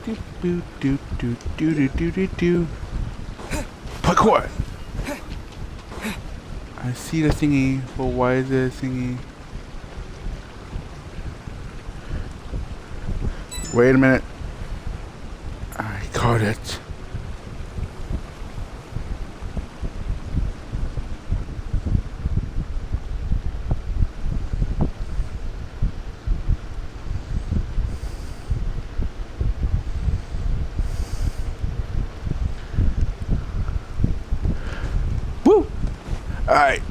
Do do do do do do do do. Parkour! I see the thingy, but why is there a thingy? Wait a minute. I caught it. Woo! Alright.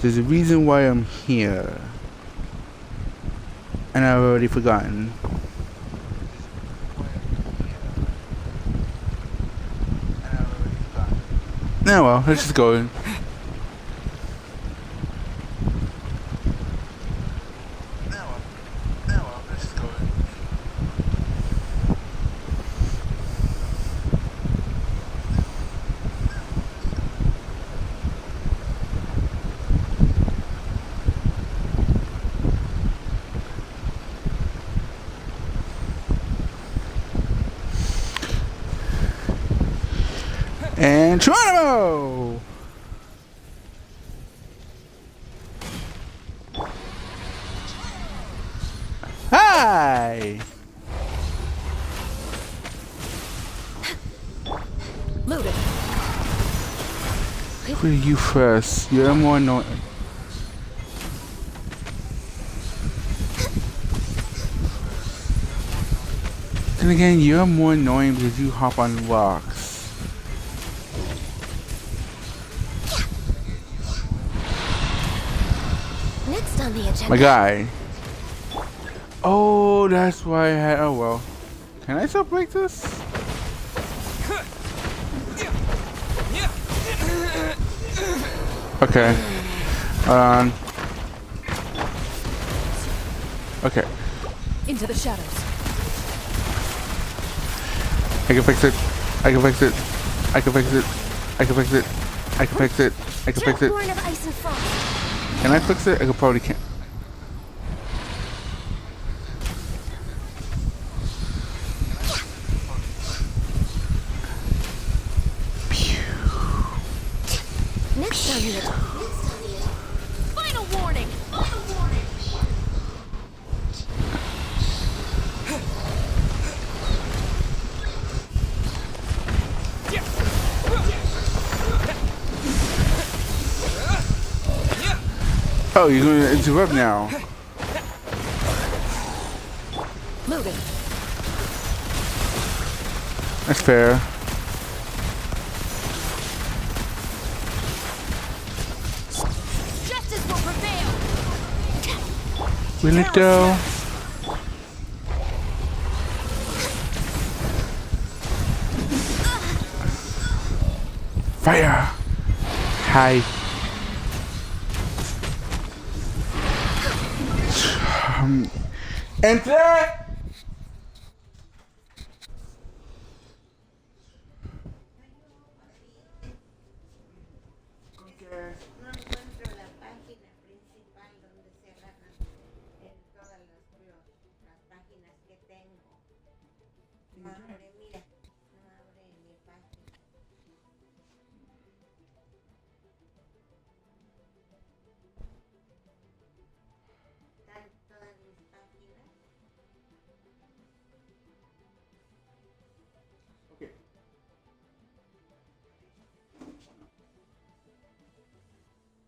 There's a reason why I'm here. And I've already forgotten. Oh well, let's just go in. And Geronimo! Hi! Loaded. Who are you first? You're more annoying. Then again, you're more annoying because you hop on rocks. Next on the agenda. My guy. Oh, that's why I had. Oh well. Can I still break this? Okay. Hold on. Okay. Into the shadows. I can fix it. I can fix it. I can fix it. I can fix it. I can fix it. I can fix it. Born of ice and frost. Can I fix it? I could probably can't. Next on the agenda. Final warning. Final warning. Oh, you're gonna interrupt now. Loaded. That's fair. Justice will prevail. Will it though? Fire! Hi. Enter! No encuentro la página principal donde se agarran todas las páginas que tengo. No abre, mira, no abre mi página. Están todas mis páginas. Okay.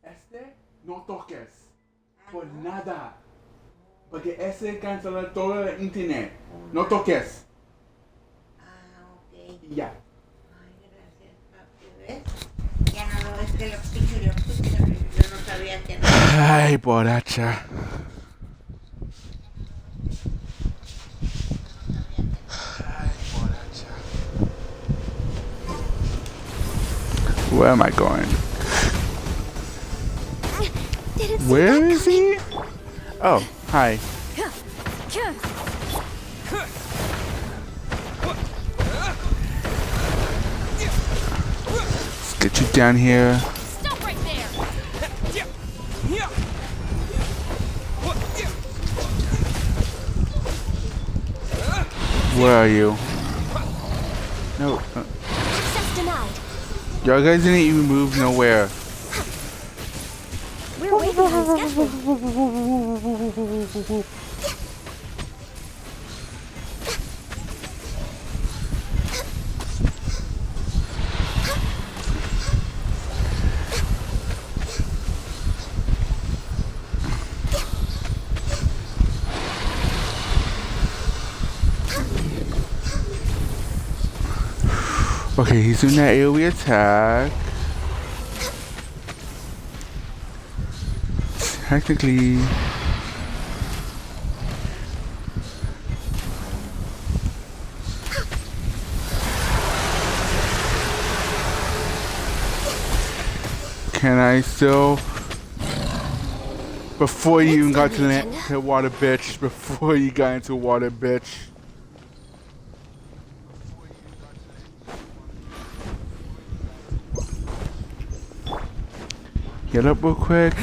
Este no toques por nada, porque ese cancela todo el internet. No toques. Ok. Y ya. Ay, gracias, papi. ¿Ves? Ya no lo es que lo picho, yo no sabía que no. Ay, borracha. Ay, borracha. Where am I going? Where is he? Oh, hi. Let's get you down here. Stop right there. Where are you? No. Access denied. Y'all guys didn't even move nowhere. We're way behind schedule. Okay, he's doing that AoE attack. Technically, can I still? Before you even got to the water, bitch. Before you got into water, bitch. Get up real quick.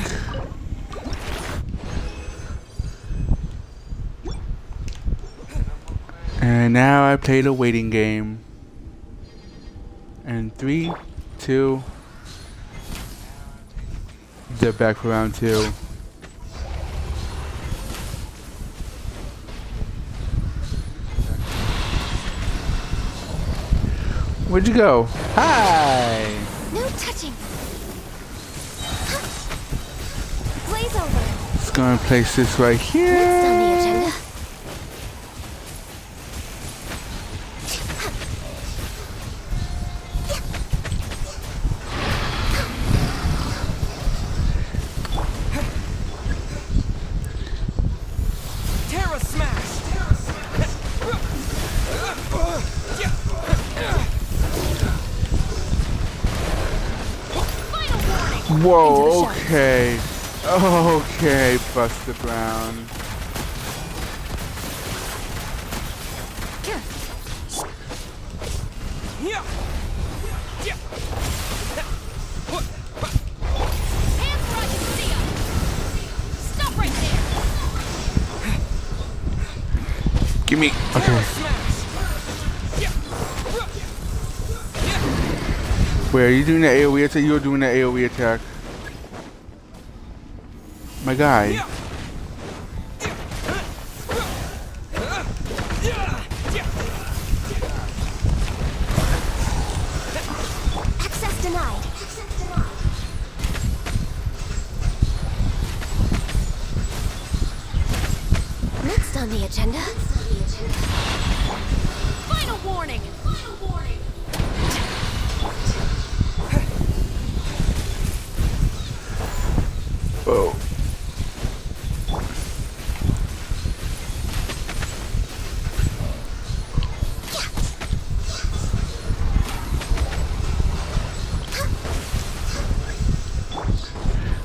And now I play the waiting game. And 3, 2. They're back for round 2. Where'd you go? Hi! No touching. Blaze over. Just gonna place this right here. Next on the agenda. Terra smash. Whoa, okay. Okay, Buster Brown. Hands where I can see 'em. Stop right there. Give me. Okay. Wait, are you doing the AoE attack? You're doing the AoE attack. My guy. Access denied. Next on the agenda. Final warning. Final warning. Oh.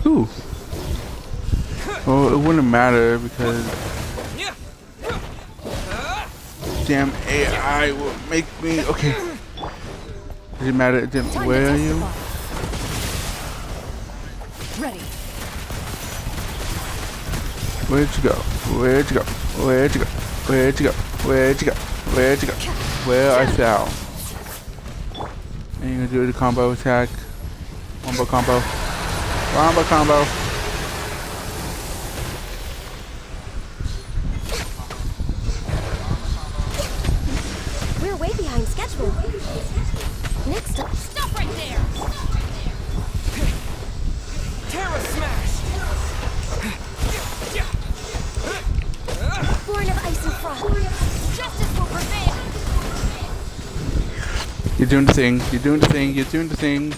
Ooh. Well, it wouldn't matter because damn AI will make me. Okay. Does it matter? It didn't. Where are you? Ready. Where'd you go? Where'd you go? Where'd you go? Where'd you go? Where'd you go? Where'd you go? Where I fell. And you're gonna do the combo attack. Combo combo. Combo combo. We're way behind schedule. Next up. Stop right there. Terra smash. Born of ice and frost. Justice will prevail. You're doing the thing. You're doing the thing. You're doing the thing.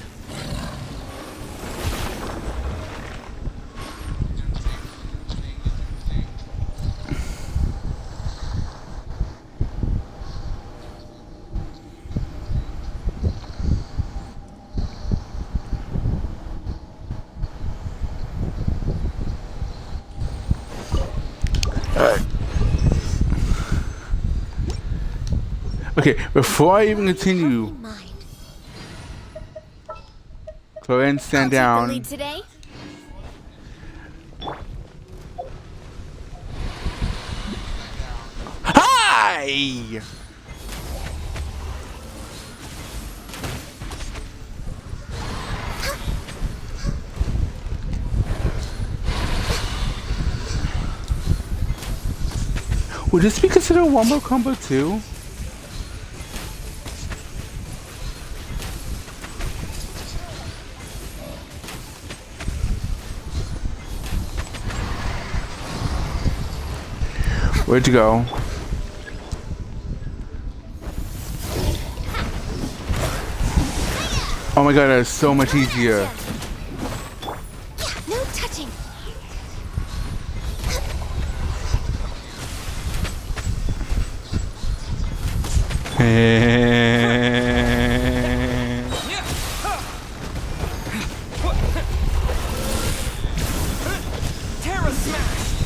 Okay, before I even continue, Mind. go ahead and stand down. Lead today. Hi! Would this be considered a wombo combo too? Where'd you go? Oh my god, that's so much easier. No touching. Terra smash.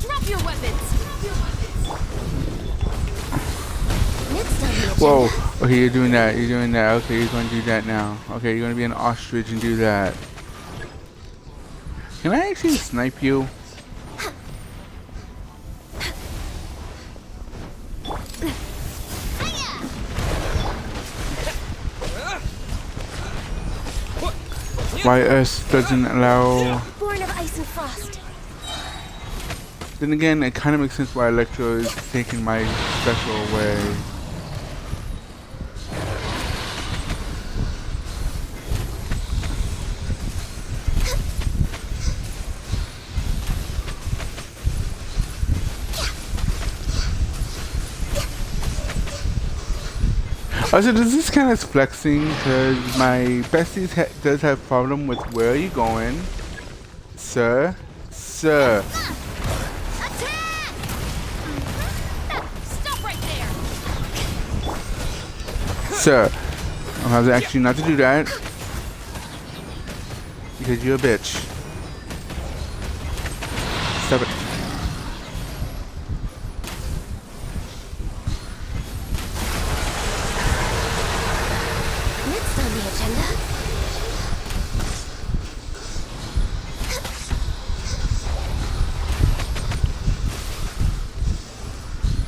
Drop your weapons. Next on the agenda. Whoa. Okay, you're doing that. You're doing that. Okay, you're going to do that now. Okay, you're going to be an ostrich and do that. Can I actually snipe you? Why Earth doesn't allow... Born of ice and frost. Then again, it kind of makes sense why Electro is taking my special away. Also, does this count as flexing? Because my besties does have problem with where are you going? Sir? Sir. Attack! Stop right there. Sir. I'm having to ask you not to do that. Because you're a bitch. Stop it. Next on the agenda.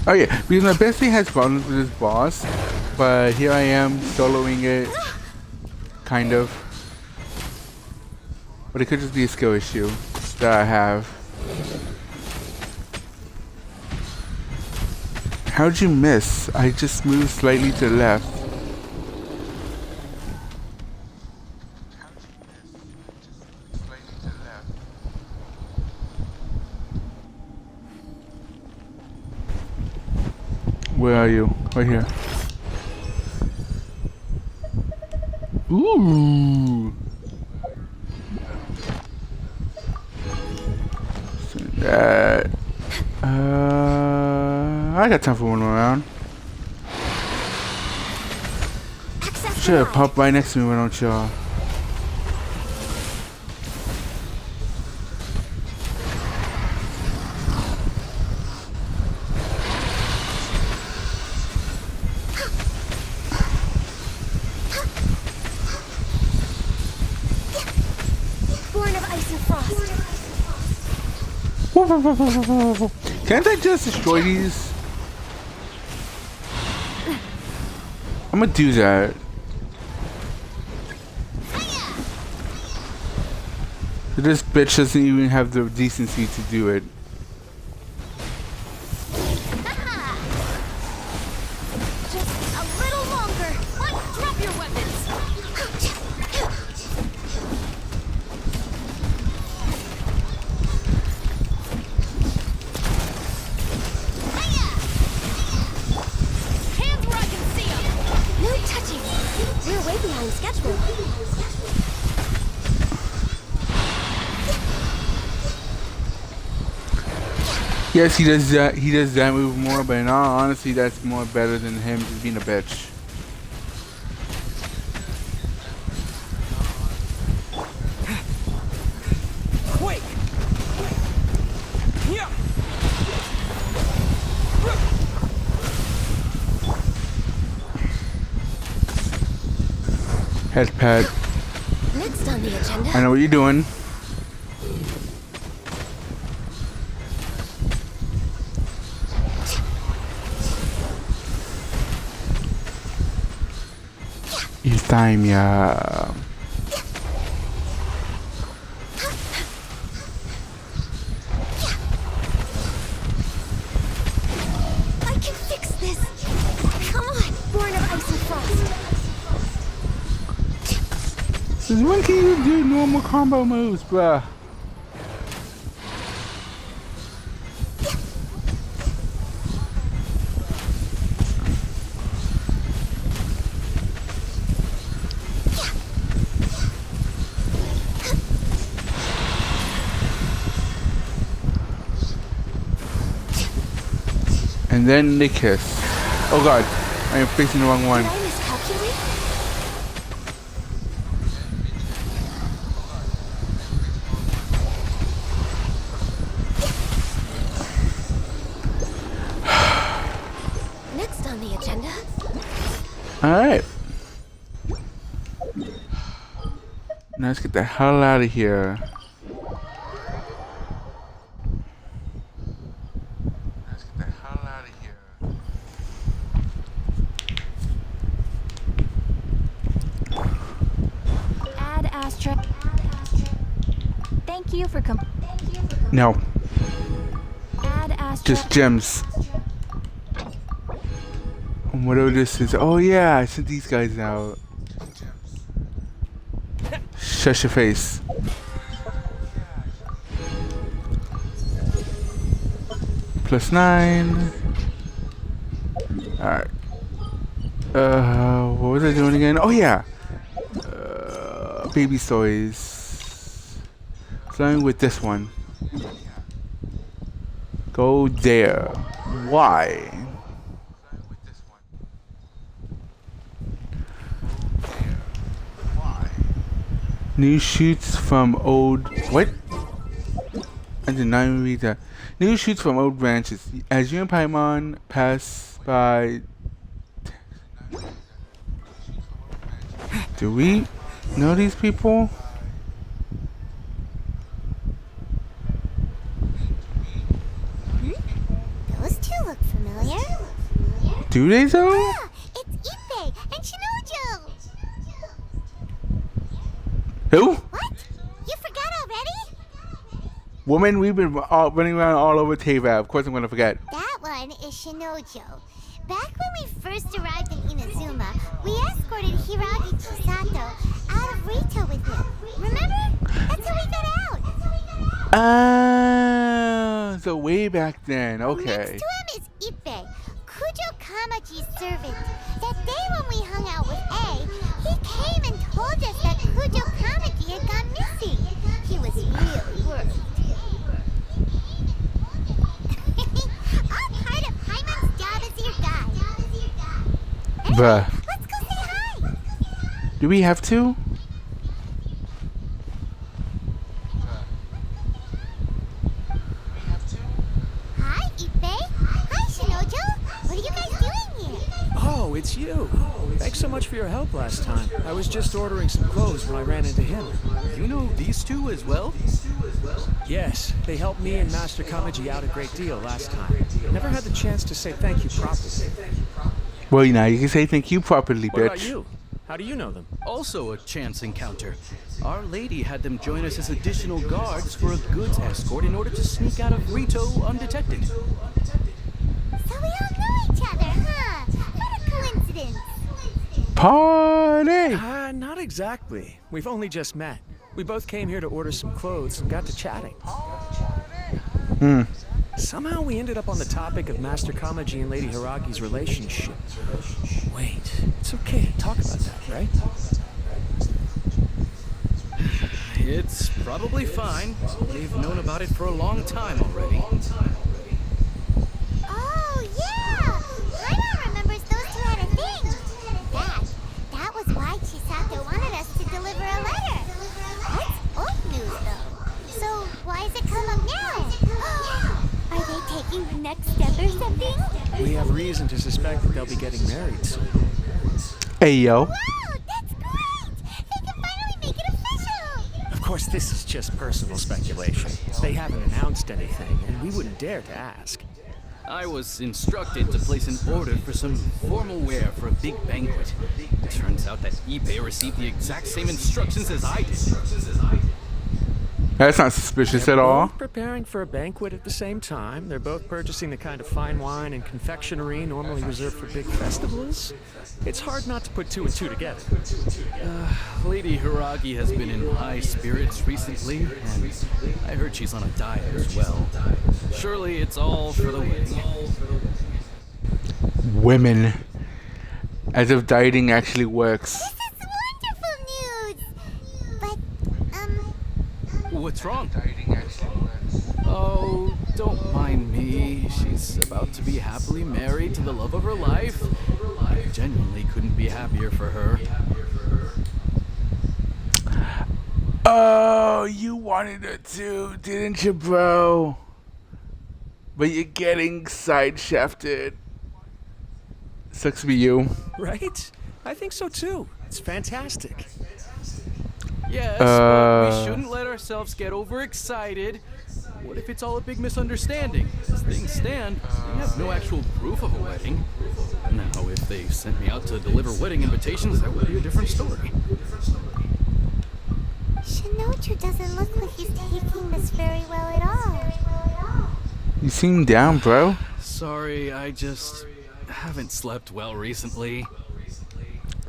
Oh yeah, because my bestie has problems with this boss, but here I am soloing it, kind of. But it could just be a skill issue that I have. How'd you miss? I just moved slightly to the left. Where are you? Right here. Ooh. So that. I got time for one more round. Access Sure, denied. pop right next to me, why don't y'all? Born of ice and frost. Can't I just destroy these? I'm gonna do that. This bitch doesn't even have the decency to do it. Just a little longer. What? Drop your weapons. Hands where I can see them. No touching. We're way behind schedule. Yes, he does that. He does that move more, but in all honesty, that's more better than him just being a bitch. Quick. Yeah. Head pat. Next on the agenda. I know what you're doing. It's time, yeah. Jesus, when can you do normal combo moves, bruh? And then they kiss. Oh god, I am facing the wrong one. Did I miscalculate? Next on the agenda. Alright. Now let's get the hell out of here. Let's get the hell out of here. Add Astra. Thank you for No, Add Astra. just gems. Whatever this is. Oh yeah, I sent these guys out. Shut your face. +9. Alright. What was I doing again? Oh yeah. Baby toys. Starting with this one. Go there. Why? New shoots from old... What? I did not even read that. New shoots from old branches. As you and Paimon pass by... Do we know these people? Those two look familiar. Do they though? Ah, it's Ippei and Shinojo. Who? What? You forgot already? Woman, we've been running around all over Teva. Of course I'm gonna forget. That one is Shinojo. Back when we first arrived in Inazuma, we escorted Hiragi Chisato out of Rito with him. Remember? That's how we got out. Ah, so way back then. Next Okay. to him is Ippei, Kujo Kamaji's servant. That day when we hung out with A, he came and told us that Kujo Kamaji had gone missing. He was really worried. All part of Paimon's job as your guide. Anyway, Bruh. let's go say hi. Do we have to? Hi, Ippei. Hi, Shinojo. What are you guys doing here? Oh, it's you. Thanks so much for your help last time. I was just ordering some clothes when I ran into him. You know these two as well? Yes, they helped me and Master Kamaji out a great deal last time. Never had the chance to say thank you properly. Well, now you can say thank you properly, What about bitch. you? How do you know them? Also a chance encounter. Our lady had them join us as additional guards for a goods escort in order to sneak out of Rito undetected. So we all know each other, huh? What a coincidence. Party! Not exactly. We've only just met. We both came here to order some clothes and got to chatting. Somehow we ended up on the topic of Master Kamaji and Lady Hiragi's relationship. Wait, it's okay to talk about that, right? It's probably fine. We've known about it for a long time already. Oh, yeah! Paimon remembers those two had a thing. That was why Chisato wanted us to deliver a letter. That's old news, though. So why has it come up now? Are they taking the next step or something? We have reason to suspect that they'll be getting married soon. Hey, yo. Wow, that's great! They can finally make it official! Of course, this is just personal speculation. They haven't announced anything, and we wouldn't dare to ask. I was instructed to place an order for some formal wear for a big banquet. Turns out that Ippei received the exact same instructions as I did. That's not suspicious They're at all. both preparing for a banquet at the same time. They're both purchasing the kind of fine wine and confectionery normally reserved for big festivals. It's hard not to put two and two together. Lady Hiragi has been in high spirits recently, and I heard she's on a diet as well. Surely it's all for the wedding. Women. As if dieting actually works. This is wonderful news! But, What's wrong? Oh, don't mind me. She's about to be happily married to the love of her life. I genuinely couldn't be happier for her. Oh, you wanted her to, didn't you, bro? But you're getting side shafted. Sucks to be you. Right? I think so too. It's fantastic. Yes, but we shouldn't let ourselves get overexcited. What if it's all a big misunderstanding? As things stand, we have no actual proof of a wedding. Now, if they sent me out to deliver wedding invitations, that would be a different story. Shinochu doesn't look like he's taking this very well at all. You seem down, bro. Sorry, I just haven't slept well recently.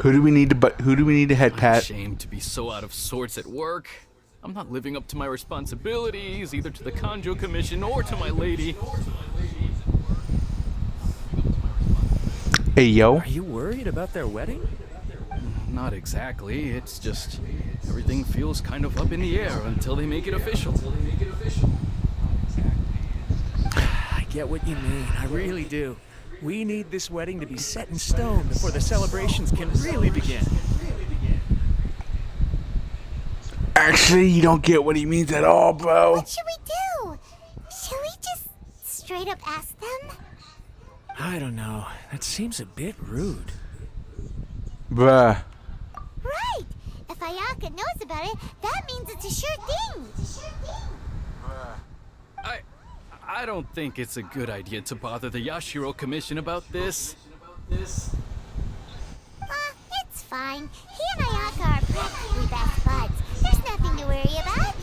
Who do we need to head I'm pat? ashamed to be so out of sorts at work. I'm not living up to my responsibilities, either to the Kanjo Commission or to my lady. Hey, yo. Are you worried about their wedding? Not exactly. It's just everything feels kind of up in the air until they make it official. I get what you mean. I really do. We need this wedding to be set in stone before the celebrations can really begin. Actually, you don't get what he means at all, bro. What should we do? Should we just straight up ask them? I don't know. That seems a bit rude. Bruh. Right! If Ayaka knows about it, that means it's a sure thing! I don't think it's a good idea to bother the Yashiro Commission about this. It's fine. He and Ayaka are practically best buds. There's nothing to worry about.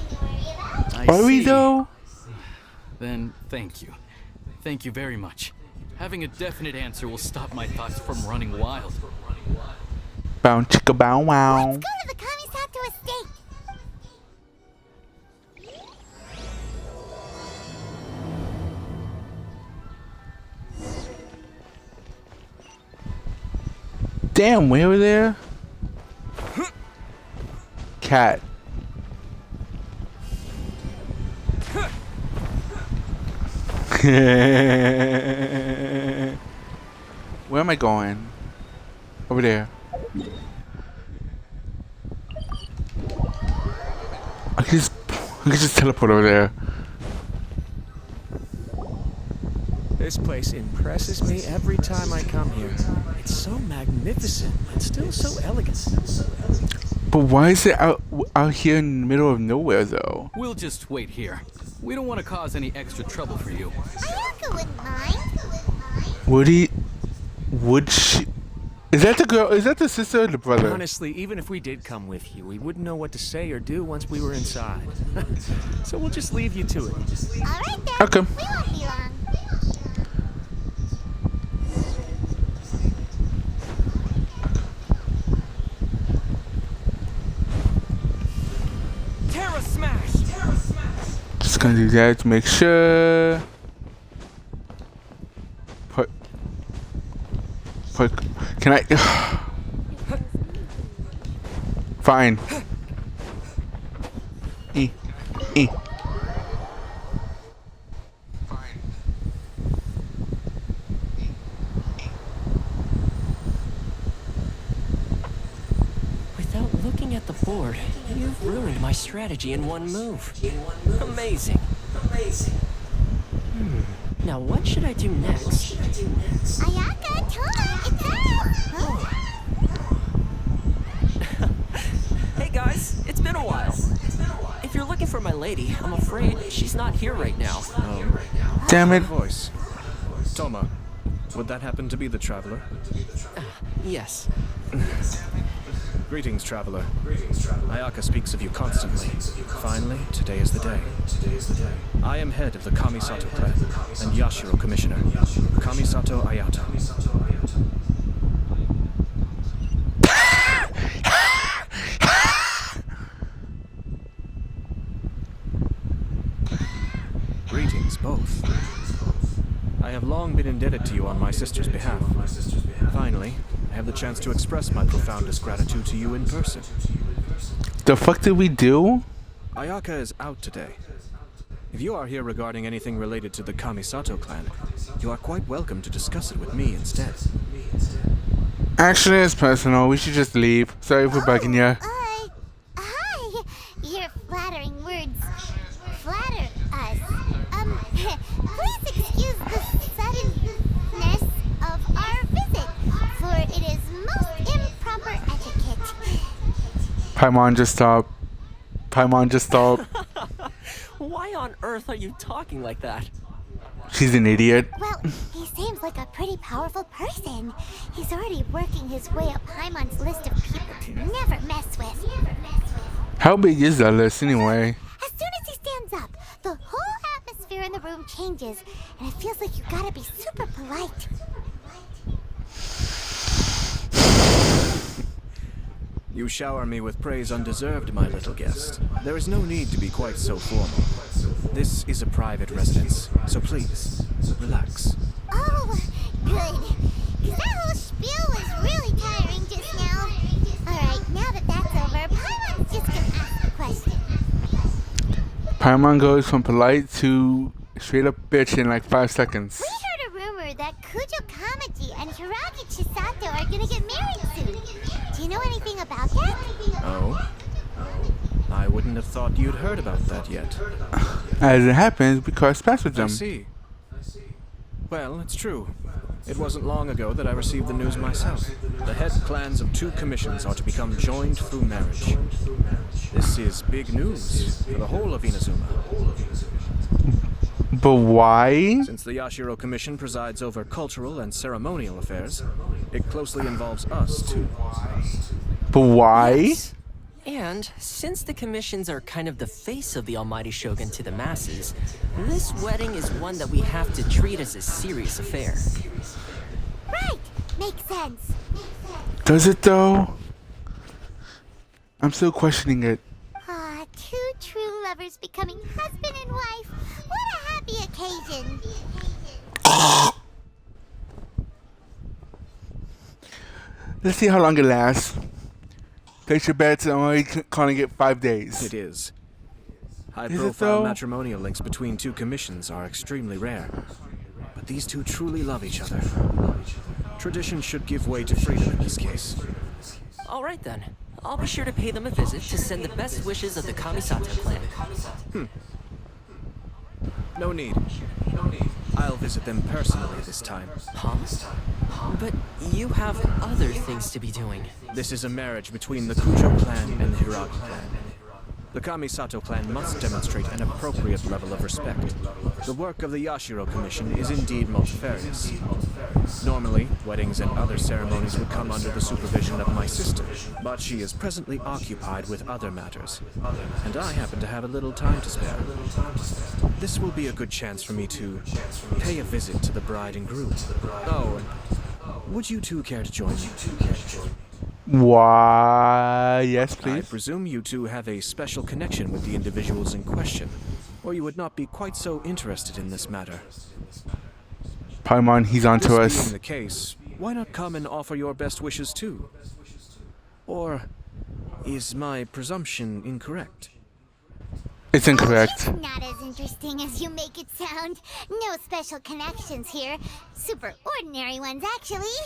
I Are we see. though? Then thank you. Thank you very much. Having a definite answer will stop my thoughts from running wild. Bow chicka bow wow. Let's go to the Kamisato estate. Damn, way over there. Cat. Where am I going? Over there. I can just teleport over there. This place impresses me every time I come here. It's so magnificent and still so elegant. But why is it out here in the middle of nowhere though? We'll just wait here. We don't want to cause any extra trouble for you. Ayaka wouldn't mind. Would she? Is that the girl? Is that the sister or the brother? Honestly, even if we did come with you, we wouldn't know what to say or do once we were inside. So we'll just leave you to it. Alright then. Okay. We won't be long. Terra Smash! Just gonna do that to make sure. Put. Can I? Fine. E. Without looking at the board, you've ruined my strategy in one move. Amazing. Now what should I do next? Ayaka, Toma, it's us! Hey guys, it's been a while. If you're looking for my lady, I'm afraid she's not here right now. Damn it. Voice. Toma, would that happen to be the traveler? Yes. Greetings, traveler. Ayaka speaks of you constantly. Finally, today is the day. I am head of the Kamisato clan and Yashiro commissioner, Kamisato Ayato. Greetings, both. I have long been indebted to you on my sister's behalf. Finally, I have the chance to express my profoundest gratitude to you in person. The fuck did we do? Ayaka is out today. If you are here regarding anything related to the Kamisato clan, you are quite welcome to discuss it with me instead. Actually, it's personal. We should just leave. Sorry for bugging you. Hi. Your flattering words flatter us. Please excuse the suddenness of our visit, for it is most improper etiquette. Paimon, just stop. Paimon, just stop. Why on earth are you talking like that? She's an idiot. Well, he seems like a pretty powerful person. He's already working his way up Paimon's list of people to never mess with. How big is that list anyway? As soon as he stands up, the whole atmosphere in the room changes, and it feels like you gotta be super polite. You shower me with praise undeserved, my little guest. There is no need to be quite so formal. This is a private residence, so please, relax. Oh, good. 'Cause that whole spiel was really tiring just now. Alright, now that that's over, Paimon's just gonna ask the question. Paimon goes from polite to straight up bitch in like 5 seconds. We heard a rumor that Kujo Kamaji and Hiragi Chisato are gonna get married soon. Do you know anything about that? Oh? I wouldn't have thought you'd heard about that yet. As it happens, we cross paths with I them. see. Well, it's true. It wasn't long ago that I received the news myself. The head clans of 2 commissions are to become joined through marriage. This is big news for the whole of Inazuma. But why? Since the Yashiro Commission presides over cultural and ceremonial affairs, it closely involves us too. But why? Yes. And since the commissions are kind of the face of the Almighty Shogun to the masses, this wedding is one that we have to treat as a serious affair. Right, makes sense. Does it though? I'm still questioning it. Ah, 2 true lovers becoming husband and wife. What a happy occasion. Let's see how long it lasts. Place your bets. I'm only calling it 5 days. It is. though? High-profile matrimonial links between 2 commissions are extremely rare. But these 2 truly love each other. Tradition should give way to freedom in this case. All right then. I'll be sure to pay them a visit to send the best wishes of the Kamisato clan. No need. I'll visit them personally this time. Huh? But you have other things to be doing. This is a marriage between the Kujo clan and the Hiragi clan. The Kamisato clan must demonstrate an appropriate level of respect. The work of the Yashiro Commission is indeed multifarious. Normally, weddings and other ceremonies would come under the supervision of my sister, but she is presently occupied with other matters, and I happen to have a little time to spare. This will be a good chance for me to pay a visit to the bride and groom. Oh, and would you 2 care to join me? Why? Yes, I please. presume you 2 have a special connection with the individuals in question, or you would not be quite so interested in this matter. Paimon, he's onto This being us. the case, why not come and offer your best wishes too? Or is my presumption incorrect? It's incorrect. It's not as interesting as you make it sound. No special connections here. Super ordinary ones, actually.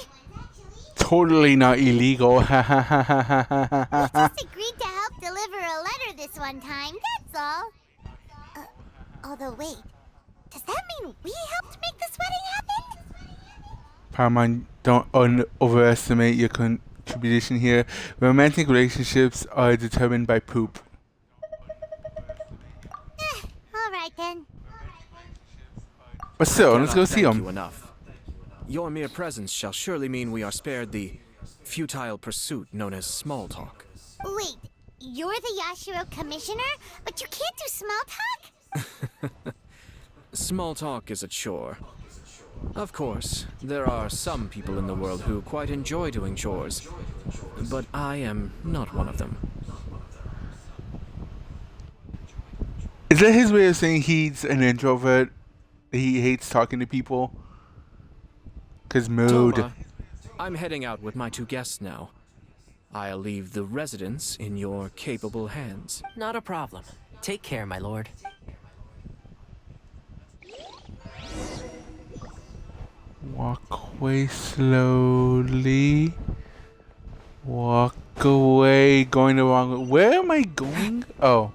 Totally not illegal. We just agreed to help deliver a letter this one time, that's all. Although, wait. Does that mean we helped make this wedding happen? Paimon, don't overestimate your contribution here. Romantic relationships are determined by poop. Alright then. But still, let's Cannot go see thank him. you enough. Your mere presence shall surely mean we are spared the futile pursuit known as small talk. Wait, you're the Yashiro commissioner? But you can't do small talk? Small talk is a chore. Of course, there are some people in the world who quite enjoy doing chores, but I am not one of them. Is that his way of saying he's an introvert? He hates talking to people? Cause mood. Toma, I'm heading out with my two guests now. I'll leave the residence in your capable hands. Not a problem. Take care, my lord. Walk away slowly. Walk away. Going the wrong way. Where am I going? Oh.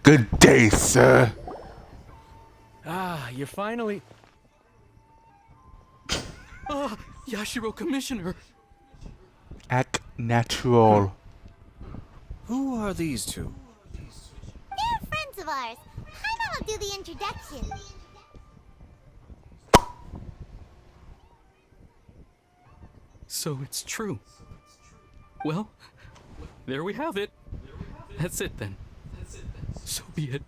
Good day, sir. Ah, you're finally... Ah, Yashiro Commissioner! Act natural. Who are these two? They're friends of ours. Paimon will do the introduction. So it's true. Well, there we have it. That's it then. So be it.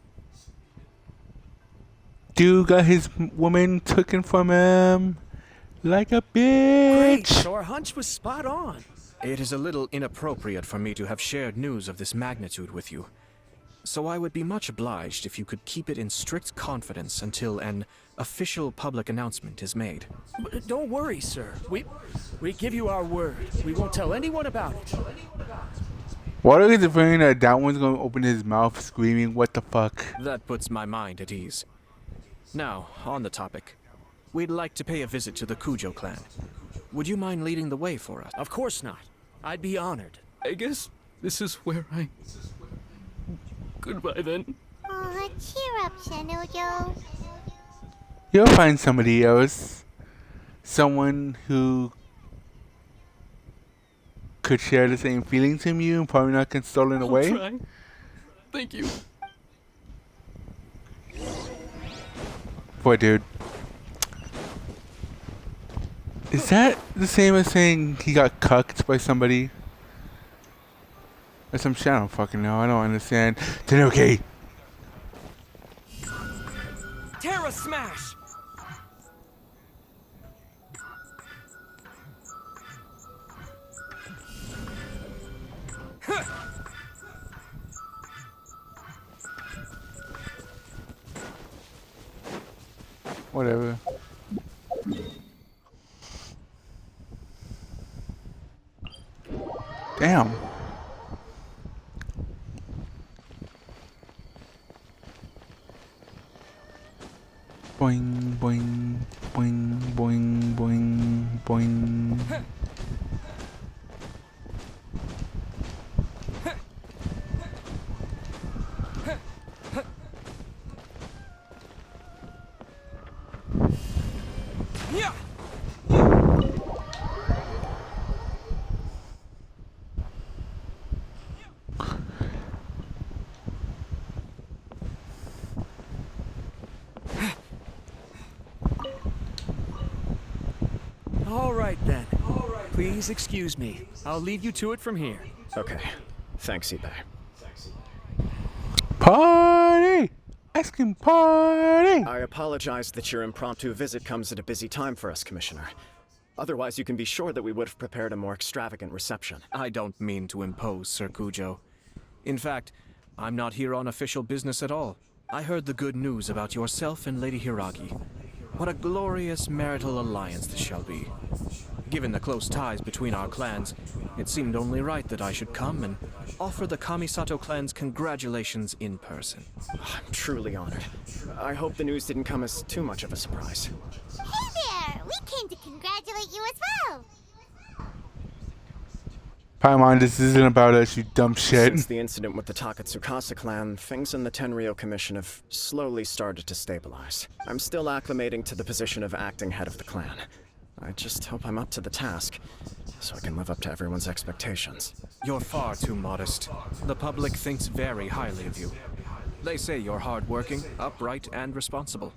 Dude got his woman taken from him like a bitch. Great, so our hunch was spot on. It is a little inappropriate for me to have shared news of this magnitude with you. So I would be much obliged if you could keep it in strict confidence until an official public announcement is made. But don't worry, sir. We give you our word. We won't tell anyone about it. What are you afraid that one's gonna open his mouth screaming, what the fuck? That puts my mind at ease. Now, on the topic. We'd like to pay a visit to the Kujo clan. Would you mind leading the way for us? Of course not. I'd be honored. I guess this is where I... Goodbye then. Aw, cheer up, Shanojo. You'll find somebody else. Someone who could share the same feelings from you and probably not get stolen I'll away. try. Thank you. Poor dude. Is that the same as saying he got cucked by somebody? Or some shit? I don't fucking know. I don't understand. Tanuki! Terra Smash! Whatever. Damn. Boing, boing, boing, boing, boing, boing. Yeah! All right then. Please excuse me. I'll leave you to it from here. Okay. Thanks, Ibe. Party! Ice cream party! I apologize that your impromptu visit comes at a busy time for us, Commissioner. Otherwise, you can be sure that we would have prepared a more extravagant reception. I don't mean to impose, Sir Kujo. In fact, I'm not here on official business at all. I heard the good news about yourself and Lady Hiragi. What a glorious marital alliance this shall be. Given the close ties between our clans, it seemed only right that I should come and offer the Kamisato clan's congratulations in person. I'm truly honored. I hope the news didn't come as too much of a surprise. Hey there! We came to congratulate you as well! Paimon, this isn't about us, you dumb shit. Since the incident with the Takatsukasa clan, things in the Tenryou Commission have slowly started to stabilize. I'm still acclimating to the position of acting head of the clan. I just hope I'm up to the task, so I can live up to everyone's expectations. You're far too modest. The public thinks very highly of you. They say you're hardworking, upright, and responsible.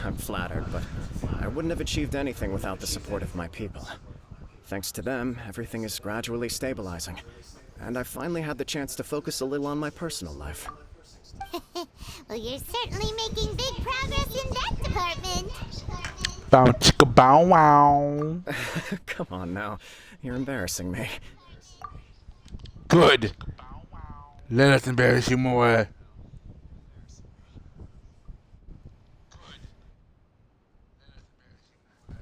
I'm flattered, but I wouldn't have achieved anything without the support of my people. Thanks to them, everything is gradually stabilizing, and I've finally had the chance to focus a little on my personal life. Well, you're certainly making big progress in that department. Bow chicka bow wow. Come on now, you're embarrassing me. Good. Let us embarrass you more.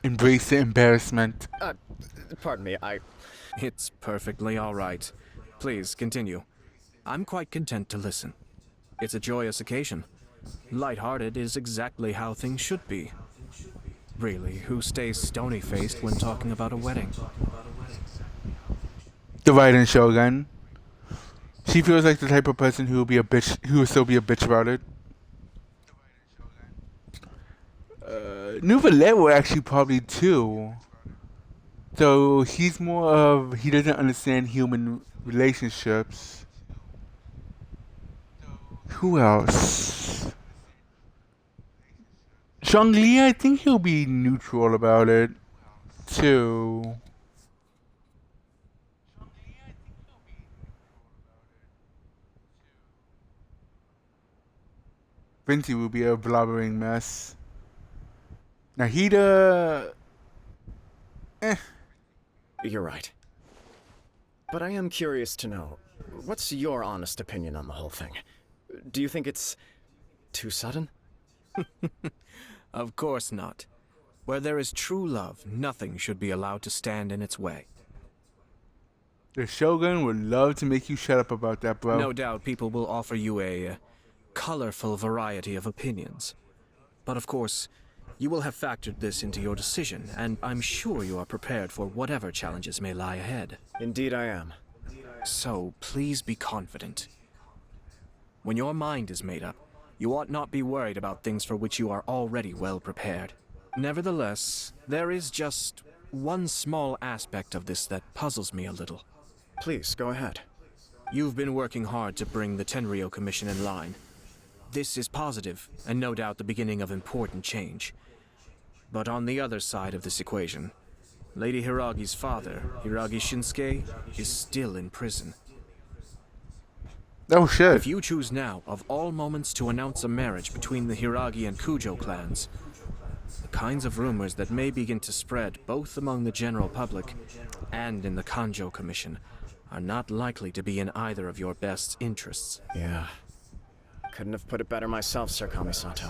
Embrace the embarrassment. Pardon me, It's perfectly all right. Please, continue. I'm quite content to listen. It's a joyous occasion. Lighthearted is exactly how things should be. Really, who stays stony-faced when talking about a wedding? The Raiden Shogun. She feels like the type of person who will be a bitch, who will still be a bitch about it. Nouvelet will actually probably too. So he's more of, he doesn't understand human relationships. Who else? Zhongli, I think he'll be neutral about it too. Vinci will be a blobbering mess. Nahida... You're right. But I am curious to know, what's your honest opinion on the whole thing? Do you think it's too sudden? Of course not. Where there is true love, nothing should be allowed to stand in its way. The Shogun would love to make you shut up about that, bro. No doubt people will offer you a colorful variety of opinions. But of course, you will have factored this into your decision, and I'm sure you are prepared for whatever challenges may lie ahead. Indeed I am. So, please be confident. When your mind is made up, you ought not be worried about things for which you are already well prepared. Nevertheless, there is just one small aspect of this that puzzles me a little. Please, go ahead. You've been working hard to bring the Tenryou Commission in line. This is positive, and no doubt the beginning of important change. But on the other side of this equation, Lady Hiragi's father, Hiragi Shinsuke, is still in prison. Oh shit. If you choose now, of all moments, to announce a marriage between the Hiragi and Kujo clans, the kinds of rumors that may begin to spread both among the general public and in the Kanjo Commission are not likely to be in either of your best interests. Yeah. Couldn't have put it better myself, Sir Kamisato.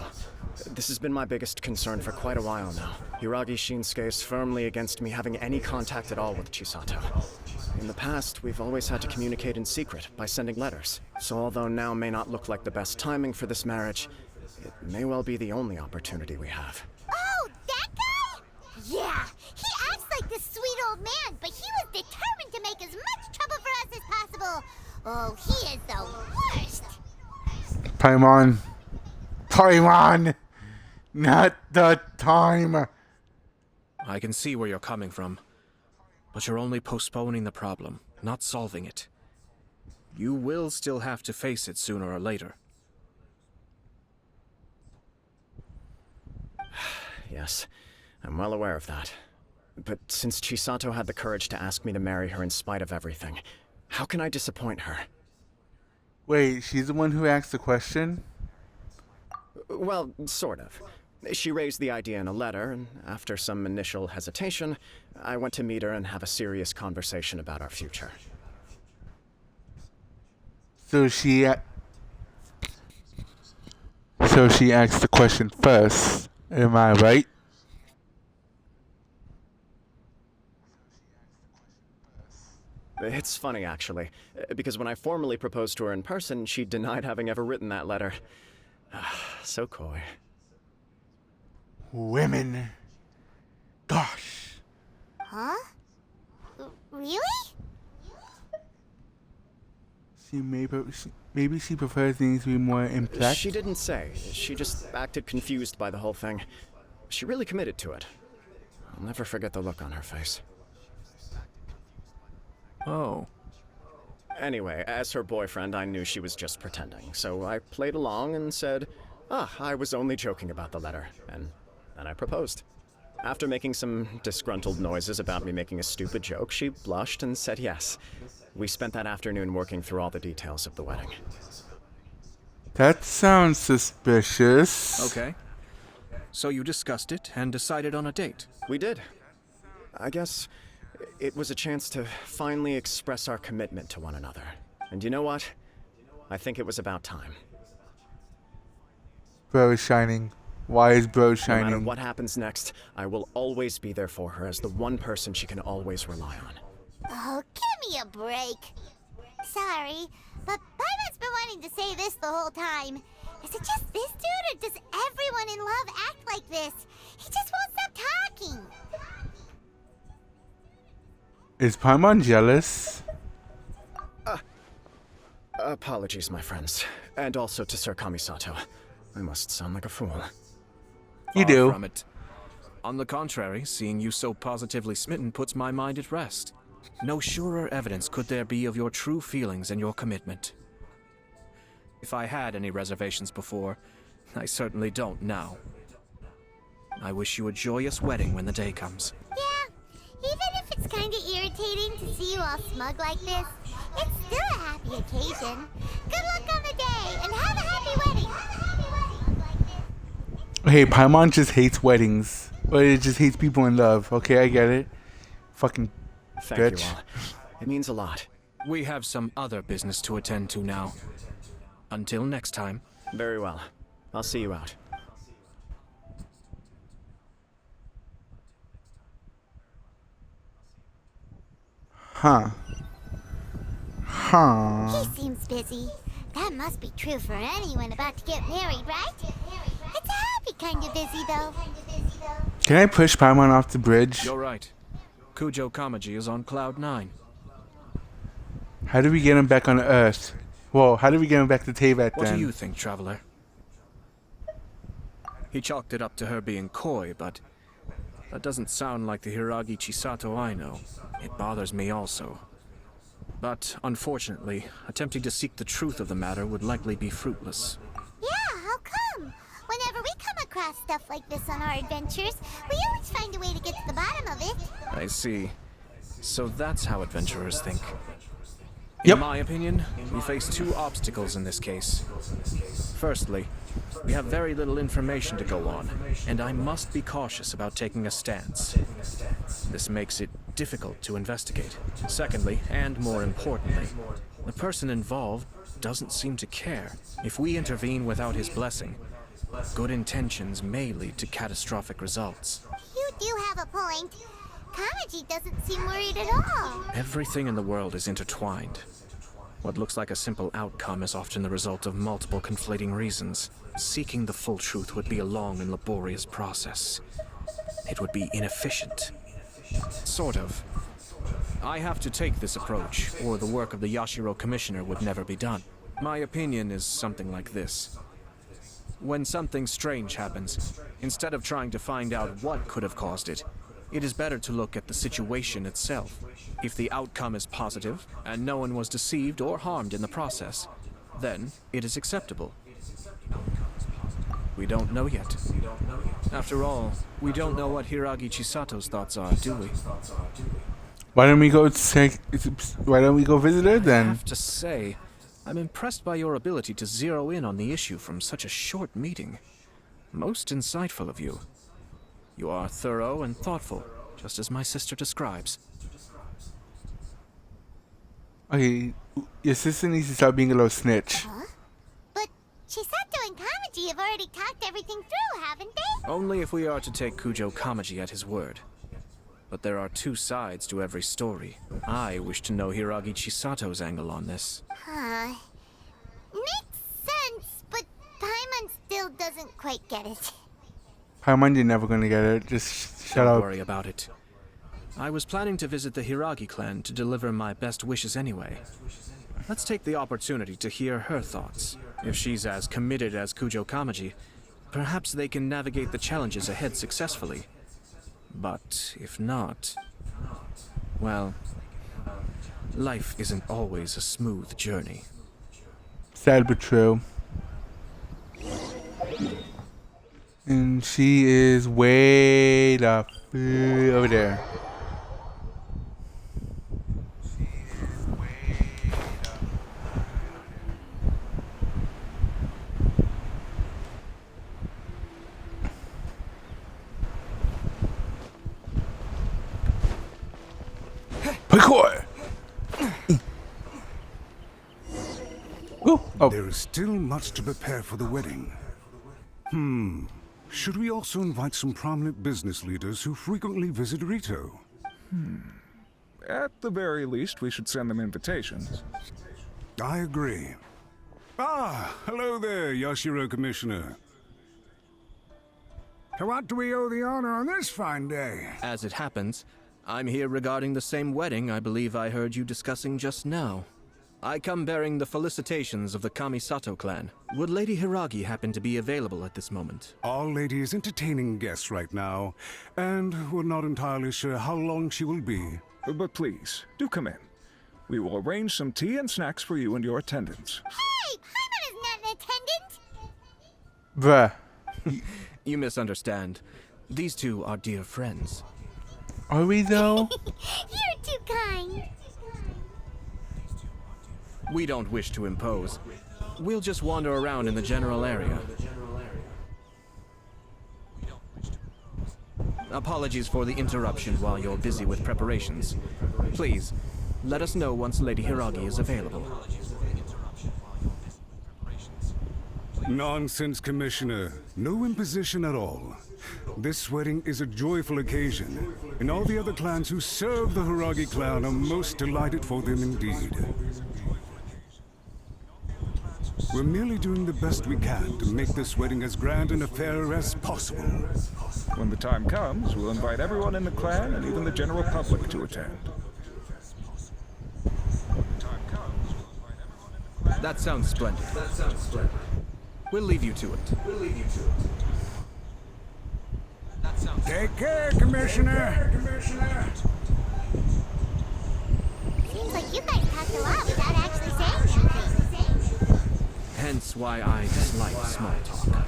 This has been my biggest concern for quite a while now. Hiragi Shinsuke is firmly against me having any contact at all with Chisato. In the past, we've always had to communicate in secret by sending letters. So although now may not look like the best timing for this marriage, it may well be the only opportunity we have. Oh, that guy? Yeah, he acts like this sweet old man, but he was determined to make as much trouble for us as possible. Oh, he is the worst. Paimon. Paimon! Not the time. I can see where you're coming from, but you're only postponing the problem, not solving it. You will still have to face it sooner or later. Yes, I'm well aware of that. But since Chisato had the courage to ask me to marry her in spite of everything, how can I disappoint her? Wait, she's the one who asked the question? Well, sort of. She raised the idea in a letter, and after some initial hesitation, I went to meet her and have a serious conversation about our future. So she asked the question first. Am I right? It's funny, actually, because when I formally proposed to her in person, she denied having ever written that letter. So coy. Women. Gosh. Huh? Really? Maybe she prefers things to be more impact. She didn't say. She just acted confused by the whole thing. She really committed to it. I'll never forget the look on her face. Oh. Anyway, as her boyfriend, I knew she was just pretending, so I played along and said, I was only joking about the letter, and then I proposed. After making some disgruntled noises about me making a stupid joke, she blushed and said yes. We spent that afternoon working through all the details of the wedding. That sounds suspicious. Okay. So you discussed it and decided on a date? We did. I guess it was a chance to finally express our commitment to one another. And you know what? I think it was about time. Bro is shining. Why is bro No shining? matter what happens next, I will always be there for her as the one person she can always rely on. Oh, give me a break. Sorry, but Paimon's been wanting to say this the whole time. Is it just this dude, or does everyone in love act like this? He just won't stop talking. Is Paimon jealous? Apologies, my friends. And also to Sir Kamisato. I must sound like a fool. You Far do. from it. On the contrary, seeing you so positively smitten puts my mind at rest. No surer evidence could there be of your true feelings and your commitment. If I had any reservations before, I certainly don't now. I wish you a joyous wedding when the day comes. Yeah, even if it's kind of irritating to see you all smug like this, it's still a happy occasion. Good luck on the day, and have a happy wedding. Hey, Paimon just hates weddings. Or it just hates people in love. Okay, I get it. Fucking Thank bitch. you all. It means a lot. We have some other business to attend to now. Until next time. Very well. I'll see you out. Huh. Huh. He seems busy. That must be true for anyone about to get married, right? It's a happy kind of busy, though. Can I push Paimon off the bridge? You're right. Kujo Kamaji is on cloud 9. How do we get him back on Earth? Whoa, how do we get him back to Teyvat What then? do you think, traveler? He chalked it up to her being coy, but that doesn't sound like the Hiragi Chisato I know. It bothers me also. But, unfortunately, attempting to seek the truth of the matter would likely be fruitless. Yeah, how come? Whenever we come across stuff like this on our adventures, we always find a way to get to the bottom of it. I see. So that's how adventurers think. Yep. In my opinion, we face two obstacles in this case. Firstly, we have very little information to go on, and I must be cautious about taking a stance. This makes it difficult to investigate. Secondly, and more importantly, the person involved doesn't seem to care. If we intervene without his blessing, good intentions may lead to catastrophic results. You do have a point. Kamaji doesn't seem worried at all. Everything in the world is intertwined. What looks like a simple outcome is often the result of multiple conflating reasons. Seeking the full truth would be a long and laborious process. It would be inefficient. Sort of. I have to take this approach, or the work of the Yashiro Commissioner would never be done. My opinion is something like this. When something strange happens, instead of trying to find out what could have caused it, it is better to look at the situation itself. If the outcome is positive, and no one was deceived or harmed in the process, then it is acceptable. We don't know yet. After all, we don't know what Hiragi Chisato's thoughts are, do we? Why don't we go visit her I then? have to say, I'm impressed by your ability to zero in on the issue from such a short meeting. Most insightful of you. You are thorough and thoughtful, just as my sister describes. Okay, your sister needs to stop being a little snitch. Huh? But Chisato and Kamaji have already talked everything through, haven't they? Only if we are to take Kujo Kamaji at his word. But there are two sides to every story. I wish to know Hiragi Chisato's angle on this. Huh. Makes sense, but Paimon still doesn't quite get it. Paimon, you're never gonna get it. Just shut Don't up. worry about it. I was planning to visit the Hiragi clan to deliver my best wishes anyway. let's take the opportunity to hear her thoughts. If she's as committed as Kujo Kamaji, perhaps they can navigate the challenges ahead successfully. But if not, well, life isn't always a smooth journey. Sad but true. And she is way up over there. Parkour! Oh. There is still much to prepare for the wedding. Should we also invite some prominent business leaders who frequently visit Rito? At the very least, we should send them invitations. I agree. Ah, hello there, Yashiro Commissioner. To what do we owe the honor on this fine day? As it happens, I'm here regarding the same wedding I believe I heard you discussing just now. I come bearing the felicitations of the Kamisato clan. Would Lady Hiragi happen to be available at this moment? Our lady is entertaining guests right now, and we're not entirely sure how long she will be. But please, do come in. We will arrange some tea and snacks for you and your attendants. Hey, Paimon is not an attendant! Bruh. You misunderstand. These two are dear friends. Are we though? You're too kind. We don't wish to impose. We'll just wander around in the general area. Apologies for the interruption while you're busy with preparations. Please, let us know once Lady Hiragi is available. Nonsense, Commissioner. No imposition at all. This wedding is a joyful occasion, and all the other clans who serve the Hiragi clan are most delighted for them indeed. We're merely doing the best we can to make this wedding as grand an affair as possible. When the time comes, we'll invite everyone in the clan and even the general public to attend. That sounds splendid. We'll leave you to it. Take care, Commissioner. Seems like you guys talked a lot without actually saying anything. Hence why I dislike small talk.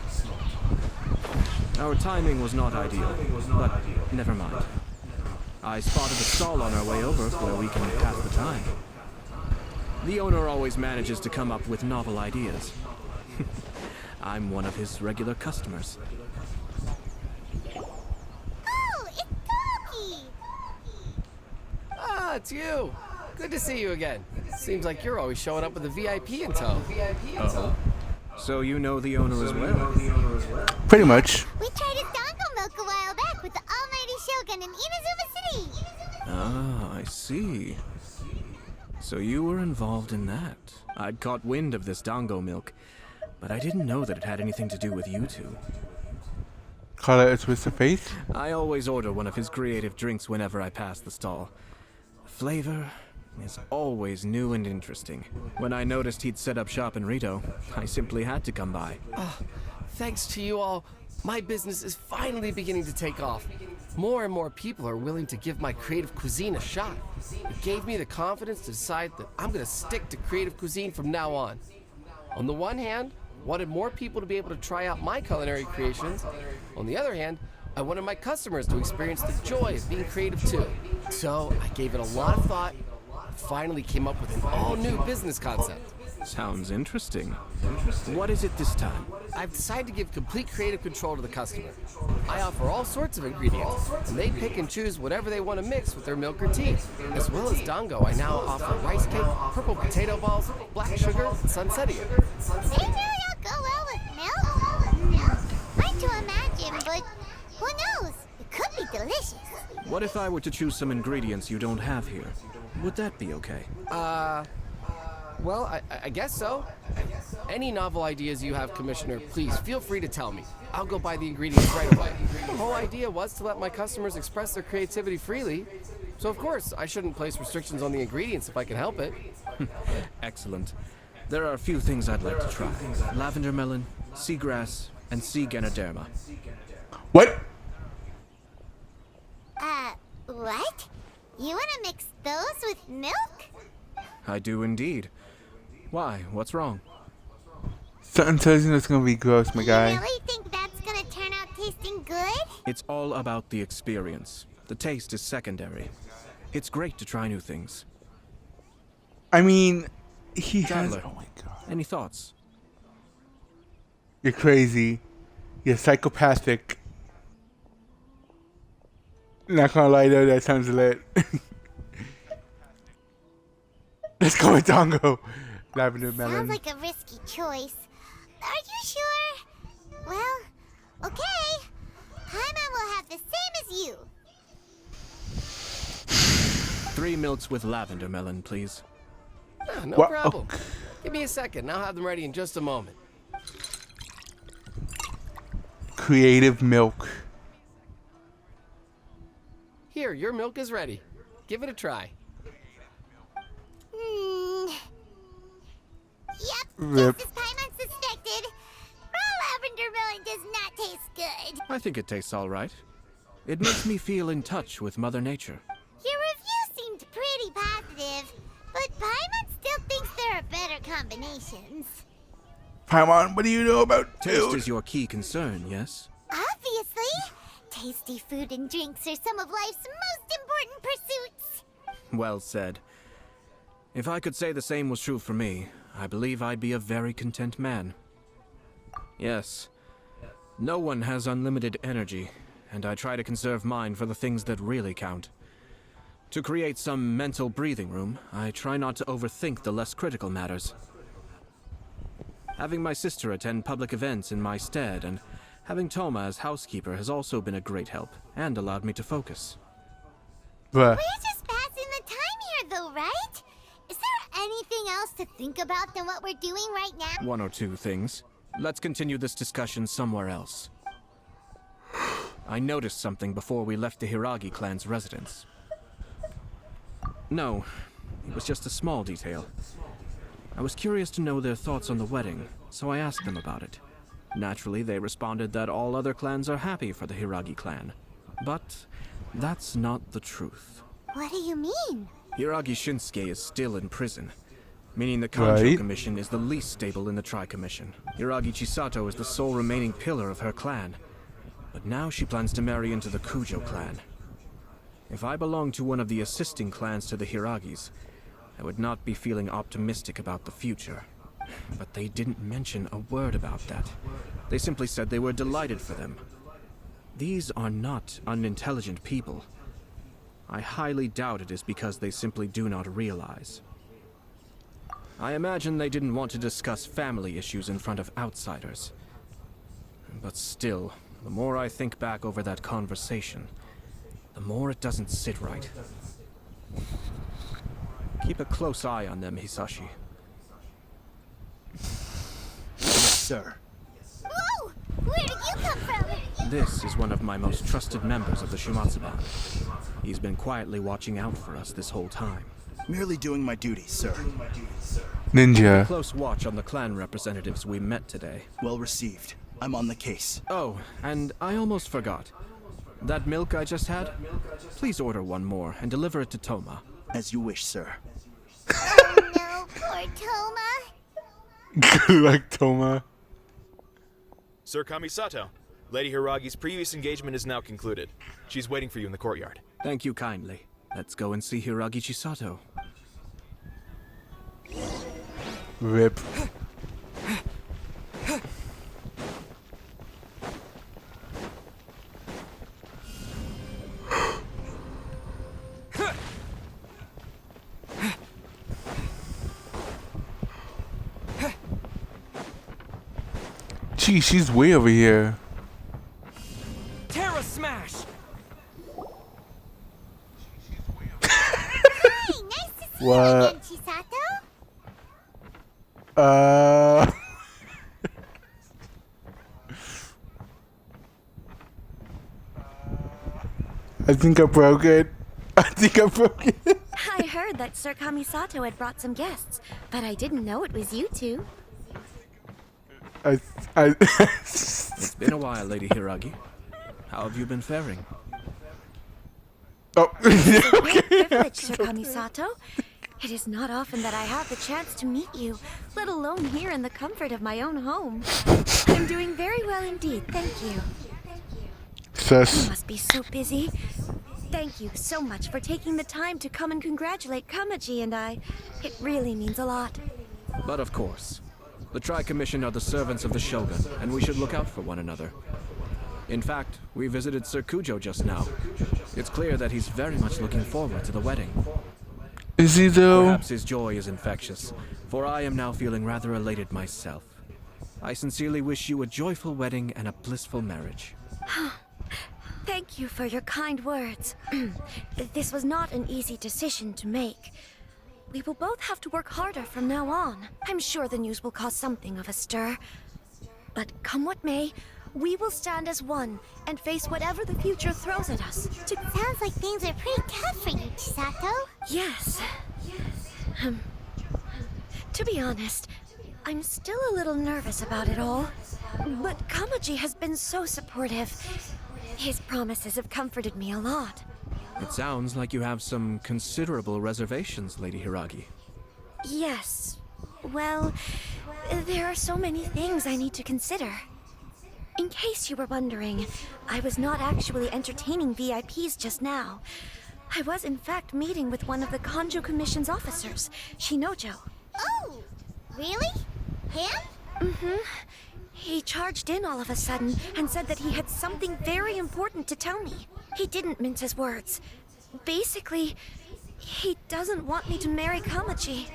Our timing was not ideal, but never mind. I spotted a stall on our way over where we can pass the time. The owner always manages to come up with novel ideas. I'm one of his regular customers. Oh, it's Toki! Ah, it's you. Good to see you again. Seems like you're always showing up with a VIP in tow. Oh? So you know the owner as well? Pretty much. We tried his dango milk a while back with the almighty Shogun in Inazuma City. Ah, I see. So you were involved in that. I'd caught wind of this dango milk, but I didn't know that it had anything to do with you two. Call it a twist of fate. I always order one of his creative drinks whenever I pass the stall. The flavor is always new and interesting. When I noticed he'd set up shop in Rito, I simply had to come by. Thanks to you all, my business is finally beginning to take off. More and more people are willing to give my creative cuisine a shot. It gave me the confidence to decide that I'm going to stick to creative cuisine from now on. On the one hand, I wanted more people to be able to try out my culinary creations. On the other hand, I wanted my customers to experience the joy of being creative too. So I gave it a lot of thought and finally came up with an all-new business concept. Sounds interesting. What is it this time? I've decided to give complete creative control to the customer. I offer all sorts of ingredients, and they pick and choose whatever they want to mix with their milk or tea. As well as dango, I now offer rice cake, purple potato balls, black sugar, and sunsettia. They really all go well with milk? Hard to imagine, but who knows? It could be delicious. What if I were to choose some ingredients you don't have here? Would that be okay? Well, I guess so. Any novel ideas you have, Commissioner, please feel free to tell me. I'll go buy the ingredients right away. The whole idea was to let my customers express their creativity freely. So of course, I shouldn't place restrictions on the ingredients if I can help it. Excellent. There are a few things I'd like to try. Lavender melon, seagrass, and sea ganoderma. What? What? You wanna mix those with milk? I do indeed. Why? What's wrong? Something tells you it's gonna be gross, my guy. You really think that's gonna turn out tasting good? It's all about the experience. The taste is secondary. It's great to try new things. I mean, he has. Chandler, Oh my god. any thoughts? You're crazy. You're psychopathic. Not gonna lie though, that sounds lit. Let's go with Dongo. Lavender melon. Sounds like a risky choice. Are you sure? Well, okay. Paimon will have the same as you. 3 milks with lavender melon, please. No What? problem. Oh. Give me a second. I'll have them ready in just a moment. Creative milk. Here, your milk is ready. Give it a try. Yep, Rip. just as Paimon suspected. Raw lavender melon does not taste good. I think it tastes all right. It makes me feel in touch with Mother Nature. Your review seemed pretty positive, but Paimon still thinks there are better combinations. Paimon, what do you know about Taste food? is your key concern, yes? Obviously. Tasty food and drinks are some of life's most important pursuits. Well said. If I could say the same was true for me, I believe I'd be a very content man. Yes. No one has unlimited energy, and I try to conserve mine for the things that really count. To create some mental breathing room, I try not to overthink the less critical matters. Having my sister attend public events in my stead and having Toma as housekeeper has also been a great help and allowed me to focus. Bruh. We're just passing the time here, though, right? Is there anything else to think about than what we're doing right now? 1 or 2 things. Let's continue this discussion somewhere else. I noticed something before we left the Hiragi clan's residence. No, it was just a small detail. I was curious to know their thoughts on the wedding, so I asked them about it. Naturally, they responded that all other clans are happy for the Hiragi clan. But that's not the truth. What do you mean? Hiragi Shinsuke is still in prison, meaning the Kanjo Right. Commission is the least stable in the Tri-Commission. Hiragi Chisato is the sole remaining pillar of her clan, but now she plans to marry into the Kujo clan. If I belonged to one of the assisting clans to the Hiragis, I would not be feeling optimistic about the future. But they didn't mention a word about that. They simply said they were delighted for them. These are not unintelligent people. I highly doubt it is because they simply do not realize. I imagine they didn't want to discuss family issues in front of outsiders. But still, the more I think back over that conversation, the more it doesn't sit right. Keep a close eye on them, Hisashi. Yes, sir. Whoa! Where did you come from? This is one of my most trusted members of the Shumatsuban. He's been quietly watching out for us this whole time. Merely doing my duty, sir. Ninja. Close watch on the clan representatives we met today. Well received. I'm on the case. Oh, and I almost forgot. That milk I just had? Please order one more and deliver it to Toma. As you wish, sir. Oh no, poor Toma. Good luck, Toma. Sir Kamisato, Lady Hiragi's previous engagement is now concluded. She's waiting for you in the courtyard. Thank you kindly. Let's go and see Hiragi Chisato. Rip. Gee, she's way over here. Terra Smash! Hi, nice to see you What? again, Chisato. I think I broke it. think I broke it. I heard that Sir Kamisato had brought some guests, but I didn't know it was you two. It's been a while, Lady Hiragi. How have you been faring? Oh, It's a great privilege, Sir Kamisato. It is not often that I have the chance to meet you, let alone here in the comfort of my own home. I'm doing very well indeed, thank you. You must be so busy. Thank you so much for taking the time to come and congratulate Kamaji and I. It really means a lot. But of course. The Tri-Commission are the servants of the Shogun, and we should look out for one another. In fact, we visited Sir Kujo just now. It's clear that he's very much looking forward to the wedding. Is he though? Perhaps his joy is infectious, for I am now feeling rather elated myself. I sincerely wish you a joyful wedding and a blissful marriage. Thank you for your kind words. This was not an easy decision to make. We will both have to work harder from now on. I'm sure the news will cause something of a stir. But come what may, we will stand as one and face whatever the future throws at us. Sounds like things are pretty tough for you, Chisato. Yes. To be honest, I'm still a little nervous about it all. But Kamaji has been so supportive. His promises have comforted me a lot. It sounds like you have some considerable reservations, Lady Hiragi. Yes. Well, there are so many things I need to consider. In case you were wondering, I was not actually entertaining VIPs just now. I was in fact meeting with one of the Kanjo Commission's officers, Shinojo. Oh, really? Him? Mm-hmm. He charged in all of a sudden and said that he had something very important to tell me. He didn't mince his words. Basically, he doesn't want me to marry Kamaji.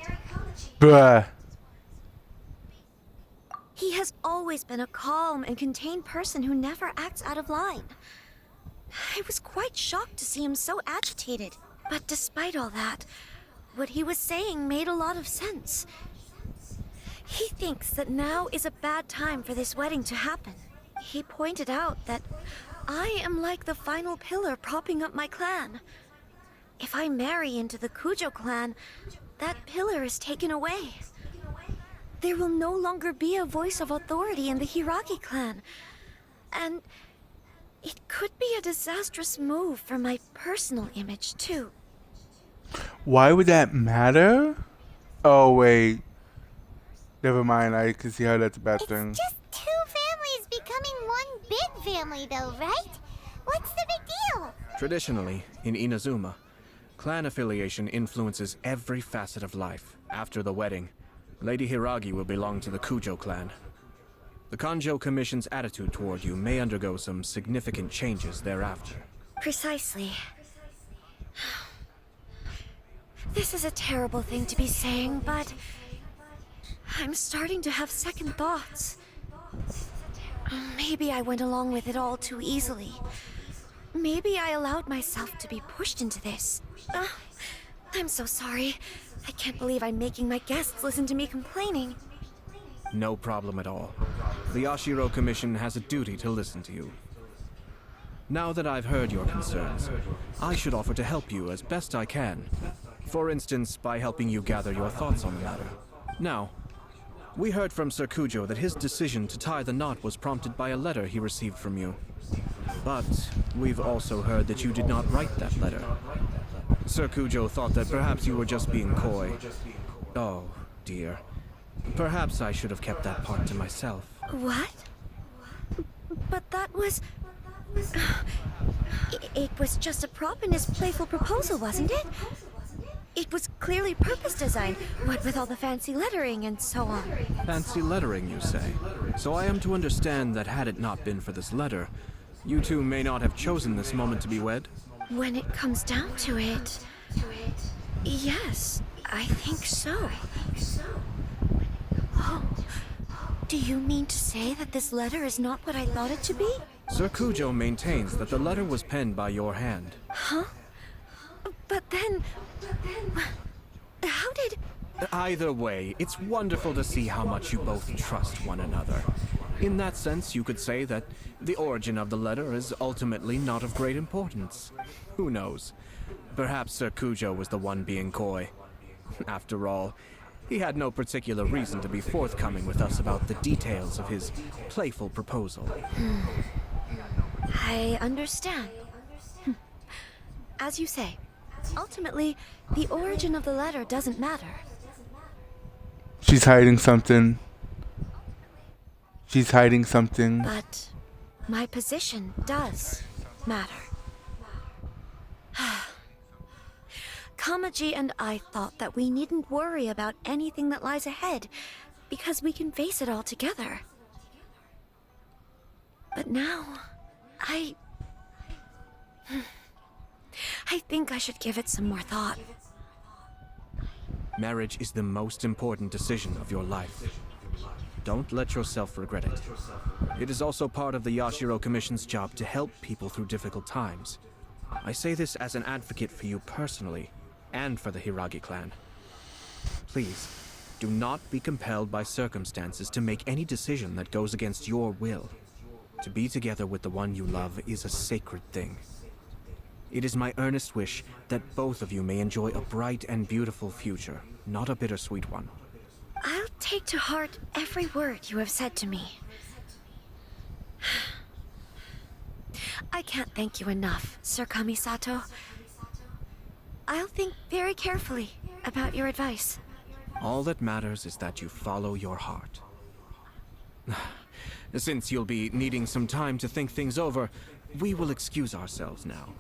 Bruh. He has always been a calm and contained person who never acts out of line. I was quite shocked to see him so agitated. But despite all that, what he was saying made a lot of sense. He thinks that now is a bad time for this wedding to happen. He pointed out that I am like the final pillar propping up my clan. If I marry into the Kujo clan, that pillar is taken away. There will no longer be a voice of authority in the Hiragi clan. And it could be a disastrous move for my personal image, too. Why would that matter? Oh, wait. Never mind, I can see how that's a bad thing. Just two families becoming one big family, though, right? What's the big deal? Traditionally, in Inazuma, clan affiliation influences every facet of life. After the wedding, Lady Hiragi will belong to the Kujo clan. The Kanjo Commission's attitude toward you may undergo some significant changes thereafter. Precisely. This is a terrible thing to be saying, but I'm starting to have second thoughts. Maybe I went along with it all too easily. Maybe I allowed myself to be pushed into this. I'm so sorry. I can't believe I'm making my guests listen to me complaining. No problem at all. The Yashiro Commission has a duty to listen to you. Now that I've heard your concerns, I should offer to help you as best I can. For instance, by helping you gather your thoughts on the matter. Now, we heard from Sir Kujo that his decision to tie the knot was prompted by a letter he received from you. But we've also heard that you did not write that letter. Sir Kujo thought that perhaps you were just being coy. Oh, dear. Perhaps I should have kept that part to myself. What? But that was... It was just a prop in his playful proposal, wasn't it? It was clearly purpose designed, what with all the fancy lettering and so on. Fancy lettering, you say? So I am to understand that had it not been for this letter, you two may not have chosen this moment to be wed? When it comes down to it... Yes, I think so. Oh, do you mean to say that this letter is not what I thought it to be? Sir Kujo maintains that the letter was penned by your hand. Huh? But then... How did... Either way, it's wonderful to see how much you both trust one another. In that sense, you could say that the origin of the letter is ultimately not of great importance. Who knows? Perhaps Sir Cujo was the one being coy. After all, he had no particular reason to be forthcoming with us about the details of his playful proposal. I understand. As you say, ultimately, the origin of the letter doesn't matter. She's hiding something. She's hiding something. But my position does matter. Kamaji and I thought that we needn't worry about anything that lies ahead because we can face it all together. But now, I think I should give it some more thought. Marriage is the most important decision of your life. Don't let yourself regret it. It is also part of the Yashiro Commission's job to help people through difficult times. I say this as an advocate for you personally, and for the Hiragi clan. Please, do not be compelled by circumstances to make any decision that goes against your will. To be together with the one you love is a sacred thing. It is my earnest wish that both of you may enjoy a bright and beautiful future, not a bittersweet one. I'll take to heart every word you have said to me. I can't thank you enough, Sir Kamisato. I'll think very carefully about your advice. All that matters is that you follow your heart. Since you'll be needing some time to think things over, we will excuse ourselves now.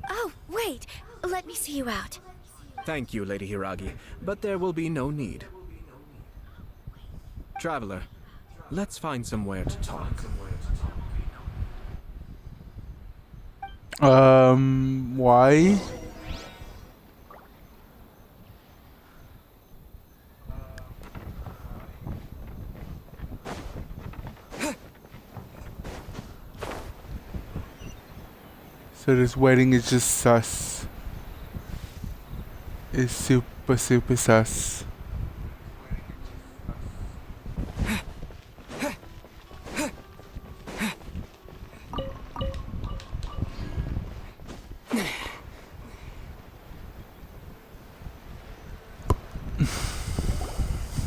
Oh, wait. Let me see you out. Thank you, Lady Hiragi, but there will be no need. Traveler, let's find somewhere to talk. Why? So this wedding is just sus. It's super sus.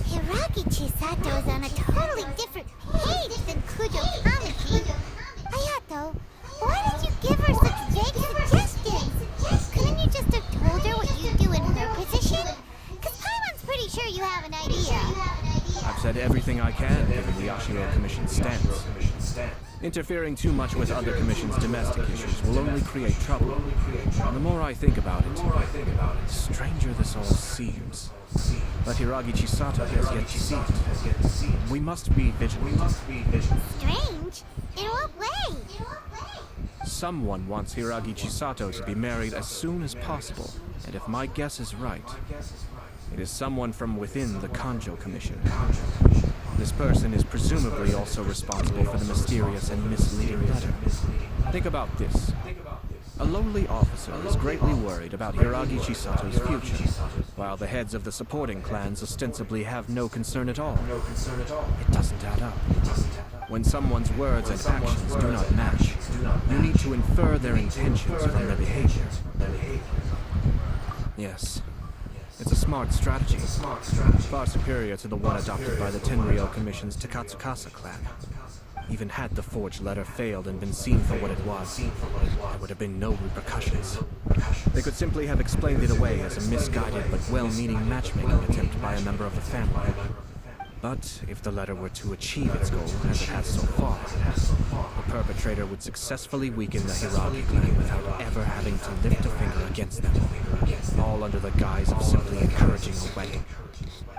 Hiragi Chisato is on a totally different page than Kujo Kamaji. Hayato, why did you give her such vague suggestions? Couldn't you just have told her what you do in her position? Because Paimon's pretty sure you have an idea. I've said everything I can given the Yashiro Commission's stance. Interfering too much with other commission's domestic issues will only create trouble. And the more I think about it, the stranger this all seems. But Hiragi Chisato has yet to see it. We must be vigilant. Strange? In what way? Someone wants Hiragi Chisato to be married as soon as possible. And if my guess is right, it is someone from within the Kanjo Commission. This person is presumably also responsible for the mysterious and misleading letter. Think about this. A lowly officer is greatly worried about Hiragi Chisato's future, while the heads of the supporting clans ostensibly have no concern at all. It doesn't add up. When someone's words and actions do not match, you need to infer their intentions from their behavior. Yes. It's a smart strategy, far superior to the one adopted by the Tenryou Commission's Takatsukasa clan. Even had the forged letter failed and been seen for what it was, there would have been no repercussions. They could simply have explained it away as a misguided but well-meaning matchmaking attempt by a member of the family. But if the letter were to achieve its goal, as it has so far, the perpetrator would successfully weaken the Hiragi clan without ever having to lift a finger against them, all under the guise of simply encouraging a wedding.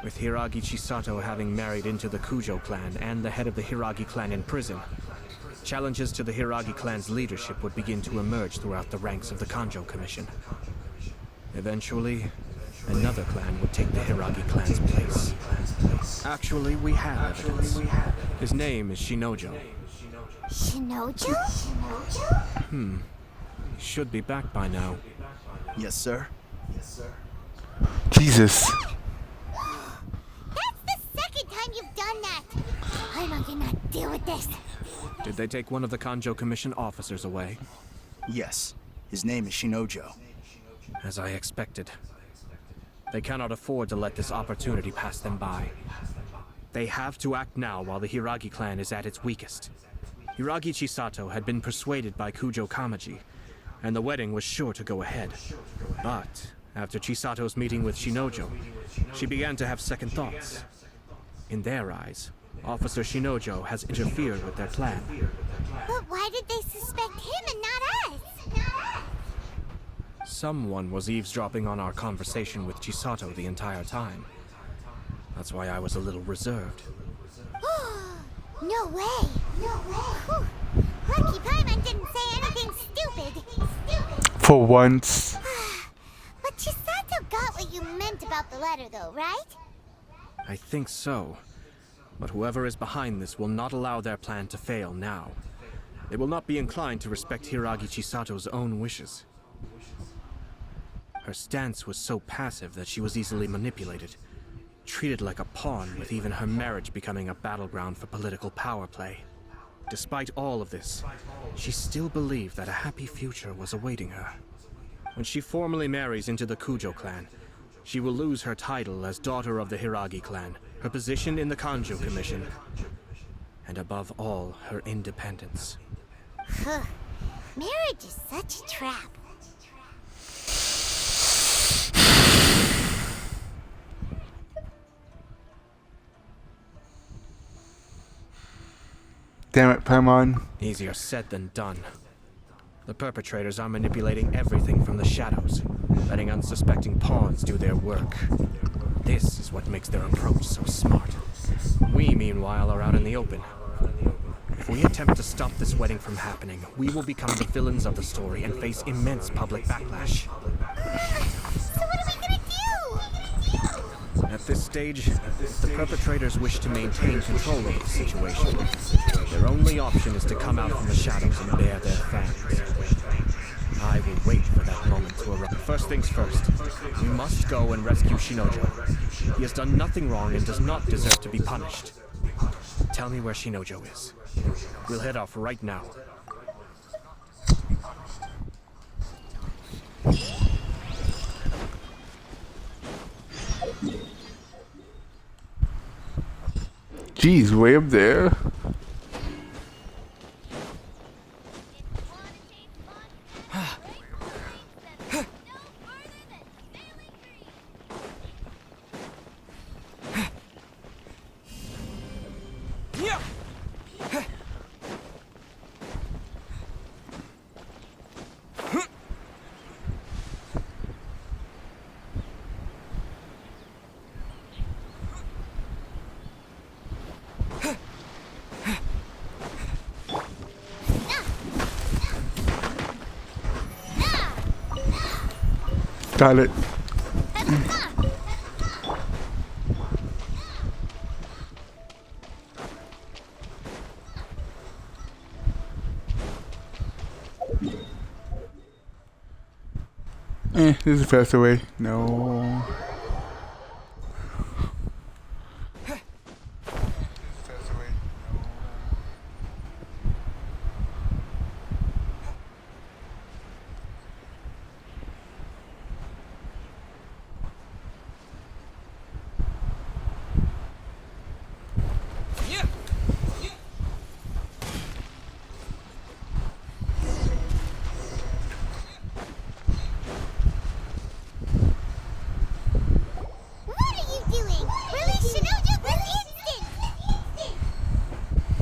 With Hiragi Chisato having married into the Kujo clan and the head of the Hiragi clan in prison, challenges to the Hiragi clan's leadership would begin to emerge throughout the ranks of the Kanjo Commission. Eventually, another clan would take the Hiragi clan's place. Actually, we have evidence. His name is Shinojo. Shinojo? He should be back by now. Yes, sir. Jesus. That's the second time you've done that. Paimon cannot deal with this. Did they take one of the Kanjo Commission officers away? Yes. His name is Shinojo. As I expected. They cannot afford to let this opportunity pass them by. They have to act now while the Hiragi clan is at its weakest. Hiragi Chisato had been persuaded by Kujo Kamaji, and the wedding was sure to go ahead. But after Chisato's meeting with Shinojo, she began to have second thoughts. In their eyes, Officer Shinojo has interfered with their plan. But why did they suspect him and not us? Someone was eavesdropping on our conversation with Chisato the entire time. That's why I was a little reserved. No way! No way! Whew. Lucky Paimon didn't say anything stupid. For once. But Chisato got what you meant about the letter, though, right? I think so. But whoever is behind this will not allow their plan to fail now. They will not be inclined to respect Hiragi Chisato's own wishes. Her stance was so passive that she was easily manipulated, treated like a pawn, with even her marriage becoming a battleground for political power play. Despite all of this, she still believed that a happy future was awaiting her. When she formally marries into the Kujo clan, she will lose her title as daughter of the Hiragi clan, her position in the Kanjo Commission, and above all, her independence. Marriage is such a trap. Damn it, Paimon. Easier said than done. The perpetrators are manipulating everything from the shadows, letting unsuspecting pawns do their work. This is what makes their approach so smart. We, meanwhile, are out in the open. If we attempt to stop this wedding from happening, we will become the villains of the story and face immense public backlash. So what are we gonna do? At this stage, the perpetrators wish to maintain control of the situation. Their only option is to come out from the shadows and bear their fangs. I will wait for that moment to erupt. First things first, we must go and rescue Shinojo. He has done nothing wrong and does not deserve to be punished. Tell me where Shinojo is. We'll head off right now. Jeez, way up there. Got it. This is a faster way. No.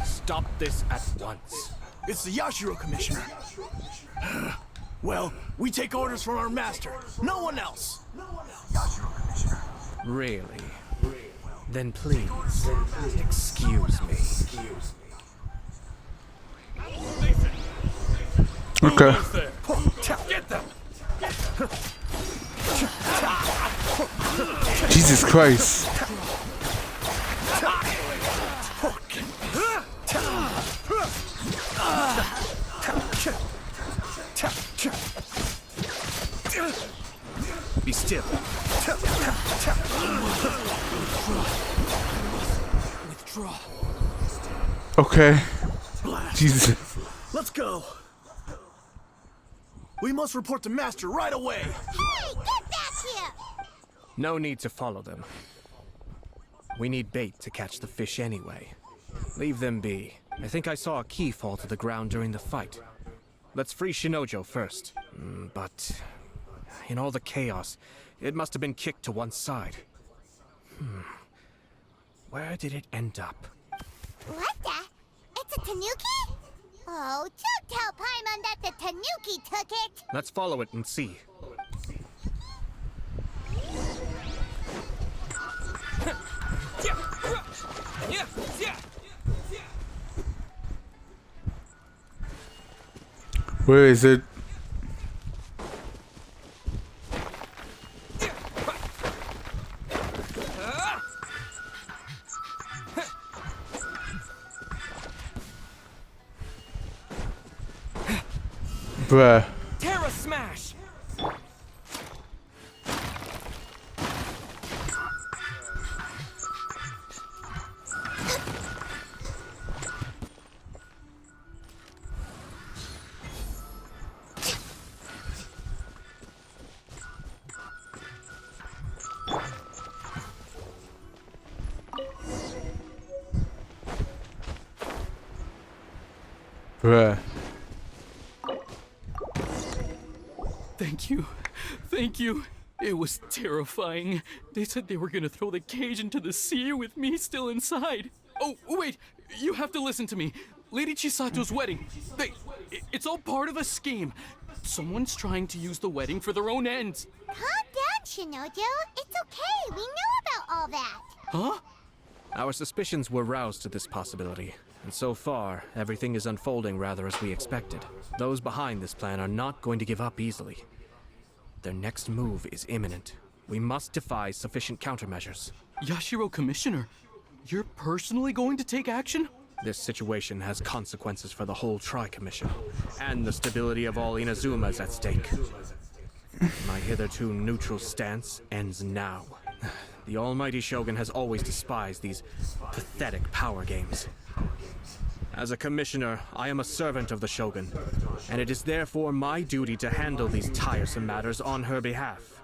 Stop this at once. It's the Yashiro Commissioner. Well, we take orders from our master. No one else. Yashiro Commissioner. Really? Then please, excuse me. Okay. Get them. Jesus Christ. Be still. Withdraw. Okay. Jesus. Let's go. We must report to Master right away. Hey, get back here! No need to follow them. We need bait to catch the fish anyway. Leave them be. I think I saw a key fall to the ground during the fight. Let's free Shinojo first. But in all the chaos, it must have been kicked to one side. Where did it end up? What the? It's a tanuki? Oh, don't tell Paimon that the tanuki took it! Let's follow it and see. Where is it? Bruh. Terra Smash! Bruh. Thank you. Thank you. It was terrifying. They said they were gonna throw the cage into the sea with me still inside. Oh, wait. You have to listen to me. Lady Chisato's wedding. It's all part of a scheme. Someone's trying to use the wedding for their own ends. Calm down, Shinojo. It's okay. We know about all that. Huh? Our suspicions were roused to this possibility, and so far, everything is unfolding rather as we expected. Those behind this plan are not going to give up easily. Their next move is imminent. We must devise sufficient countermeasures. Yashiro Commissioner, you're personally going to take action? This situation has consequences for the whole Tri-Commission, and the stability of all Inazuma is at stake. My hitherto neutral stance ends now. The almighty Shogun has always despised these pathetic power games. As a commissioner, I am a servant of the Shogun, and it is therefore my duty to handle these tiresome matters on her behalf.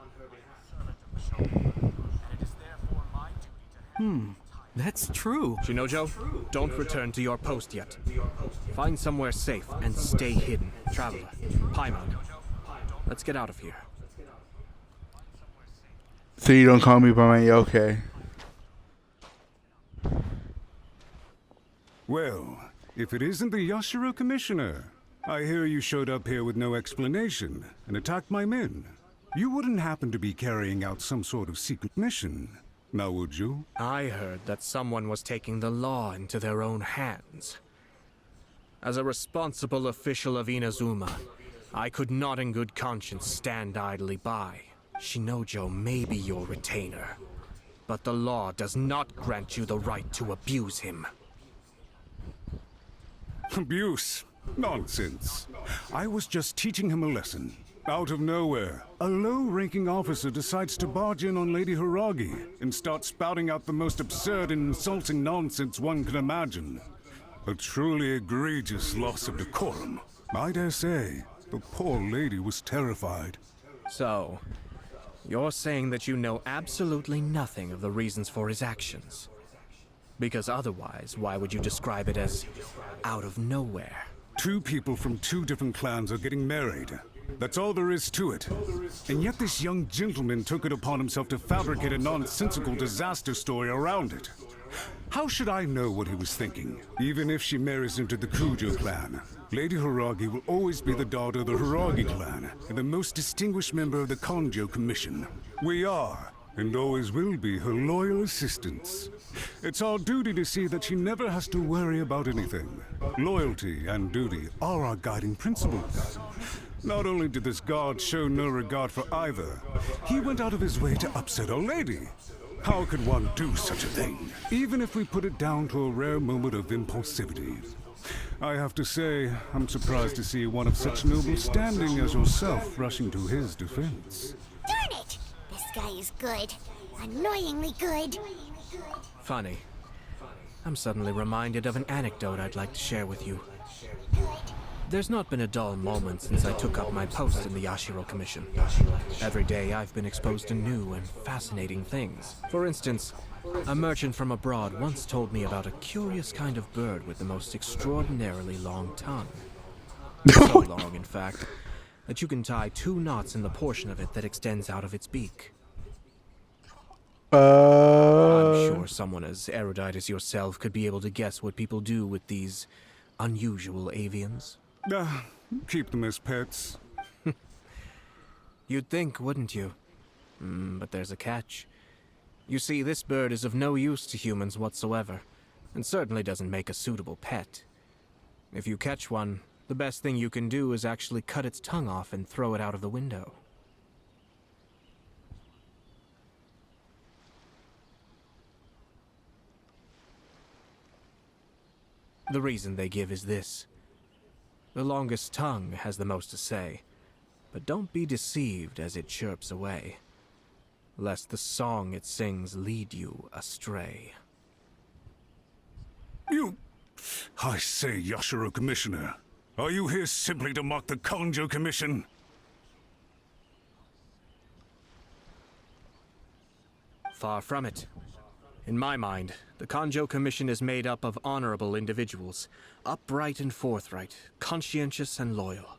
That's true. Shinojo, don't return to your post yet. Find somewhere safe and stay hidden. Traveler, Paimon, let's get out of here. So you don't call me by my okay. Well, if it isn't the Yashiro Commissioner, I hear you showed up here with no explanation and attacked my men. You wouldn't happen to be carrying out some sort of secret mission, now would you? I heard that someone was taking the law into their own hands. As a responsible official of Inazuma, I could not in good conscience stand idly by. Shinojo may be your retainer, but the law does not grant you the right to abuse him. Abuse? Nonsense. I was just teaching him a lesson. Out of nowhere, a low-ranking officer decides to barge in on Lady Hiragi and start spouting out the most absurd and insulting nonsense one can imagine. A truly egregious loss of decorum. I dare say, the poor lady was terrified. So, you're saying that you know absolutely nothing of the reasons for his actions? Because otherwise, why would you describe it as out of nowhere? Two people from two different clans are getting married. That's all there is to it. And yet this young gentleman took it upon himself to fabricate a nonsensical disaster story around it. How should I know what he was thinking? Even if she marries into the Kujo clan, Lady Hiragi will always be the daughter of the Hiragi clan and the most distinguished member of the Konjo Commission. We are, and always will be, her loyal assistants. It's our duty to see that she never has to worry about anything. Loyalty and duty are our guiding principles. Not only did this guard show no regard for either, he went out of his way to upset our lady. How could one do such a thing? Even if we put it down to a rare moment of impulsivity. I have to say, I'm surprised to see one of such noble standing as yourself rushing to his defense. Darn it! This guy is good. Annoyingly good. Funny. I'm suddenly reminded of an anecdote I'd like to share with you. There's not been a dull moment since I took up my post in the Yashiro Commission. Every day I've been exposed to new and fascinating things. For instance, a merchant from abroad once told me about a curious kind of bird with the most extraordinarily long tongue. So long, in fact, that you can tie 2 knots in the portion of it that extends out of its beak. I'm sure someone as erudite as yourself could be able to guess what people do with these unusual avians. Keep them as pets. You'd think, wouldn't you? But there's a catch. You see, this bird is of no use to humans whatsoever, and certainly doesn't make a suitable pet. If you catch one, the best thing you can do is actually cut its tongue off and throw it out of the window. The reason they give is this. The longest tongue has the most to say, but don't be deceived as it chirps away, lest the song it sings lead you astray. I say, Yashiro Commissioner, are you here simply to mock the Kanjo Commission? Far from it. In my mind, the Kanjo Commission is made up of honorable individuals, upright and forthright, conscientious and loyal.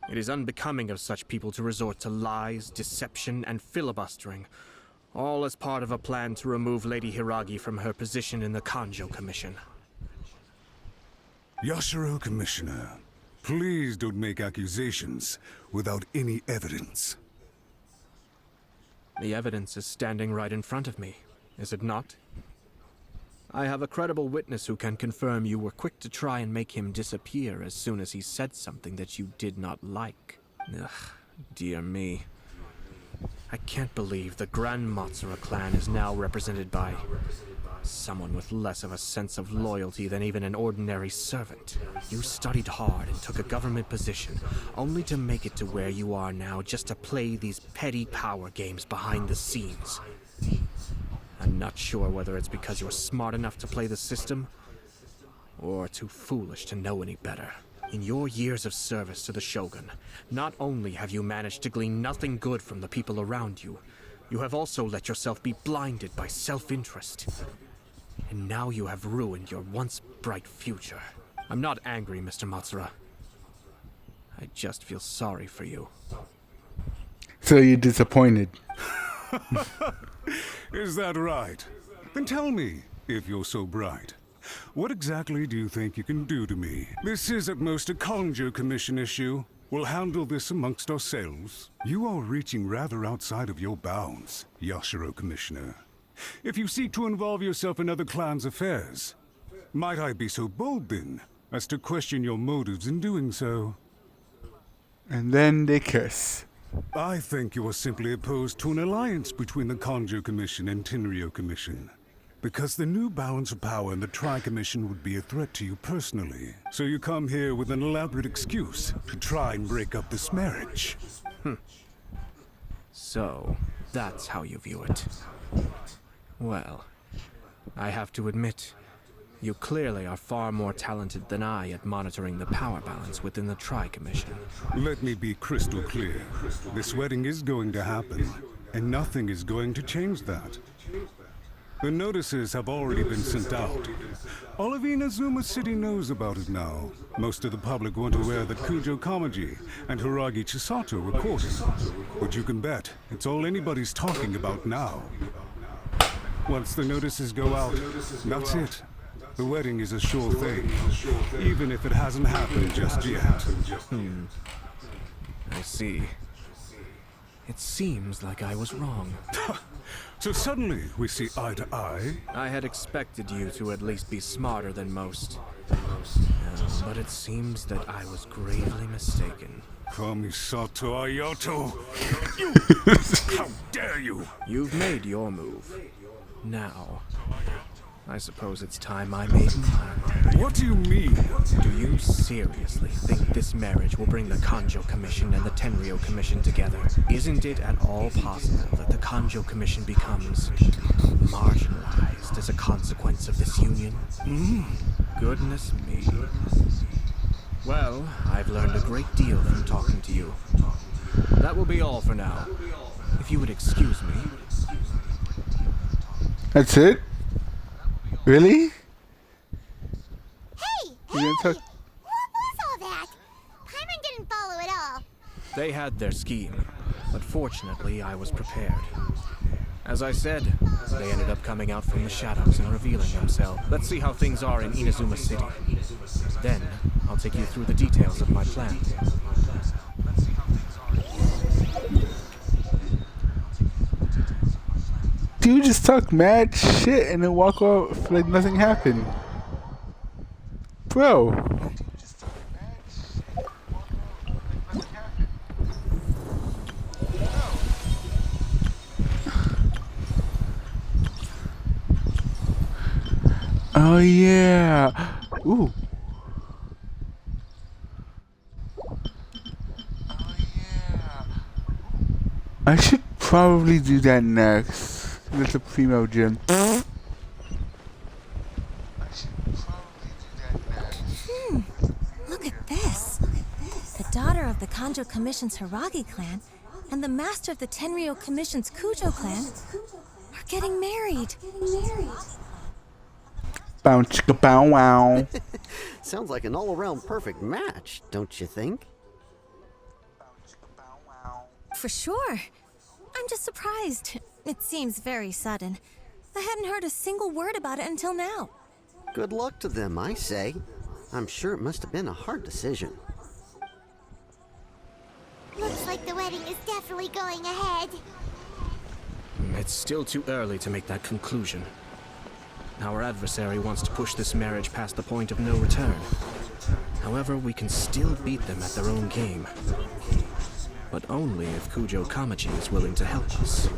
It is unbecoming of such people to resort to lies, deception, and filibustering, all as part of a plan to remove Lady Hiragi from her position in the Kanjo Commission. Yashiro Commissioner, please don't make accusations without any evidence. The evidence is standing right in front of me, is it not? I have a credible witness who can confirm you were quick to try and make him disappear as soon as he said something that you did not like. Ugh, dear me. I can't believe the Grand Matsura clan is now represented by someone with less of a sense of loyalty than even an ordinary servant. You studied hard and took a government position, only to make it to where you are now just to play these petty power games behind the scenes. I'm not sure whether it's because you're smart enough to play the system, or too foolish to know any better. In your years of service to the Shogun, not only have you managed to glean nothing good from the people around you, you have also let yourself be blinded by self-interest. And now you have ruined your once bright future. I'm not angry, Mr. Matsura. I just feel sorry for you. So you're disappointed. Is that right? Then tell me, if you're so bright, what exactly do you think you can do to me? This is at most a Kanjo Commission issue. We'll handle this amongst ourselves. You are reaching rather outside of your bounds, Yashiro Commissioner. If you seek to involve yourself in other clans' affairs, might I be so bold then, as to question your motives in doing so? And then they kiss. I think you are simply opposed to an alliance between the Kanjo Commission and Tenryo Commission. Because the new balance of power in the Tri-Commission would be a threat to you personally. So you come here with an elaborate excuse to try and break up this marriage. So, that's how you view it. Well, I have to admit, you clearly are far more talented than I at monitoring the power balance within the Tri-Commission. Let me be crystal clear. This wedding is going to happen, and nothing is going to change that. The notices have already been sent out. All of Inazuma City knows about it now. Most of the public weren't aware that Kujo Kamaji and Hiragi Chisato were courting. But you can bet, it's all anybody's talking about now. Once the notices go out, that's it. The wedding is a sure thing, even if it hasn't happened just yet. I see. It seems like I was wrong. So suddenly, we see eye to eye? I had expected you to at least be smarter than most. But it seems that I was gravely mistaken. Kamisato Ayato! You! How dare you! You've made your move. Now, I suppose it's time I made mine. What do you mean? Do you seriously think this marriage will bring the Kanjo Commission and the Tenryo Commission together? Isn't it at all possible that the Kanjo Commission becomes marginalized as a consequence of this union? Goodness me. Well, I've learned a great deal from talking to you. That will be all for now. If you would excuse me. That's it? Really? Hey! You gonna talk? What was all that? Paimon didn't follow at all. They had their scheme, but fortunately I was prepared. As I said, they ended up coming out from the shadows and revealing themselves. Let's see how things are in Inazuma City. Then, I'll take you through the details of my plan. Dude just talk mad shit and then walk off like nothing happened. Bro. Oh yeah. Ooh. I should probably do that next. That's a primo gym. Look at this. The daughter of the Kanjo Commission's Hiragi clan and the master of the Tenryo Commission's Kujo clan are getting married. Bow chicka bow wow. Sounds like an all-around perfect match, don't you think? For sure. I'm just surprised. It seems very sudden. I hadn't heard a single word about it until now. Good luck to them, I say. I'm sure it must have been a hard decision. Looks like the wedding is definitely going ahead. It's still too early to make that conclusion. Our adversary wants to push this marriage past the point of no return. However, we can still beat them at their own game. But only if Kujo Kamachi is willing to help us.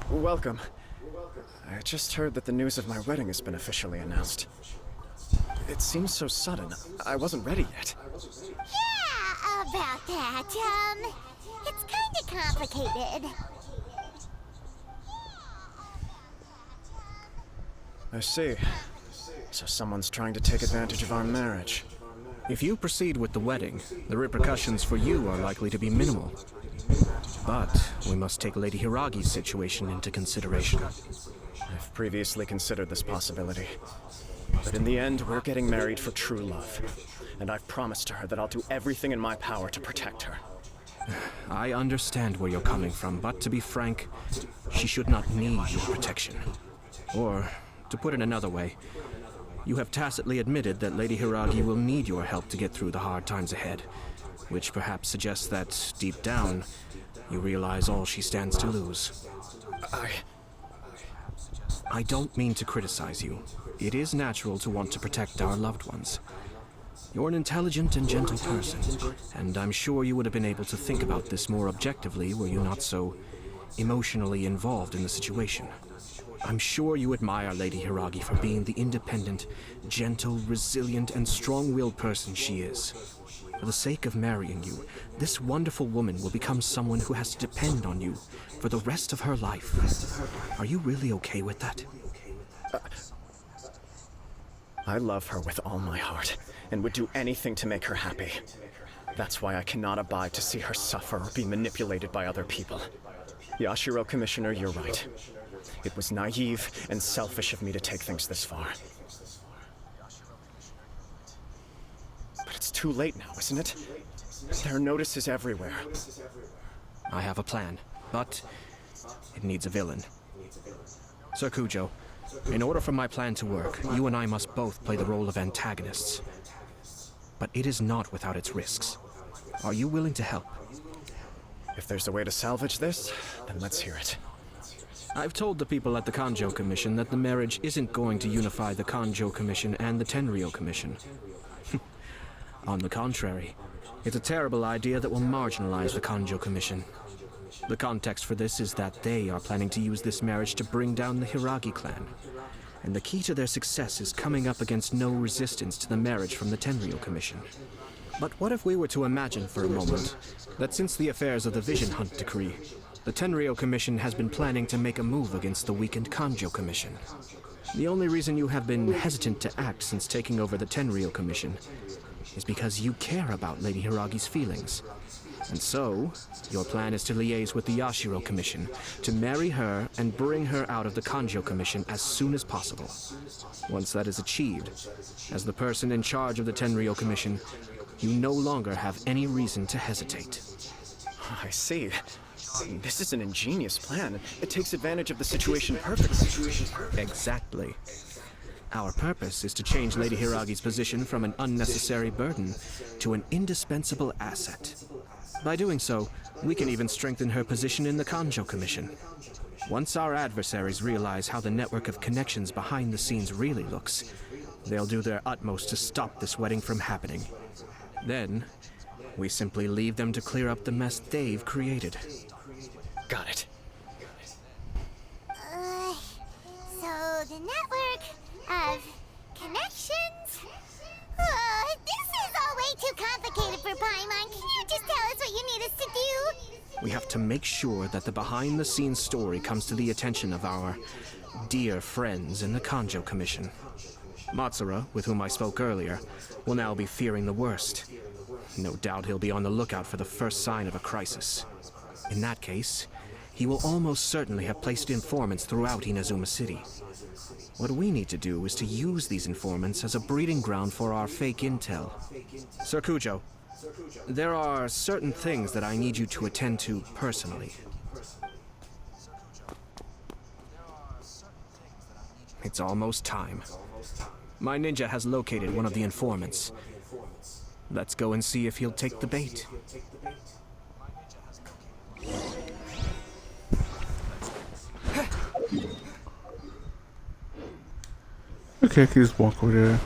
Welcome. I just heard that the news of my wedding has been officially announced. It seems so sudden. I wasn't ready yet. Yeah, about that. It's kinda complicated. I see. So someone's trying to take advantage of our marriage. If you proceed with the wedding, the repercussions for you are likely to be minimal. But we must take Lady Hiragi's situation into consideration. I've previously considered this possibility. But in the end, we're getting married for true love. And I've promised her that I'll do everything in my power to protect her. I understand where you're coming from, but to be frank, she should not need your protection. Or, to put it another way, you have tacitly admitted that Lady Hiragi will need your help to get through the hard times ahead, which perhaps suggests that, deep down, you realize all she stands to lose. I don't mean to criticize you. It is natural to want to protect our loved ones. You're an intelligent and gentle person, and I'm sure you would have been able to think about this more objectively were you not so emotionally involved in the situation. I'm sure you admire Lady Hiragi for being the independent, gentle, resilient, and strong-willed person she is. For the sake of marrying you, this wonderful woman will become someone who has to depend on you for the rest of her life. Are you really okay with that? I love her with all my heart, and would do anything to make her happy. That's why I cannot abide to see her suffer or be manipulated by other people. Yashiro Commissioner, you're right. It was naive and selfish of me to take things this far. But it's too late now, isn't it? There are notices everywhere. I have a plan, but it needs a villain. Sir Kujo, in order for my plan to work, you and I must both play the role of antagonists. but it is not without its risks. Are you willing to help? If there's a way to salvage this, then let's hear it. I've told the people at the Kanjo Commission that the marriage isn't going to unify the Kanjo Commission and the Tenryou Commission. On the contrary, it's a terrible idea that will marginalize the Kanjo Commission. The context for this is that they are planning to use this marriage to bring down the Hiragi clan. And the key to their success is coming up against no resistance to the marriage from the Tenryou Commission. But what if we were to imagine for a moment that since the affairs of the Vision Hunt Decree, the Tenryou Commission has been planning to make a move against the weakened Kanjo Commission? The only reason you have been hesitant to act since taking over the Tenryou Commission is because you care about Lady Hiragi's feelings. And so, your plan is to liaise with the Yashiro Commission to marry her and bring her out of the Kanjo Commission as soon as possible. Once that is achieved, as the person in charge of the Tenryou Commission, you no longer have any reason to hesitate. I see. This is an ingenious plan. It takes advantage of the situation perfectly. Exactly. Our purpose is to change Lady Hiragi's position from an unnecessary burden to an indispensable asset. By doing so, we can even strengthen her position in the Kanjo Commission. Once our adversaries realize how the network of connections behind the scenes really looks, they'll do their utmost to stop this wedding from happening. Then, we simply leave them to clear up the mess they've created. Got it. So the network of connections? This is all way too complicated for Paimon. Can you just tell us what you need us to do? We have to make sure that the behind-the-scenes story comes to the attention of our dear friends in the Kanjo Commission. Matsura, with whom I spoke earlier, will now be fearing the worst. No doubt he'll be on the lookout for the first sign of a crisis. In that case, he will almost certainly have placed informants throughout Inazuma City. What we need to do is to use these informants as a breeding ground for our fake intel. Sir Kujo, there are certain things that I need you to attend to personally. It's almost time. My ninja has located one of the informants. Let's go and see if he'll take the bait. Okay, I can just walk over there.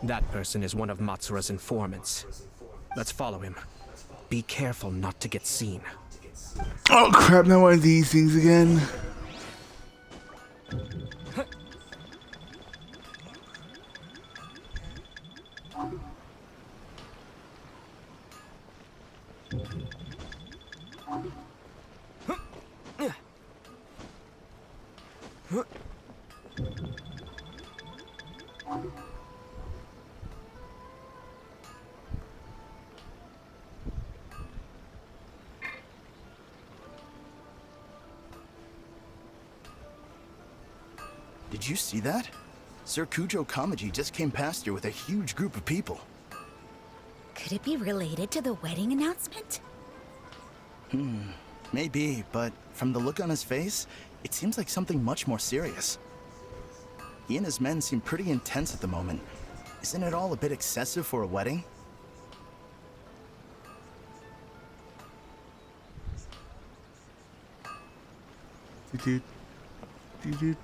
That person is one of Matsura's informants. Let's follow him. Be careful not to get seen. Oh crap, not one of these things again. Did you see that? Sir Kujo Kamaji just came past here with a huge group of people. Could it be related to the wedding announcement? Maybe, but from the look on his face, it seems like something much more serious. He and his men seem pretty intense at the moment. Isn't it all a bit excessive for a wedding? Do, do, do.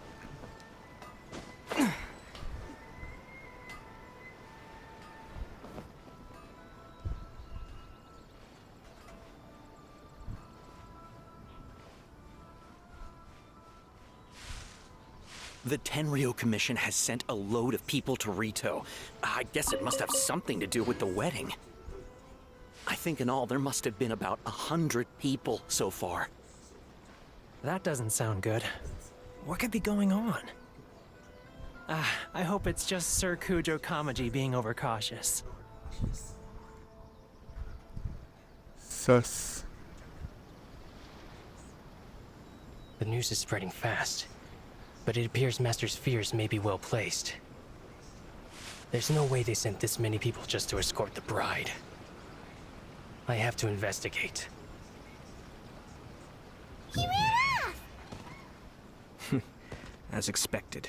The Tenryo Commission has sent a load of people to Rito. I guess it must have something to do with the wedding. I think in all there must have been about 100 people so far. That doesn't sound good. What could be going on? I hope it's just Sir Kujo Kamaji being overcautious. Sus. The news is spreading fast, but it appears Master's fears may be well placed. There's no way they sent this many people just to escort the bride. I have to investigate. He ran off! As expected.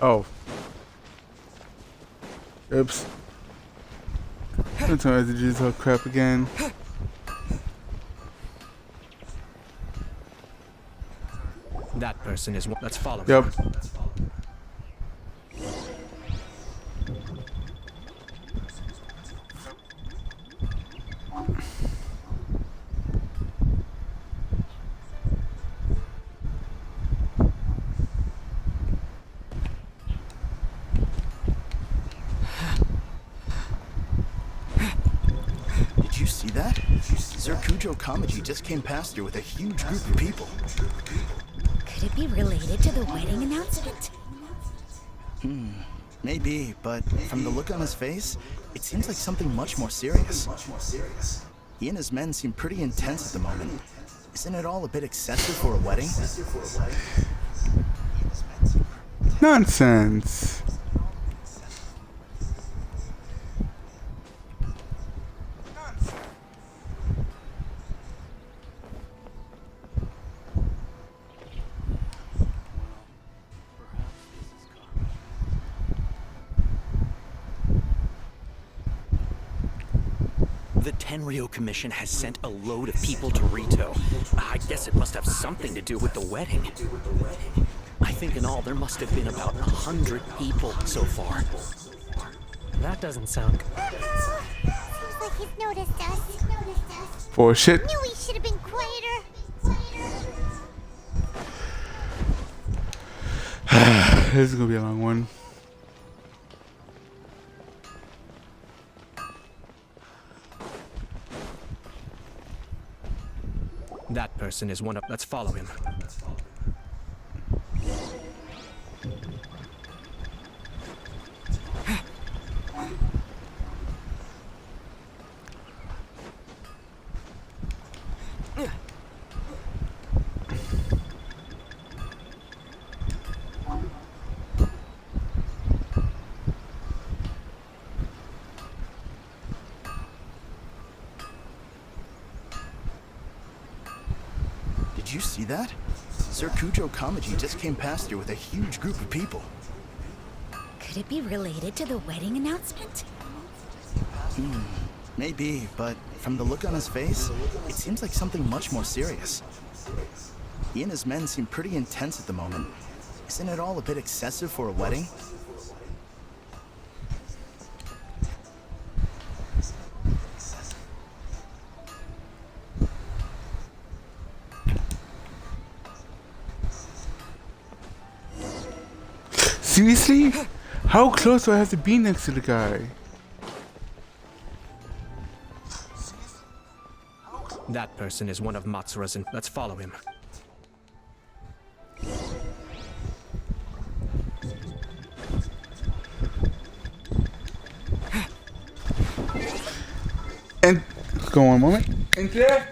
Oh. Oops. Sometimes I just talk crap again. That person is one. Let's follow. Yep. Did you see that? Sir Kujo Kamaji just came past here with a huge group of people. Could it be related to the wedding announcement? Maybe, but from the look on his face, it seems like something much more serious. He and his men seem pretty intense at the moment. Isn't it all a bit excessive for a wedding? Nonsense. The Tenryo Commission has sent a load of people to Rito. I guess it must have something to do with the wedding. I think in all there must have been about 100 people so far. That doesn't sound good. Seems like he's noticed us. For shit. Knew we should have been quieter. This is gonna be a long one. That person is one of. Let's follow him. Did you see that? Sir Kujo Kamaji just came past here with a huge group of people. Could it be related to the wedding announcement? Maybe, but from the look on his face, it seems like something much more serious. He and his men seem pretty intense at the moment. Isn't it all a bit excessive for a wedding? Seriously? How close do I have to be next to the guy? That person is one of Matsura's. Let's follow him. And go one moment. And there.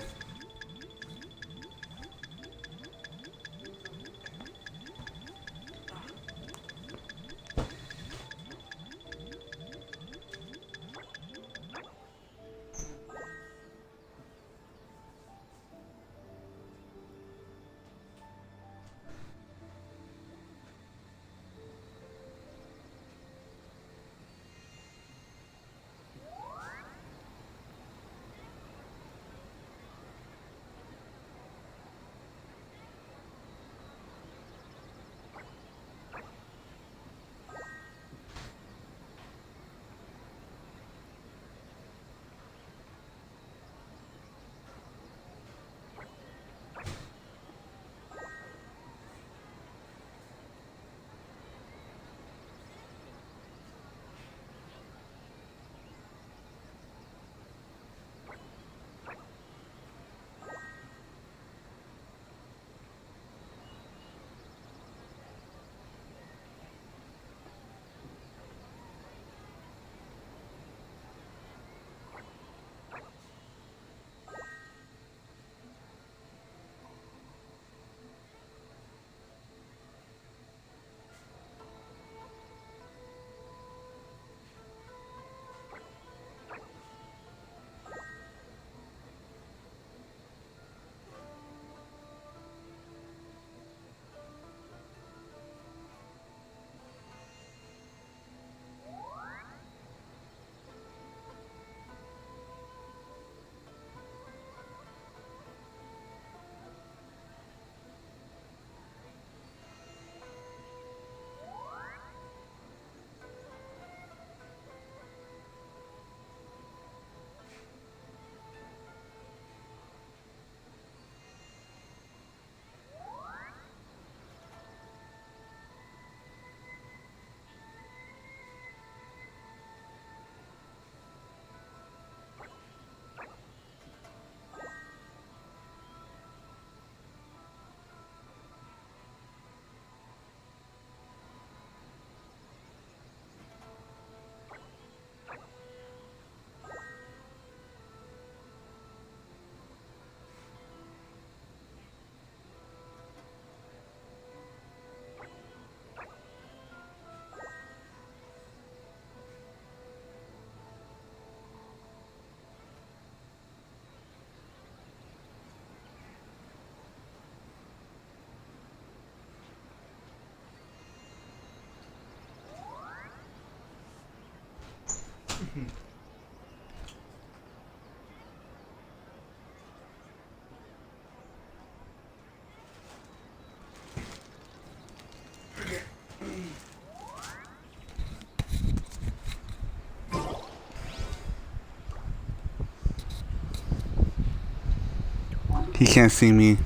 He can't see me,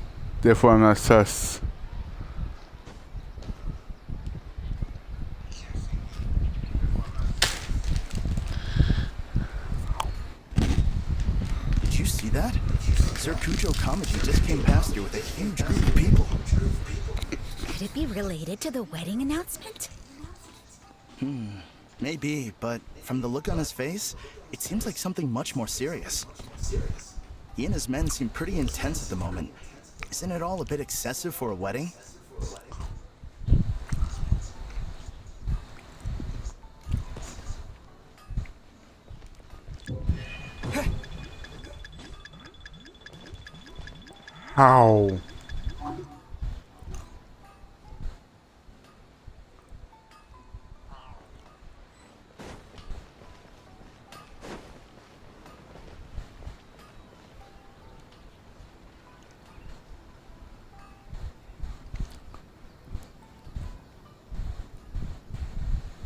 therefore I'm not sus. Did you see that? Sir Kujo Kamaji just came past here with a huge group of people. Could it be related to the wedding announcement? Maybe, but from the look on his face, it seems like something much more serious. He and his men seem pretty intense at the moment. Isn't it all a bit excessive for a wedding? How?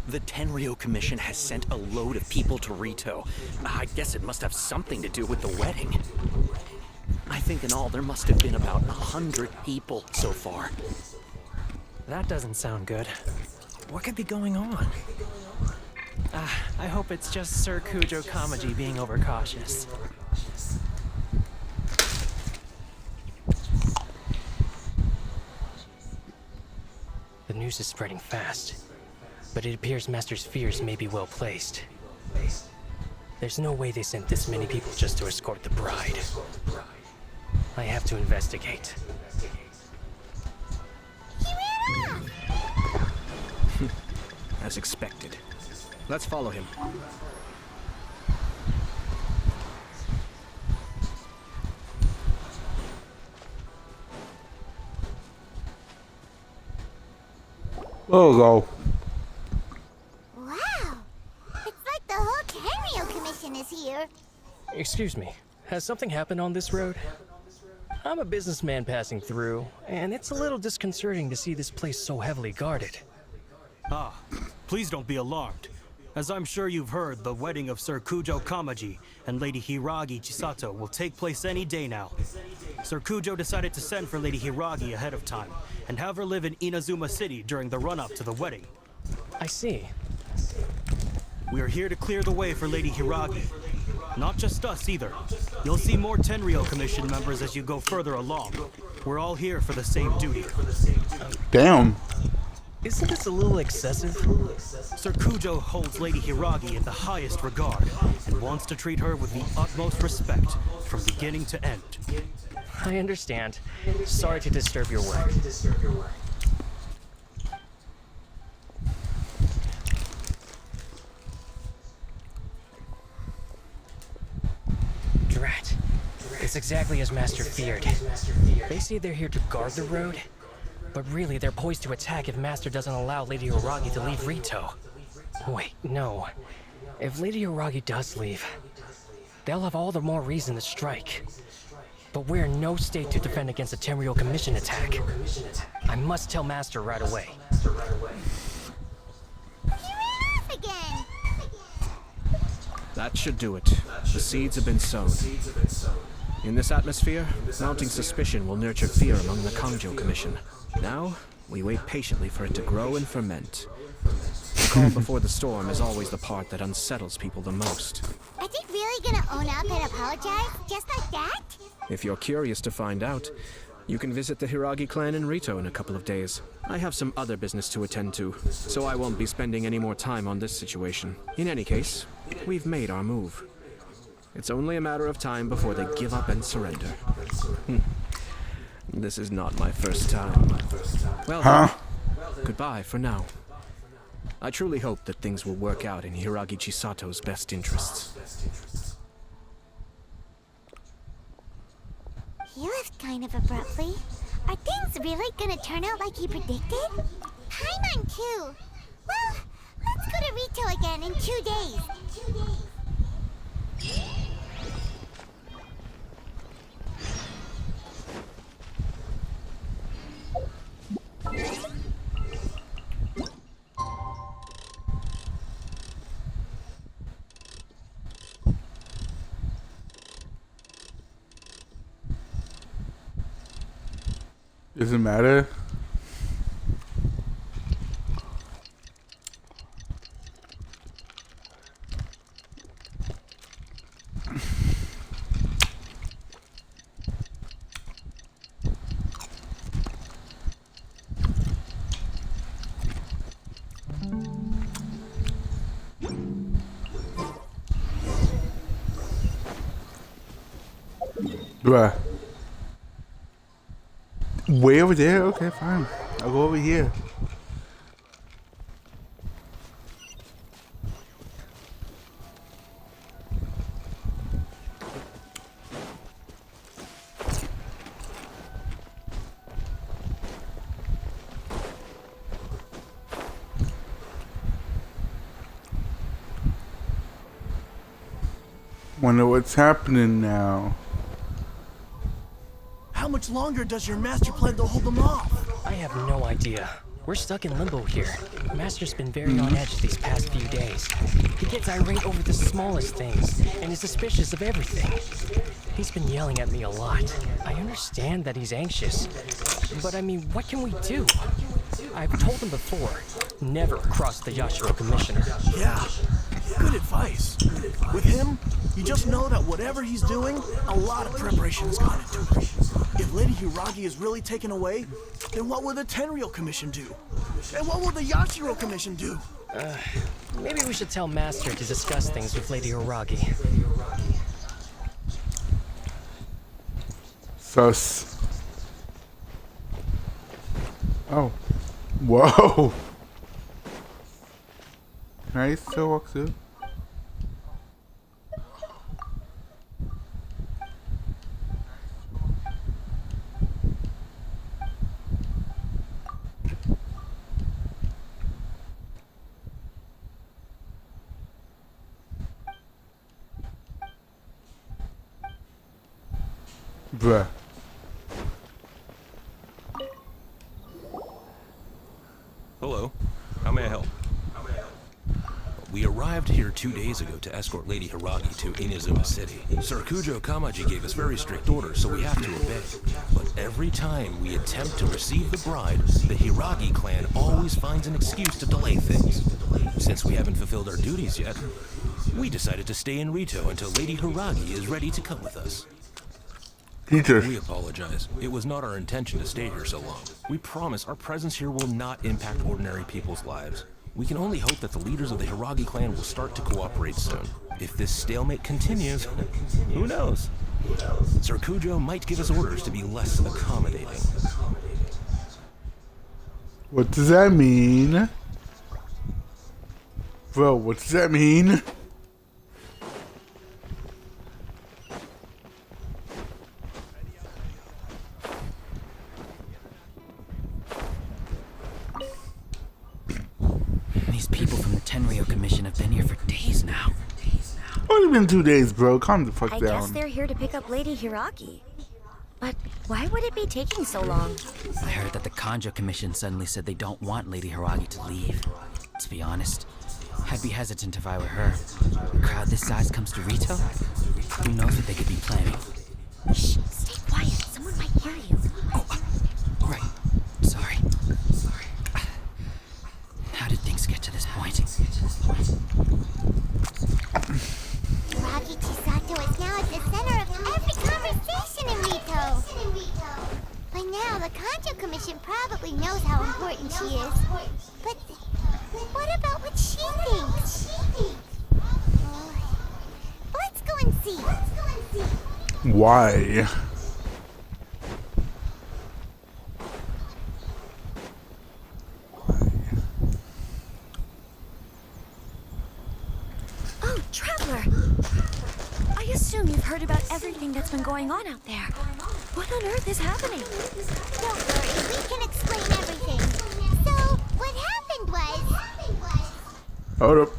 The Tenryo Commission has sent a load of people to Rito. I guess it must have something to do with the wedding. I think in all there must have been about 100 people so far. That doesn't sound good. What could be going on? I hope it's just Sir Kujo Kamaji being overcautious. The news is spreading fast, but it appears Master's fears may be well placed. There's no way they sent this many people just to escort the bride. I have to investigate. As expected. Let's follow him. Oh, go. Wow! It's like the whole Tenryo Commission is here. Excuse me, has something happened on this road? I'm a businessman passing through, and it's a little disconcerting to see this place so heavily guarded. Ah, please don't be alarmed. As I'm sure you've heard, the wedding of Sir Kujo Kamaji and Lady Hiragi Chisato will take place any day now. Sir Kujo decided to send for Lady Hiragi ahead of time and have her live in Inazuma City during the run-up to the wedding. I see. We are here to clear the way for Lady Hiragi. Not just us either. You'll see more Tenryo Commission members as you go further along. We're all here for the same duty. Damn. Isn't this a little excessive? Sir Kujo holds Lady Hiragi in the highest regard and wants to treat her with the utmost respect from beginning to end. I understand. Sorry to disturb your work. Drat. It's exactly as Master feared. They say they're here to guard the road, but really they're poised to attack if Master doesn't allow Lady Hiragi to leave Rito. Wait, no. If Lady Hiragi does leave, they'll have all the more reason to strike. But we're in no state to defend against a Tenryo Commission attack. I must tell Master right away. He ran off again! That should do it. The seeds have been sown. In this atmosphere, mounting suspicion will nurture fear among the Kangjo Commission. Now, we wait patiently for it to grow and ferment. The calm before the storm is always the part that unsettles people the most. Are they really gonna own up and apologize? Just like that? If you're curious to find out, you can visit the Hiragi clan in Rito in a couple of days. I have some other business to attend to, so I won't be spending any more time on this situation. In any case, we've made our move. It's only a matter of time before they give up and surrender. This is not my first time. Well, goodbye for now. I truly hope that things will work out in Hiragi Chisato's best interests. He left kind of abruptly. Are things really gonna turn out like he predicted? Paimon too. Well, let's go to Rito again in 2 days. Doesn't matter. Bruh. Way over there? Okay, fine. I'll go over here. Wonder what's happening now. How much longer does your master plan to hold them off? I have no idea. We're stuck in limbo here. Master's been very on edge these past few days. He gets irate over the smallest things and is suspicious of everything. He's been yelling at me a lot. I understand that he's anxious, but I mean, what can we do? I've told him before, never cross the Yashiro Commissioner. Yeah, good advice. With him, you just know that whatever he's doing, a lot of preparation has gone into it. If Lady Hiragi is really taken away, then what will the Tenryou Commission do? And what will the Yashiro Commission do? Maybe we should tell Master to discuss things with Lady Hiragi. Sus. Oh. Whoa. Can I still walk through? Bruh. Hello. How may I help? We arrived here 2 days ago to escort Lady Hiragi to Inazuma City. Sir Kujo Kamaji gave us very strict orders, so we have to obey. But every time we attempt to receive the bride, the Hiragi clan always finds an excuse to delay things. Since we haven't fulfilled our duties yet, we decided to stay in Rito until Lady Hiragi is ready to come with us. We apologize. It was not our intention to stay here so long. We promise our presence here will not impact ordinary people's lives. We can only hope that the leaders of the Hiragi clan will start to cooperate soon. If this stalemate continues, who knows? Sir Kujo might give us orders to be less accommodating. What does that mean? Bro, what does that mean? These people from the Tenryou Commission have been here for days now. Only been 2 days, bro. Calm the fuck I down. guess they're here to pick up Lady Hiragi. But why would it be taking so long? I heard that the Kanjo Commission suddenly said they don't want Lady Hiragi to leave. To be honest, I'd be hesitant if I were her. A crowd this size comes to Rito? Who knows what they could be planning? Shh, stay quiet. Someone might hear you. Oh, right. Sorry. How did things get to this point? Hiragi Chisato is now at the center of every conversation in Rito. By now, the Kanjo Commission probably knows how important she is. But what about what she thinks? Let's go and see. Why? Oh, Traveler! I assume you've heard about everything that's been going on out there. What on earth is happening? Don't worry, we can explain everything. So, what happened was... Hold up.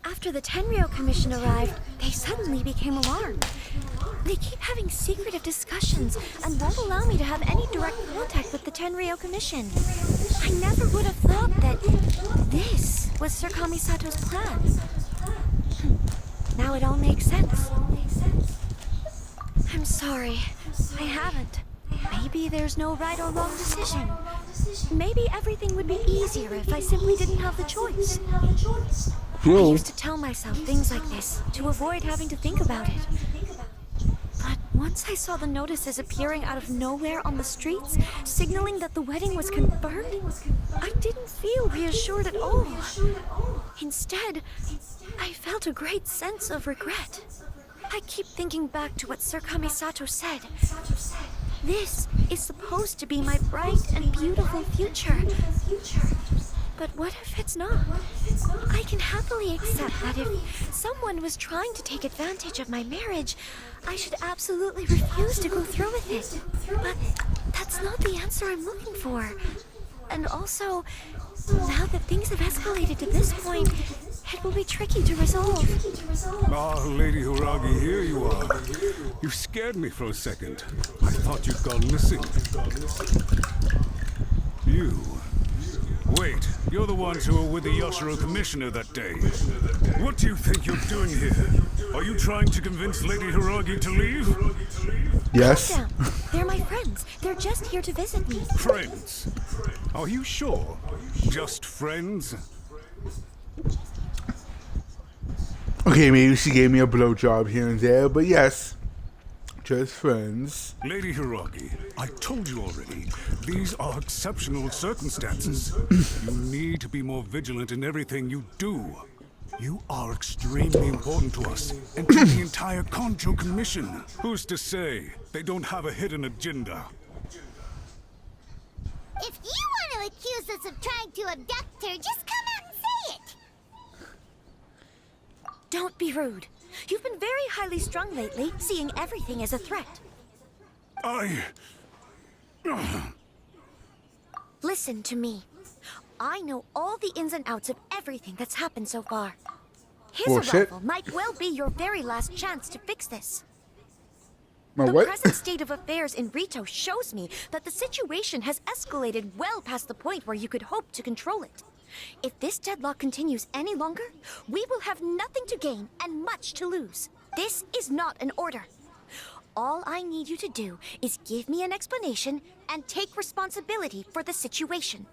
After the Tenryou Commission arrived, they suddenly became alarmed. They keep having secretive discussions and won't allow me to have any direct contact with the Tenryou Commission. I never would have thought that this was Sir Kamisato's plan. Now it all makes sense. I'm sorry. I haven't. Maybe there's no right or wrong decision. Maybe everything would be easier if I simply didn't have the choice. I used to tell myself things like this to avoid having to think about it. But once I saw the notices appearing out of nowhere on the streets, signaling that the wedding was confirmed, I didn't feel reassured at all. Instead, I felt a great sense of regret. I keep thinking back to what Sir Kamisato said. This is supposed to be my bright and beautiful future. But what if it's not? I can happily accept that if someone was trying to take advantage of my marriage, I should absolutely refuse to go through with it. But that's not the answer I'm looking for. And also, now that things have escalated to this point, it will be tricky to resolve. Ah, Lady Hiragi, here you are. You scared me for a second. I thought you'd gone missing. You... Wait, you're the ones who were with the Yashiro Commissioner that day. What do you think you're doing here? Are you trying to convince Lady Hiragi to leave? Yes. Calm down. They're my friends. They're just here to visit me. Friends? Are you sure? Just friends? Okay, maybe she gave me a blowjob here and there, but yes. Just friends. Lady Hiragi, I told you already, these are exceptional circumstances. You need to be more vigilant in everything you do. You are extremely important to us, and to the entire Kanjo Commission. Who's to say they don't have a hidden agenda? If you want to accuse us of trying to abduct her, just come out and say it! Don't be rude. You've been very highly strung lately, seeing everything as a threat. Listen to me. I know all the ins and outs of everything that's happened so far. His arrival might well be your very last chance to fix this. The present state of affairs in Rito shows me that the situation has escalated well past the point where you could hope to control it. If this deadlock continues any longer, we will have nothing to gain and much to lose. This is not an order. All I need you to do is give me an explanation and take responsibility for the situation.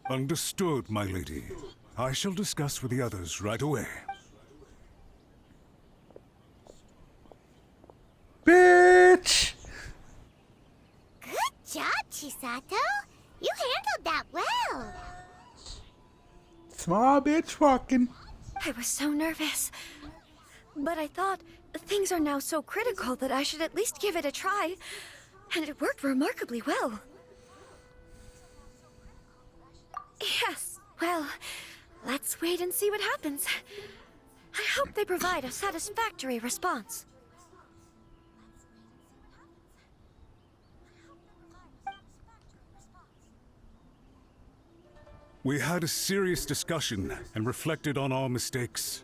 Understood, my lady. I shall discuss with the others right away. Bitch! Good job, Chisato. You handled that well. Small bitch walking. I was so nervous. But I thought things are now so critical that I should at least give it a try. And it worked remarkably well. Yes, well, let's wait and see what happens. I hope they provide a satisfactory response. We had a serious discussion and reflected on our mistakes.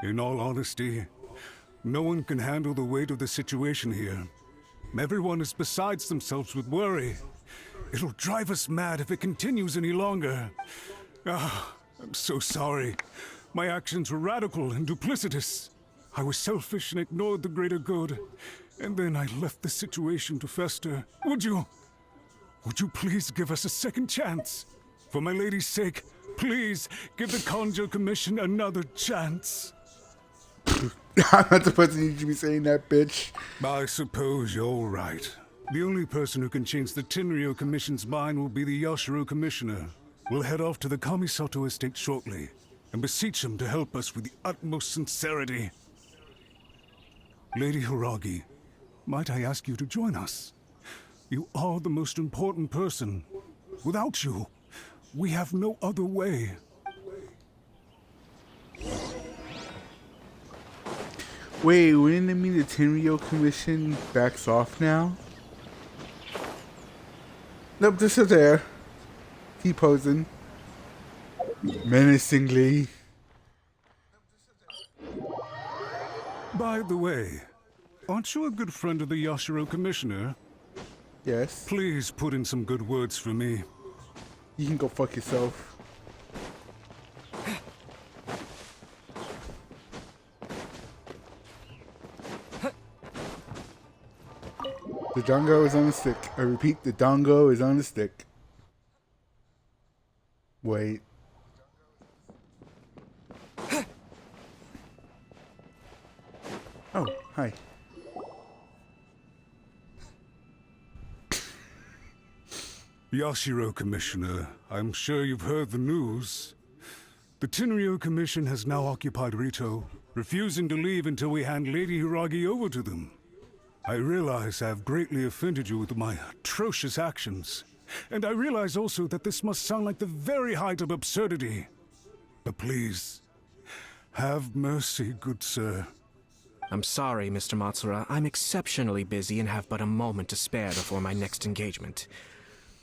In all honesty, no one can handle the weight of the situation here. Everyone is besides themselves with worry. It'll drive us mad if it continues any longer. I'm so sorry. My actions were radical and duplicitous. I was selfish and ignored the greater good. And then I left the situation to fester. Would you please give us a second chance? For my lady's sake, please give the Kanjo Commission another chance. I'm not the person you should be saying that, bitch. I suppose you're right. The only person who can change the Tenryo Commission's mind will be the Yashiro Commissioner. We'll head off to the Kamisato estate shortly and beseech him to help us with the utmost sincerity. Lady Hiragi, might I ask you to join us? You are the most important person. Without you, we have no other way. Wait, wouldn't it mean the Tenryo Commission backs off now? Nope, this is there. Keep posing. Menacingly. By the way, aren't you a good friend of the Yashiro Commissioner? Yes. Please put in some good words for me. You can go fuck yourself. The dongo is on the stick. I repeat, the dongo is on the stick. Wait. Oh, hi. Yashiro, Commissioner, I'm sure you've heard the news. The Tenryo Commission has now occupied Rito, refusing to leave until we hand Lady Hiragi over to them. I realize I have greatly offended you with my atrocious actions, and I realize also that this must sound like the very height of absurdity. But please, have mercy, good sir. I'm sorry, Mr. Matsura. I'm exceptionally busy and have but a moment to spare before my next engagement.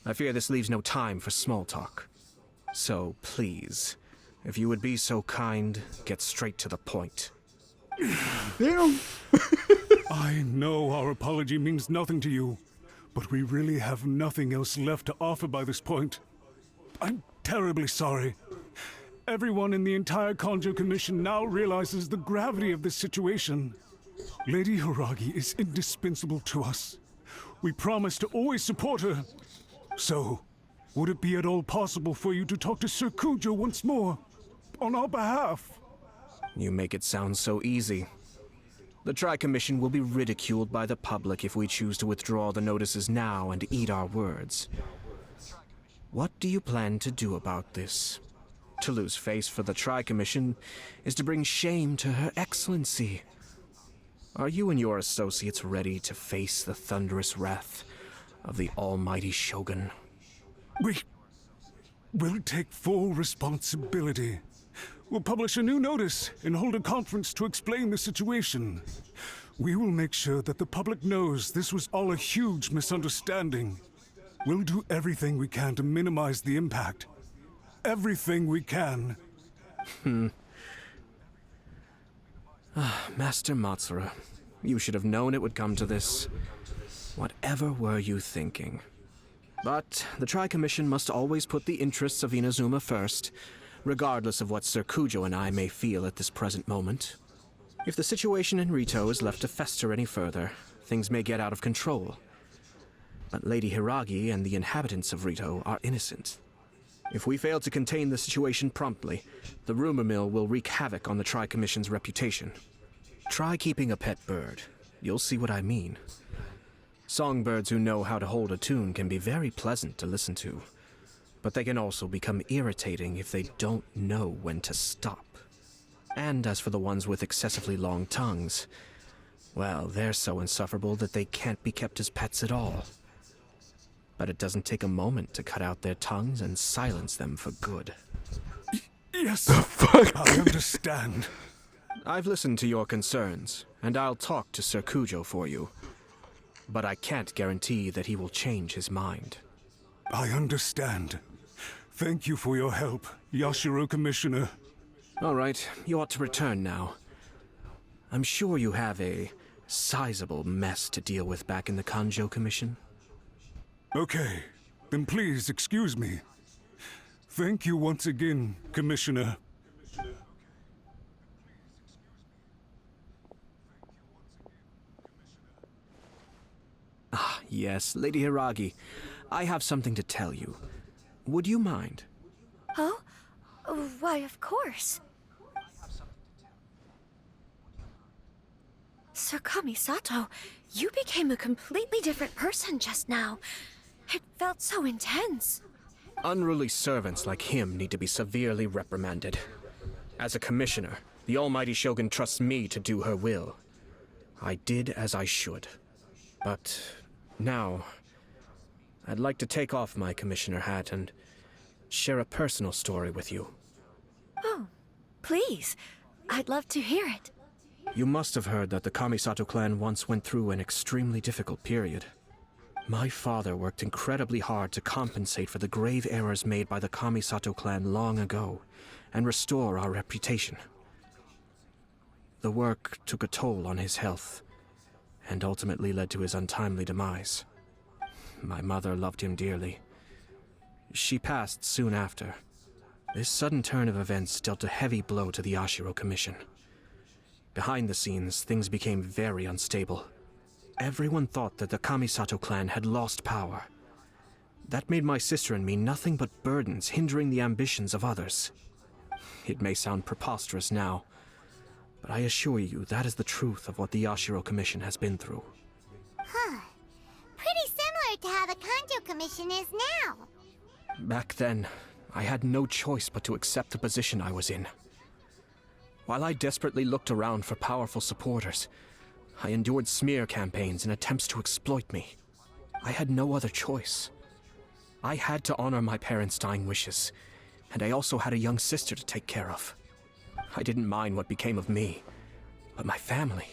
I fear this leaves no time for small talk. So, please, if you would be so kind, get straight to the point. Damn. I know our apology means nothing to you, but we really have nothing else left to offer by this point. I'm terribly sorry. Everyone in the entire Kanjo Commission now realizes the gravity of this situation. Lady Hiragi is indispensable to us. We promise to always support her. So, would it be at all possible for you to talk to Sir Kujo once more, on our behalf? You make it sound so easy. The Tri-Commission will be ridiculed by the public if we choose to withdraw the notices now and eat our words. What do you plan to do about this? To lose face for the Tri-Commission is to bring shame to Her Excellency. Are you and your associates ready to face the thunderous wrath of the almighty Shogun? We'll take full responsibility. We'll publish a new notice and hold a conference to explain the situation. We will make sure that the public knows this was all a huge misunderstanding. We'll do everything we can to minimize the impact. Everything we can. Master Matsura, you should have known it would come to this. Whatever were you thinking? But the Tri-Commission must always put the interests of Inazuma first, regardless of what Sir Kujo and I may feel at this present moment. If the situation in Rito is left to fester any further, things may get out of control. But Lady Hiragi and the inhabitants of Rito are innocent. If we fail to contain the situation promptly, the rumor mill will wreak havoc on the Tri-Commission's reputation. Try keeping a pet bird. You'll see what I mean. Songbirds who know how to hold a tune can be very pleasant to listen to, but they can also become irritating if they don't know when to stop. And as for the ones with excessively long tongues, well, they're so insufferable that they can't be kept as pets at all. But it doesn't take a moment to cut out their tongues and silence them for good. Yes, I understand. I've listened to your concerns, and I'll talk to Sir Kujo for you. But I can't guarantee that he will change his mind. I understand. Thank you for your help, Yashiro Commissioner. All right, you ought to return now. I'm sure you have a sizable mess to deal with back in the Kanjo Commission. Okay, then please excuse me. Thank you once again, Commissioner. Ah, yes, Lady Hiragi. I have something to tell you. Would you mind? Oh? Why, of course. Sir Kamisato, you became a completely different person just now. It felt so intense. Unruly servants like him need to be severely reprimanded. As a commissioner, the almighty Shogun trusts me to do her will. I did as I should. But now, I'd like to take off my commissioner hat and share a personal story with you. Oh, please. I'd love to hear it. You must have heard that the Kamisato clan once went through an extremely difficult period. My father worked incredibly hard to compensate for the grave errors made by the Kamisato clan long ago and restore our reputation. The work took a toll on his health and ultimately led to his untimely demise. My mother loved him dearly. She passed soon after. This sudden turn of events dealt a heavy blow to the Yashiro Commission. Behind the scenes, things became very unstable. Everyone thought that the Kamisato clan had lost power. That made my sister and me nothing but burdens, hindering the ambitions of others. It may sound preposterous now, but I assure you that is the truth of what the Yashiro Commission has been through. Huh. Pretty similar to how the Kanjo Commission is now. Back then, I had no choice but to accept the position I was in. While I desperately looked around for powerful supporters, I endured smear campaigns and attempts to exploit me. I had no other choice. I had to honor my parents' dying wishes, and I also had a young sister to take care of. I didn't mind what became of me, but my family.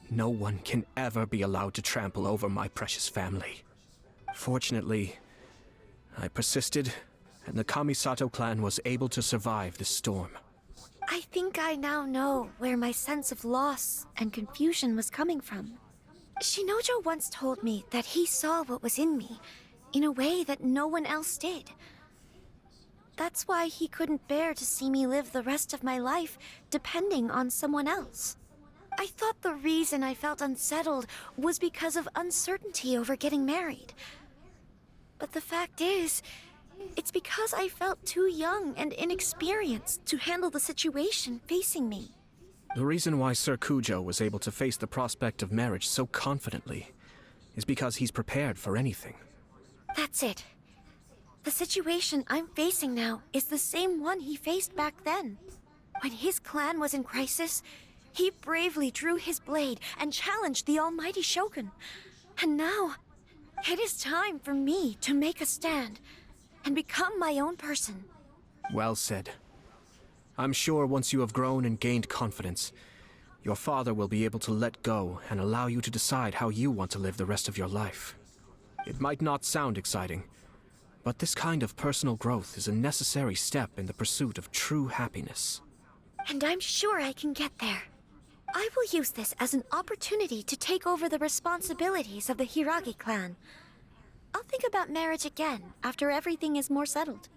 No one can ever be allowed to trample over my precious family. Fortunately, I persisted, and the Kamisato clan was able to survive this storm. I think I now know where my sense of loss and confusion was coming from. Shinojo once told me that he saw what was in me in a way that no one else did. That's why he couldn't bear to see me live the rest of my life depending on someone else. I thought the reason I felt unsettled was because of uncertainty over getting married. But the fact is, it's because I felt too young and inexperienced to handle the situation facing me. The reason why Sir Kujo was able to face the prospect of marriage so confidently is because he's prepared for anything. That's it. The situation I'm facing now is the same one he faced back then. When his clan was in crisis, he bravely drew his blade and challenged the almighty Shogun. And now, it is time for me to make a stand and become my own person. Well said. I'm sure once you have grown and gained confidence, your father will be able to let go and allow you to decide how you want to live the rest of your life. It might not sound exciting, but this kind of personal growth is a necessary step in the pursuit of true happiness. And I'm sure I can get there. I will use this as an opportunity to take over the responsibilities of the Hiragi clan. I'll think about marriage again after everything is more settled.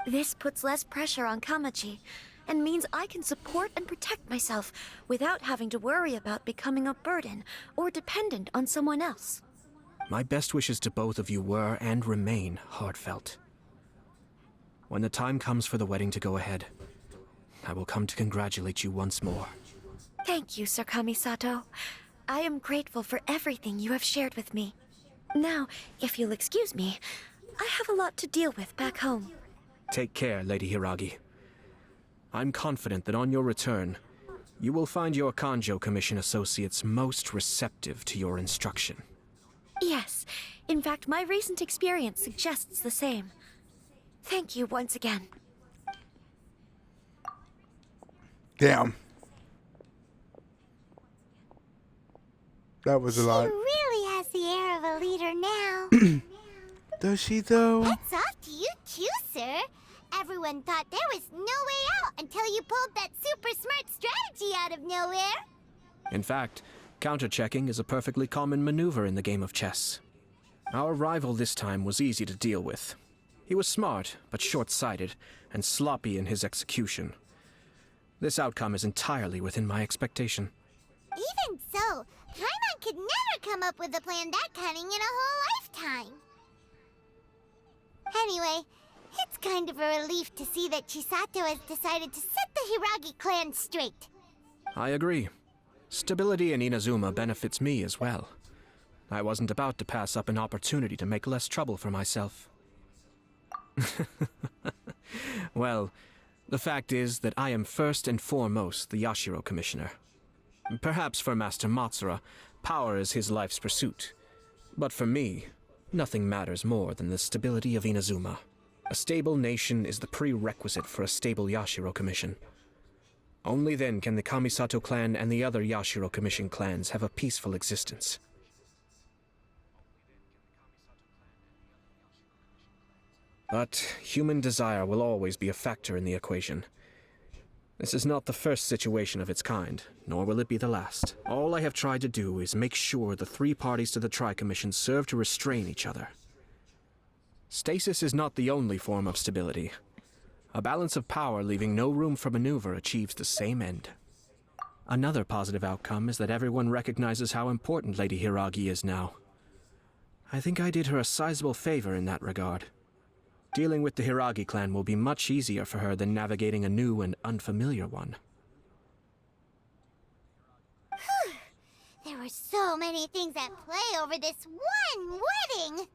This puts less pressure on Kamaji, and means I can support and protect myself without having to worry about becoming a burden or dependent on someone else. My best wishes to both of you were and remain heartfelt. When the time comes for the wedding to go ahead, I will come to congratulate you once more. Thank you, Sir Kamisato. I am grateful for everything you have shared with me. Now, if you'll excuse me, I have a lot to deal with back home. Take care, Lady Hiragi. I'm confident that on your return, you will find your Kanjo Commission associates most receptive to your instruction. Yes, in fact, my recent experience suggests the same. Thank you once again. Damn. That was a lot. She really has the air of a leader now. Does she, though? Hats off to you too, sir. Everyone thought there was no way out until you pulled that super smart strategy out of nowhere. In fact, counter-checking is a perfectly common maneuver in the game of chess. Our rival this time was easy to deal with. He was smart, but short-sighted, and sloppy in his execution. This outcome is entirely within my expectation. Even so, Paimon could never come up with a plan that cunning in a whole lifetime. Anyway, it's kind of a relief to see that Chisato has decided to set the Hiragi clan straight. I agree. Stability in Inazuma benefits me as well. I wasn't about to pass up an opportunity to make less trouble for myself. Well, the fact is that I am first and foremost the Yashiro Commissioner. Perhaps for Master Matsura, power is his life's pursuit. But for me, nothing matters more than the stability of Inazuma. A stable nation is the prerequisite for a stable Yashiro Commission. Only then can the Kamisato clan and the other Yashiro Commission clans have a peaceful existence. But human desire will always be a factor in the equation. This is not the first situation of its kind, nor will it be the last. All I have tried to do is make sure the three parties to the Tri-Commission serve to restrain each other. Stasis is not the only form of stability. A balance of power leaving no room for maneuver achieves the same end. Another positive outcome is that everyone recognizes how important Lady Hiragi is now. I think I did her a sizable favor in that regard. Dealing with the Hiragi clan will be much easier for her than navigating a new and unfamiliar one. There were so many things at play over this one wedding.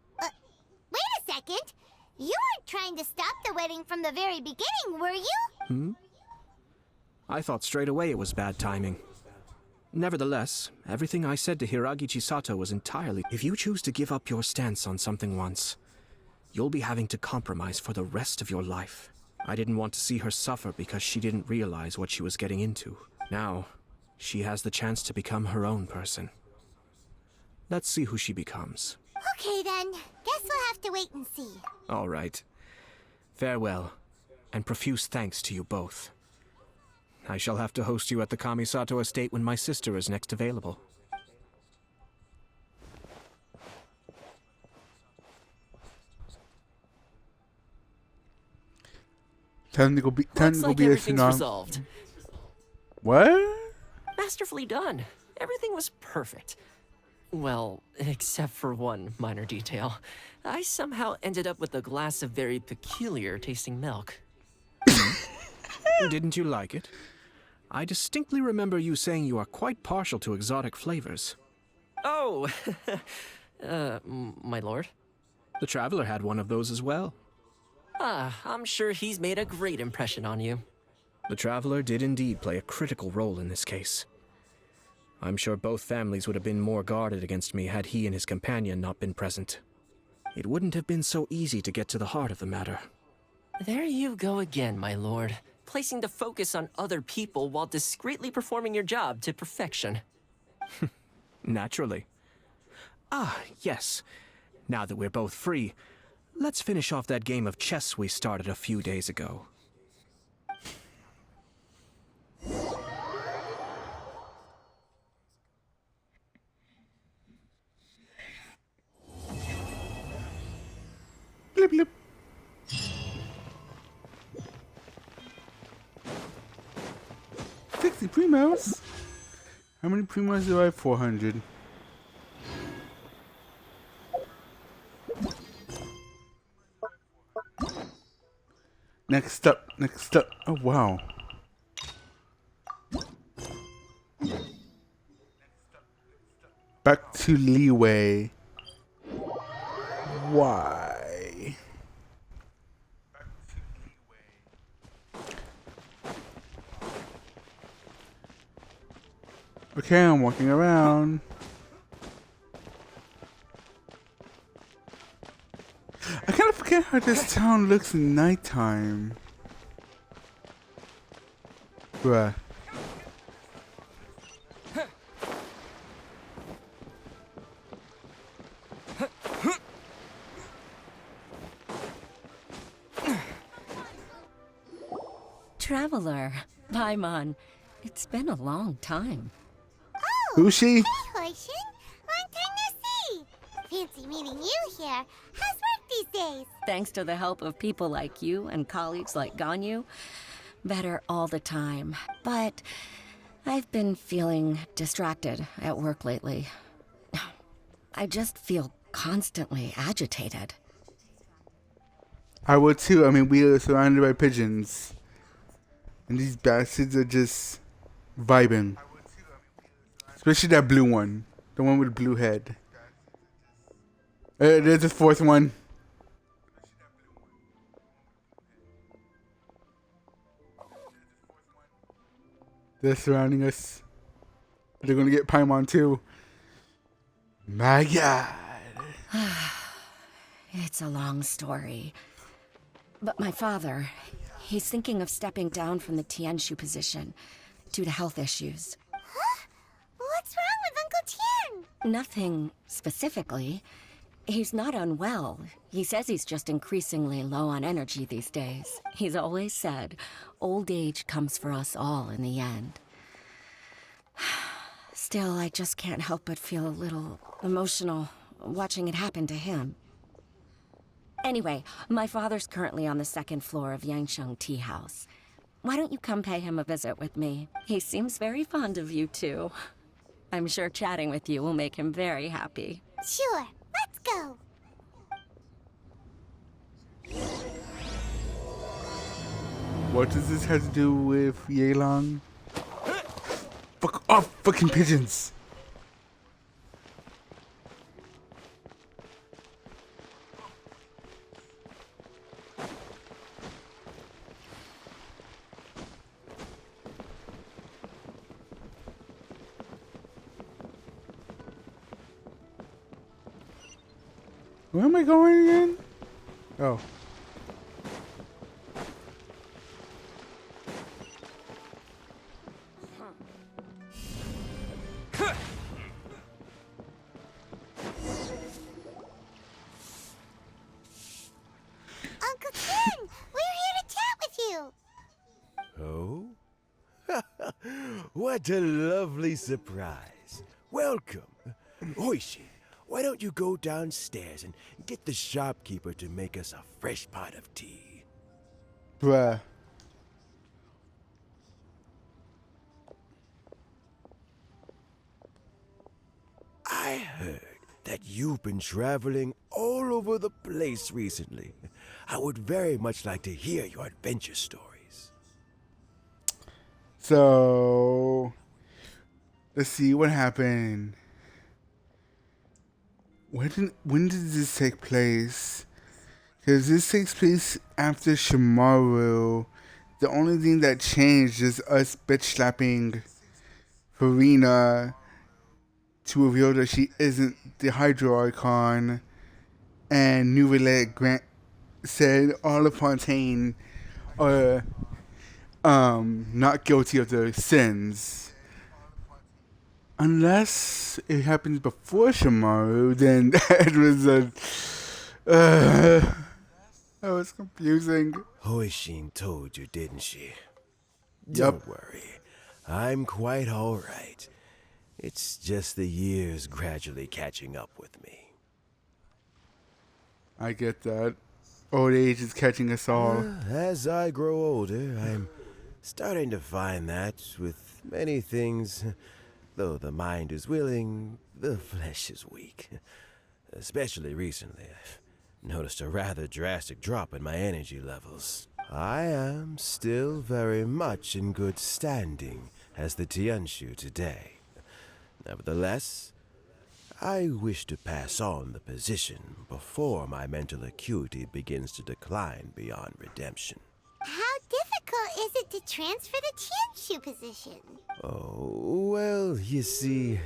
Wait a second. You weren't trying to stop the wedding from the very beginning, were you? I thought straight away it was bad timing. Nevertheless, everything I said to Hiragi Chisato was entirely... If you choose to give up your stance on something once, you'll be having to compromise for the rest of your life. I didn't want to see her suffer because she didn't realize what she was getting into. Now, she has the chance to become her own person. Let's see who she becomes. Okay then. Guess we'll have to wait and see. All right. Farewell, and profuse thanks to you both. I shall have to host you at the Kamisato estate when my sister is next available. Time to go be a Everything's tsunami. resolved. What? Masterfully done. Everything was perfect. Well, except for one minor detail. I somehow ended up with a glass of very peculiar tasting milk. Didn't you like it? I distinctly remember you saying you are quite partial to exotic flavors. Oh, my lord. The Traveler had one of those as well. I'm sure he's made a great impression on you. The Traveler did indeed play a critical role in this case. I'm sure both families would have been more guarded against me had he and his companion not been present. It wouldn't have been so easy to get to the heart of the matter. There you go again, my lord. Placing the focus on other people while discreetly performing your job to perfection. Naturally. Yes. Now that we're both free, let's finish off that game of chess we started a few days ago. Blip, blip. $60 primos? How many primos do I have? 400. Next up. Oh, wow. Back to leeway. Why? Okay, I'm walking around. I kind of forget how this town looks in nighttime. Bruh. Traveler, Paimon, it's been a long time. Who's she? Hey, Hoishin. Long time no see. Fancy meeting you here. How's work these days? Thanks to the help of people like you and colleagues like Ganyu, better all the time. But I've been feeling distracted at work lately. I just feel constantly agitated. I would too. I mean, we are surrounded by pigeons. And these bastards are just vibing. Especially that blue one. The one with the blue head. There's the fourth one. They're surrounding us. They're gonna get Paimon too. My God. It's a long story. But my father, he's thinking of stepping down from the Tianshu position due to health issues. What's wrong with Uncle Tien? Nothing specifically. He's not unwell. He says he's just increasingly low on energy these days. He's always said, old age comes for us all in the end. Still, I just can't help but feel a little emotional watching it happen to him. Anyway, my father's currently on the second floor of Yangsheng Tea House. Why don't you come pay him a visit with me? He seems very fond of you, too. I'm sure chatting with you will make him very happy. Sure, let's go. What does this have to do with Yelang? Fuck off, fucking pigeons! Where am I going again? Oh. Uncle Ken, we're here to chat with you. Oh? What a lovely surprise. Welcome. Oishi, why don't you go downstairs and get the shopkeeper to make us a fresh pot of tea? Bruh. I heard that you've been traveling all over the place recently. I would very much like to hear your adventure stories. So, let's see what happened. When did this take place? Because this takes place after Shimaru. The only thing that changed is us bitch slapping Farina to reveal that she isn't the Hydro Archon, and Nouvelle Grant said Olive Fontaine are not guilty of their sins. Unless it happens before Shimaru, then that was confusing. Hoishin told you, didn't she? Yep. Don't worry. I'm quite alright. It's just the years gradually catching up with me. I get that. Old age is catching us all. As I grow older, I'm starting to find that with many things, though the mind is willing, the flesh is weak. Especially recently, I've noticed a rather drastic drop in my energy levels. I am still very much in good standing as the Tianshu today. Nevertheless, I wish to pass on the position before my mental acuity begins to decline beyond redemption. How difficult is it to transfer the Tianshu position? Oh, well, you see,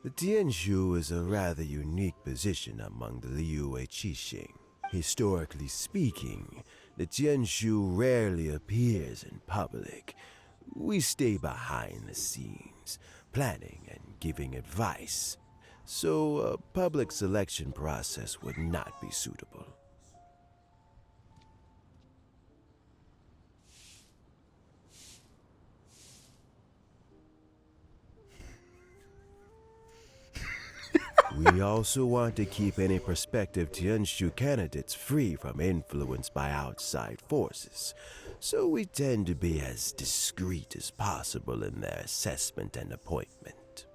the Tianshu is a rather unique position among the Liyue Qixing. Historically speaking, the Tianshu rarely appears in public. We stay behind the scenes, planning and giving advice, so a public selection process would not be suitable. We also want to keep any prospective Tianshu candidates free from influence by outside forces, so we tend to be as discreet as possible in their assessment and appointment.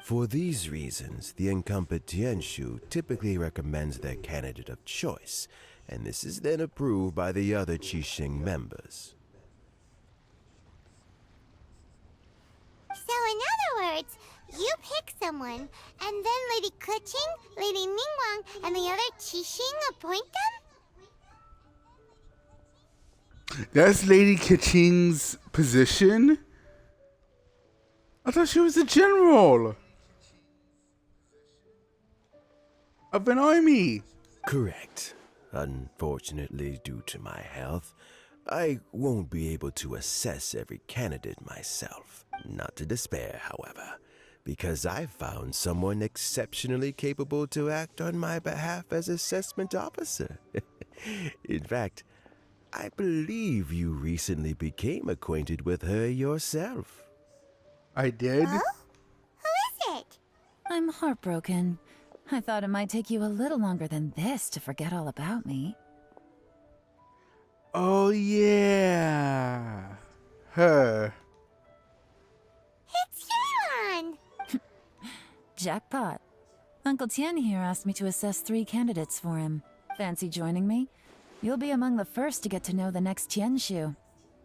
For these reasons, the incumbent Tianshu typically recommends their candidate of choice, and this is then approved by the other Qixing members. So in other words, you pick someone, and then Lady Keqing, Lady Ningguang, and the other Qixing appoint them? That's Lady Keqing's position? I thought she was a general of an army. Correct. Unfortunately, due to my health, I won't be able to assess every candidate myself. Not to despair, however, because I found someone exceptionally capable to act on my behalf as assessment officer. In fact, I believe you recently became acquainted with her yourself. I did? Who is it? I'm heartbroken. I thought it might take you a little longer than this to forget all about me. Oh, yeah. Her. It's Yelan! Jackpot. Uncle Tien here asked me to assess 3 candidates for him. Fancy joining me? You'll be among the first to get to know the next Tianshu.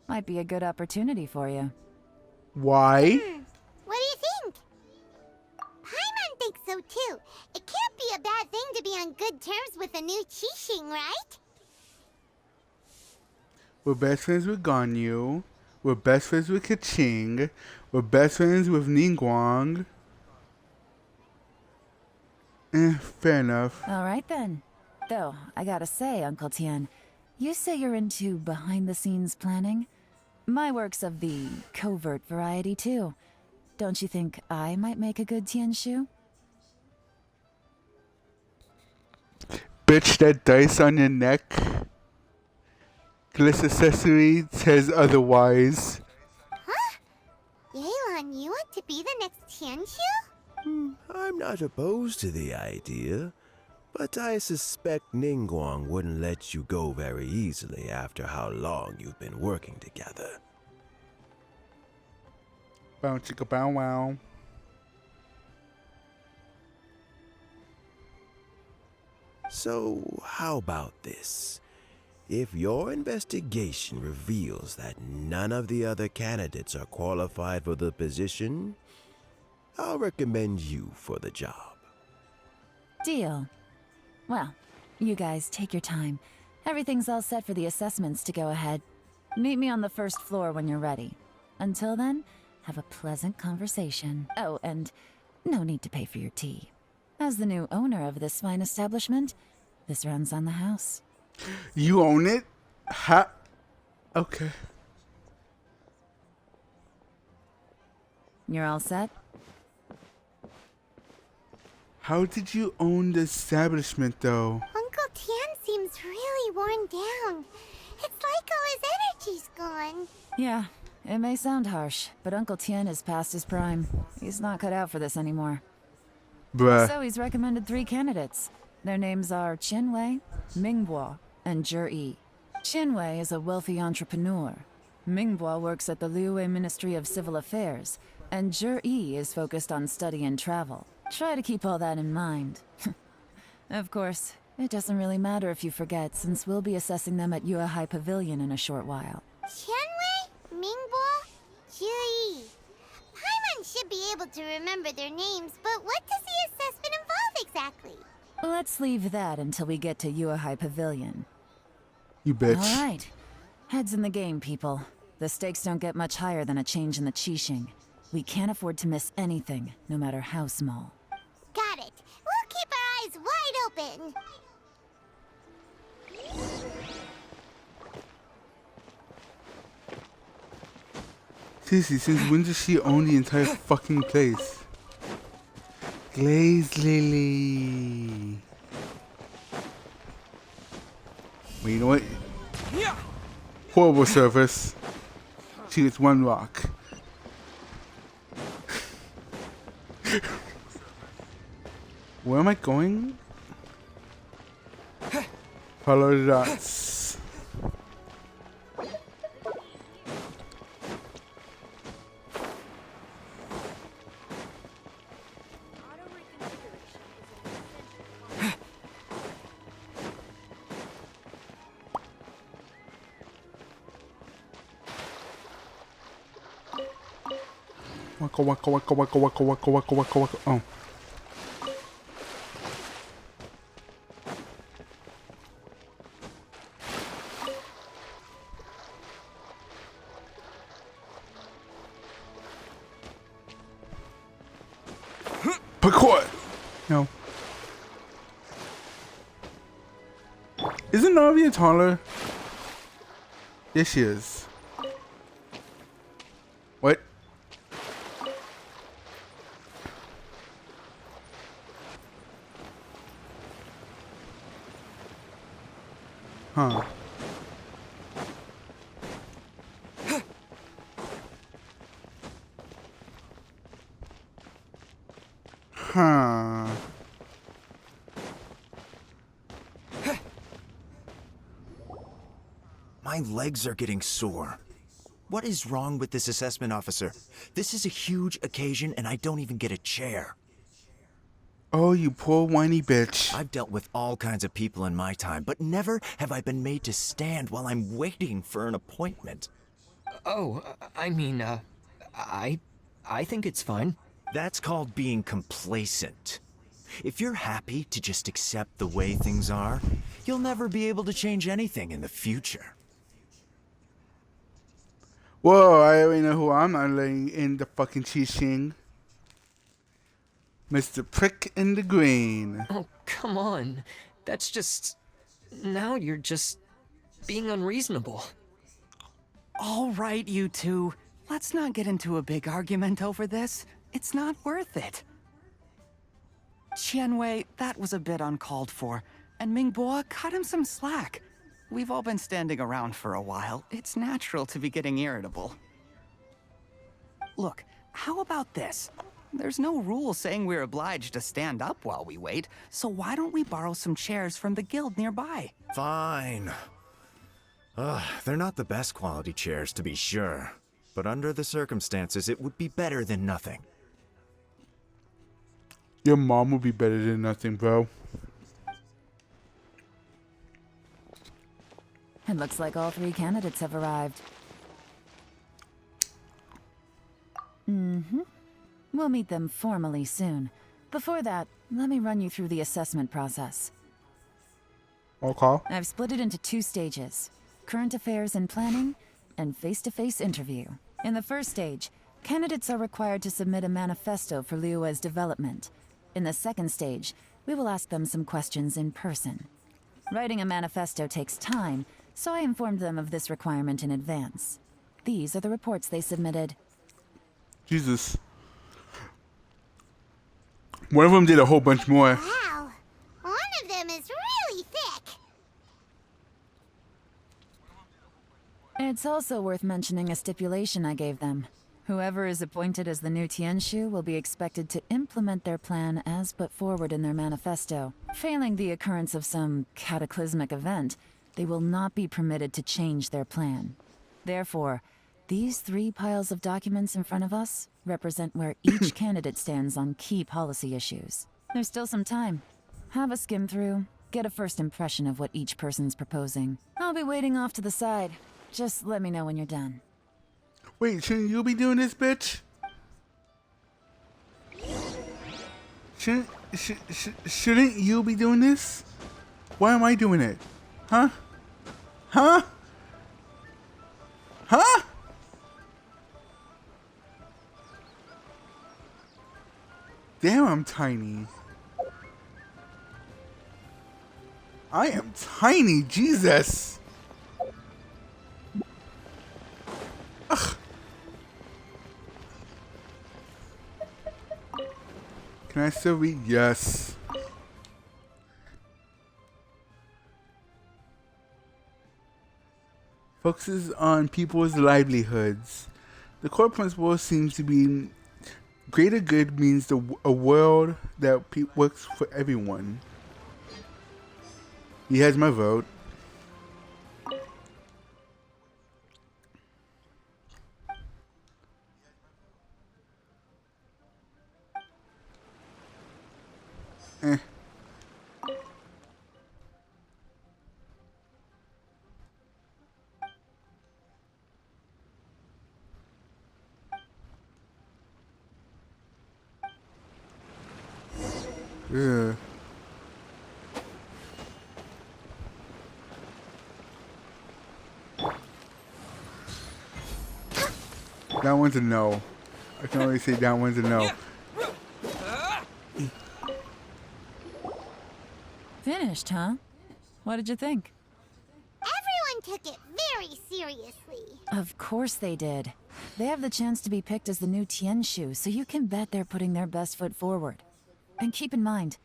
Might be a good opportunity for you. Why? What do you think? Paimon thinks so too. It can't be a bad thing to be on good terms with a new Qixing, right? We're best friends with Ganyu. We're best friends with Kaching. We're best friends with Ningguang. Fair enough. Alright then. Though, I gotta say, Uncle Tien, you say you're into behind-the-scenes planning? My work's of the covert variety too. Don't you think I might make a good Tianshu? Bitch, that dice on your neck. Gliss accessory says otherwise. Huh? Yelan, you want to be the next Tianshu? I'm not opposed to the idea, but I suspect Ningguang wouldn't let you go very easily after how long you've been working together. Bow chicka bow wow. So, how about this? If your investigation reveals that none of the other candidates are qualified for the position, I'll recommend you for the job. Deal. Well, you guys take your time. Everything's all set for the assessments to go ahead. Meet me on the first floor when you're ready. Until then, have a pleasant conversation. Oh, and no need to pay for your tea. As the new owner of this fine establishment, this runs on the house. You own it? Ha. Okay. You're all set? How did you own the establishment, though? Uncle Tien seems really worn down. It's like all his energy's gone. Yeah, it may sound harsh, but Uncle Tien is past his prime. He's not cut out for this anymore. Bruh. So he's recommended 3 candidates. Their names are Qinwei, Mingbo, and Zhi. Qinwei is a wealthy entrepreneur. Mingbo works at the Liyue Ministry of Civil Affairs, and Zhi is focused on study and travel. Try to keep all that in mind. Of course, it doesn't really matter if you forget, since we'll be assessing them at Yuehai Pavilion in a short while. Qianwei, Mingbo, Zhi. Paimon should be able to remember their names, but what does the assessment involve exactly? Let's leave that until we get to Yuehai Pavilion. You bitch. All right. Heads in the game, people. The stakes don't get much higher than a change in the Qixing. We can't afford to miss anything, no matter how small. Got it. We'll keep our eyes wide open. Seriously, since when does she own the entire fucking place? Glaze Lily. Well, you know what? Horrible service. She gets 1 rock. Where am I going? Follow the dots. Waka waka waka waka waka waka waka waka waka. Oh. Parkour! No. Isn't Navi taller? Yes, she is. What? Huh. Huh. My legs are getting sore. What is wrong with this assessment officer? This is a huge occasion and I don't even get a chair. Oh, you poor whiny bitch. I've dealt with all kinds of people in my time, but never have I been made to stand while I'm waiting for an appointment. Oh, I mean, I think it's fine. That's called being complacent. If you're happy to just accept the way things are, you'll never be able to change anything in the future. Whoa, I already know who I'm not letting in the fucking Qixing. Mr. Prick in the Green. Oh, come on. That's just... Now you're just being unreasonable. All right, you two. Let's not get into a big argument over this. It's not worth it. Qianwei, that was a bit uncalled for. And Mingbo, cut him some slack. We've all been standing around for a while. It's natural to be getting irritable. Look, how about this? There's no rule saying we're obliged to stand up while we wait, so why don't we borrow some chairs from the guild nearby? Fine. They're not the best quality chairs, to be sure. But under the circumstances, it would be better than nothing. Your mom would be better than nothing, bro. It looks like all 3 candidates have arrived. We'll meet them formally soon. Before that, let me run you through the assessment process. Okay. I've split it into 2 stages: current affairs and planning, and face-to-face interview. In the first stage, candidates are required to submit a manifesto for Liyue's development. In the second stage, we will ask them some questions in person. Writing a manifesto takes time, so I informed them of this requirement in advance. These are the reports they submitted. Jesus. One of them did a whole bunch more. Wow, one of them is really thick. It's also worth mentioning a stipulation I gave them. Whoever is appointed as the new Tianshu will be expected to implement their plan as put forward in their manifesto. Failing the occurrence of some cataclysmic event, they will not be permitted to change their plan. Therefore, these 3 piles of documents in front of us represent where each candidate stands on key policy issues. There's still some time. Have a skim through, get a first impression of what each person's proposing. I'll be waiting off to the side. Just let me know when you're done. Wait, shouldn't you be doing this, bitch? Shouldn't you be doing this? Why am I doing it? Huh? Huh? Huh? Damn, I'm tiny. I am tiny, Jesus. Ugh. Can I still read? Yes. Focuses on people's livelihoods. The core principle seems to be greater good means a world that works for everyone. He has my vote. Eh. Yeah. That one's a no. I can only say that one's a no. Finished, huh? What did you think? took it very seriously. Of course they did. They have the chance to be picked as the new Tianshu, so you can bet they're putting their best foot forward. And keep in mind,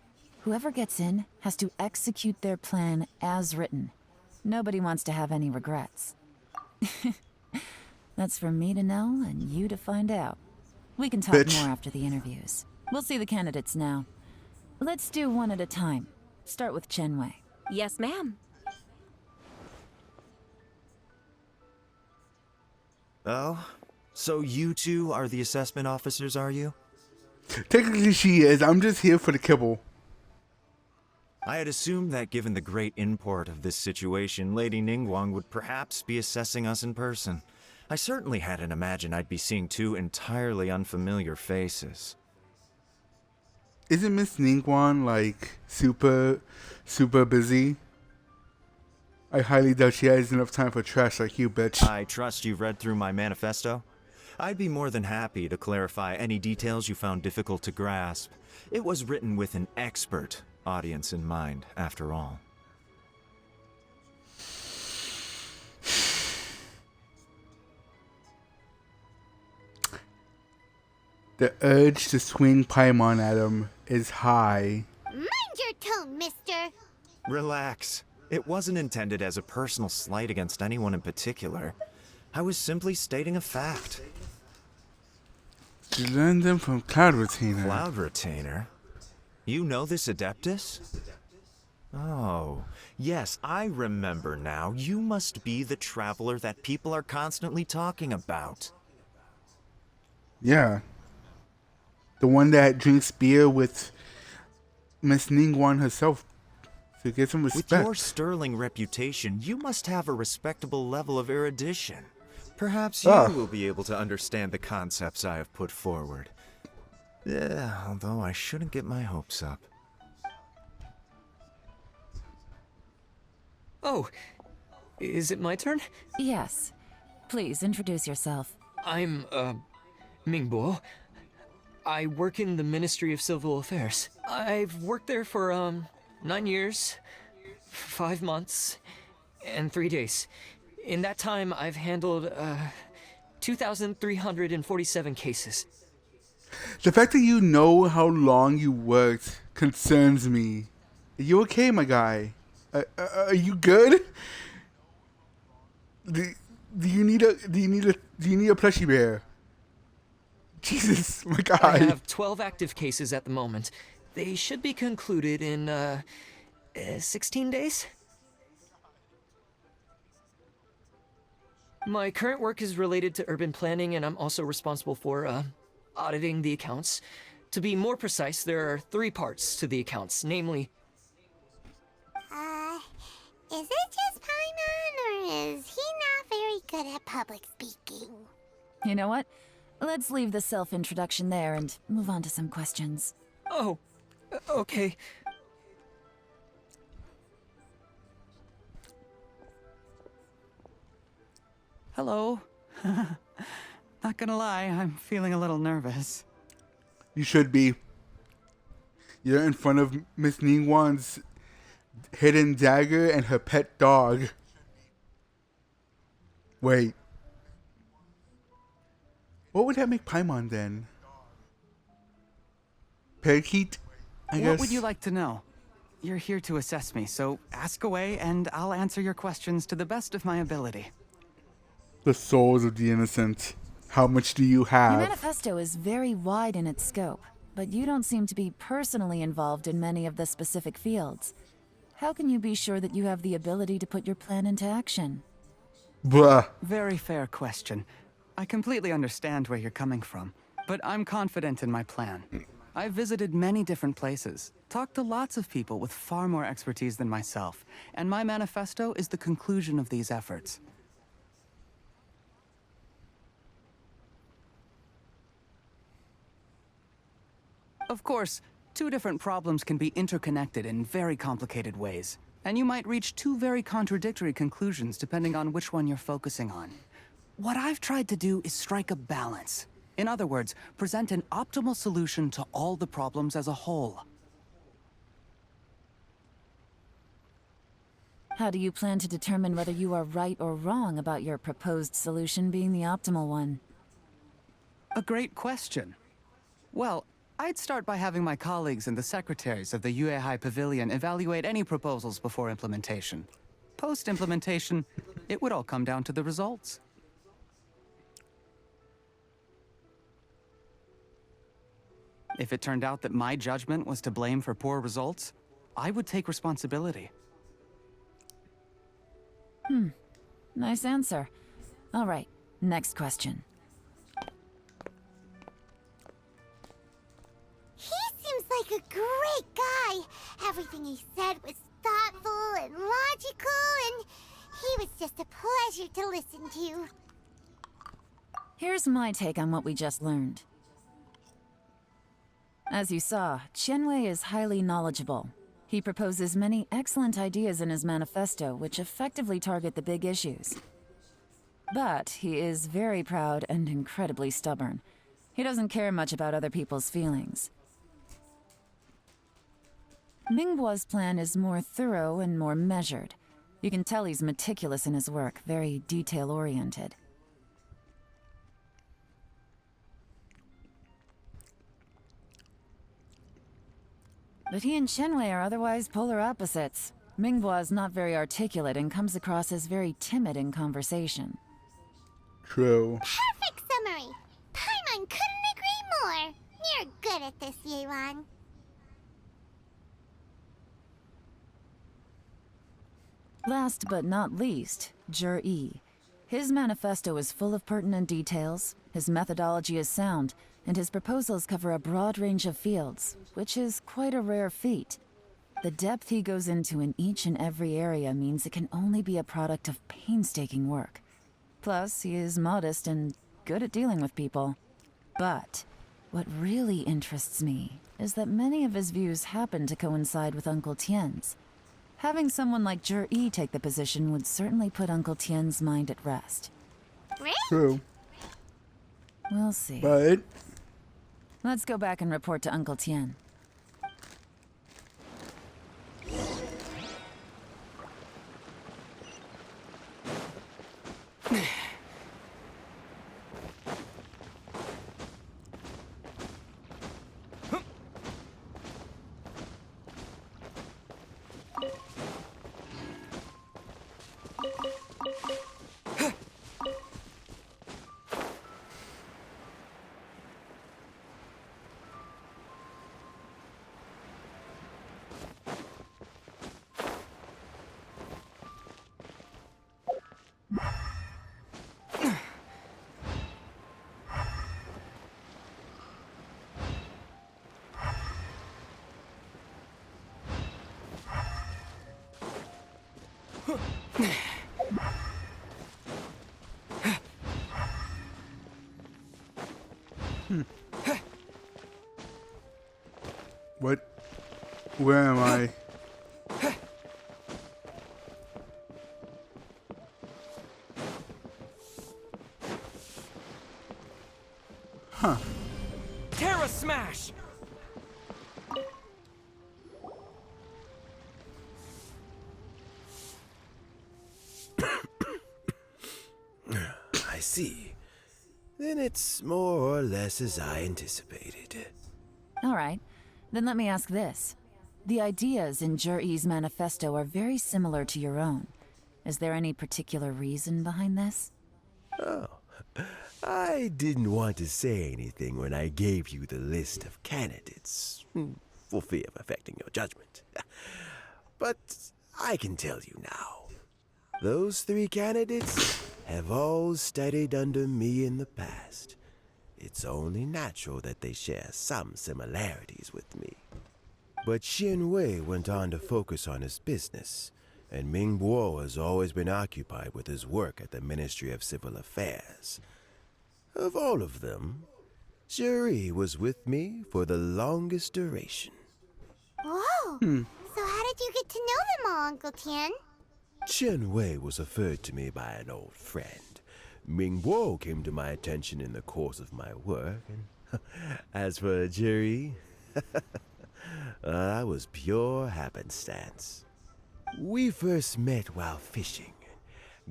whoever gets in has to execute their plan as written. Nobody wants to have any regrets. That's for me to know and you to find out. We can talk more after the interviews. We'll see the candidates now. Let's do one at a time. Start with Chenwei. Yes, ma'am. Oh? So you two are the assessment officers, are you? Technically she is. I'm just here for the kibble. I had assumed that given the great import of this situation, Lady Ningguang would perhaps be assessing us in person. I certainly hadn't imagined I'd be seeing two entirely unfamiliar faces. Isn't Miss Ningguang like super busy? I highly doubt she has enough time for trash like you, bitch. I trust you've read through my manifesto? I'd be more than happy to clarify any details you found difficult to grasp. It was written with an expert audience in mind, after all. The urge to swing Paimon at him is high. Mind your tone, mister. Relax. It wasn't intended as a personal slight against anyone in particular. I was simply stating a fact. You learned them from Cloud Retainer. Cloud Retainer? You know this Adeptus? Oh, yes, I remember now. You must be the traveler that people are constantly talking about. Yeah. The one that drinks beer with Miss Ningguang herself to get some respect. With your sterling reputation, you must have a respectable level of erudition. Perhaps you will be able to understand the concepts I have put forward. Yeah, although I shouldn't get my hopes up. Oh, is it my turn? Yes. Please introduce yourself. I'm, Mingbo. I work in the Ministry of Civil Affairs. I've worked there for, 9 years, 5 months, and 3 days. In that time, I've handled, 2,347 cases. The fact that you know how long you worked concerns me. Are you okay, my guy? Are you good? Do you need a plushie bear? Jesus, my guy. I have 12 active cases at the moment. They should be concluded in 16 days. My current work is related to urban planning, and I'm also responsible for auditing the accounts. To be more precise, there are 3 parts to the accounts, namely... Is it just Paimon, or is he not very good at public speaking? You know what? Let's leave the self-introduction there and move on to some questions. Oh, okay. Hello. Not gonna lie, I'm feeling a little nervous. You should be. You're in front of Miss Ningguang's hidden dagger and her pet dog. Wait. What would that make Paimon then? Parakeet, I guess. What would you like to know? You're here to assess me, so ask away and I'll answer your questions to the best of my ability. The souls of the innocent. How much do you have? Your manifesto is very wide in its scope, but you don't seem to be personally involved in many of the specific fields. How can you be sure that you have the ability to put your plan into action? Bruh. Very fair question. I completely understand where you're coming from, but I'm confident in my plan. I've visited many different places, talked to lots of people with far more expertise than myself, and my manifesto is the conclusion of these efforts. Of course, 2 different problems can be interconnected in very complicated ways, and you might reach 2 very contradictory conclusions depending on which one you're focusing on. What I've tried to do is strike a balance. In other words, present an optimal solution to all the problems as a whole. How do you plan to determine whether you are right or wrong about your proposed solution being the optimal one? A great question. Well, I'd start by having my colleagues and the secretaries of the Yuehai Pavilion evaluate any proposals before implementation. Post-implementation, it would all come down to the results. If it turned out that my judgment was to blame for poor results, I would take responsibility. Nice answer. All right, next question. He seems like a great guy. Everything he said was thoughtful and logical, and he was just a pleasure to listen to. Here's my take on what we just learned. As you saw, Qianwei is highly knowledgeable. He proposes many excellent ideas in his manifesto which effectively target the big issues. But he is very proud and incredibly stubborn. He doesn't care much about other people's feelings. Mingbo's plan is more thorough and more measured. You can tell he's meticulous in his work, very detail-oriented. But he and Qianwei are otherwise polar opposites. Mingbo is not very articulate and comes across as very timid in conversation. True. Perfect summary. Paimon couldn't agree more. You're good at this, Yuan. Last but not least, Zhi. His manifesto is full of pertinent details, his methodology is sound, and his proposals cover a broad range of fields, which is quite a rare feat. The depth he goes into in each and every area means it can only be a product of painstaking work. Plus, he is modest and good at dealing with people. But what really interests me is that many of his views happen to coincide with Uncle Tien's. Having someone like Zhi take the position would certainly put Uncle Tien's mind at rest. True. We'll see. But Let's go back and report to Uncle Tien. what? Where am I? Huh. Terra Smash! I see. Then it's more or less as I anticipated. All right, then let me ask this. The ideas in Zhi's manifesto are very similar to your own. Is there any particular reason behind this? Oh, I didn't want to say anything when I gave you the list of candidates, for fear of affecting your judgment. But I can tell you now. Those 3 candidates have all studied under me in the past. It's only natural that they share some similarities with me. But Qianwei went on to focus on his business, and Mingbo has always been occupied with his work at the Ministry of Civil Affairs. Of all of them, Zhi was with me for the longest duration. Whoa! So how did you get to know them all, Uncle Tien? Qianwei was referred to me by an old friend. Mingbo came to my attention in the course of my work, and as for Zhi, that was pure happenstance. We first met while fishing.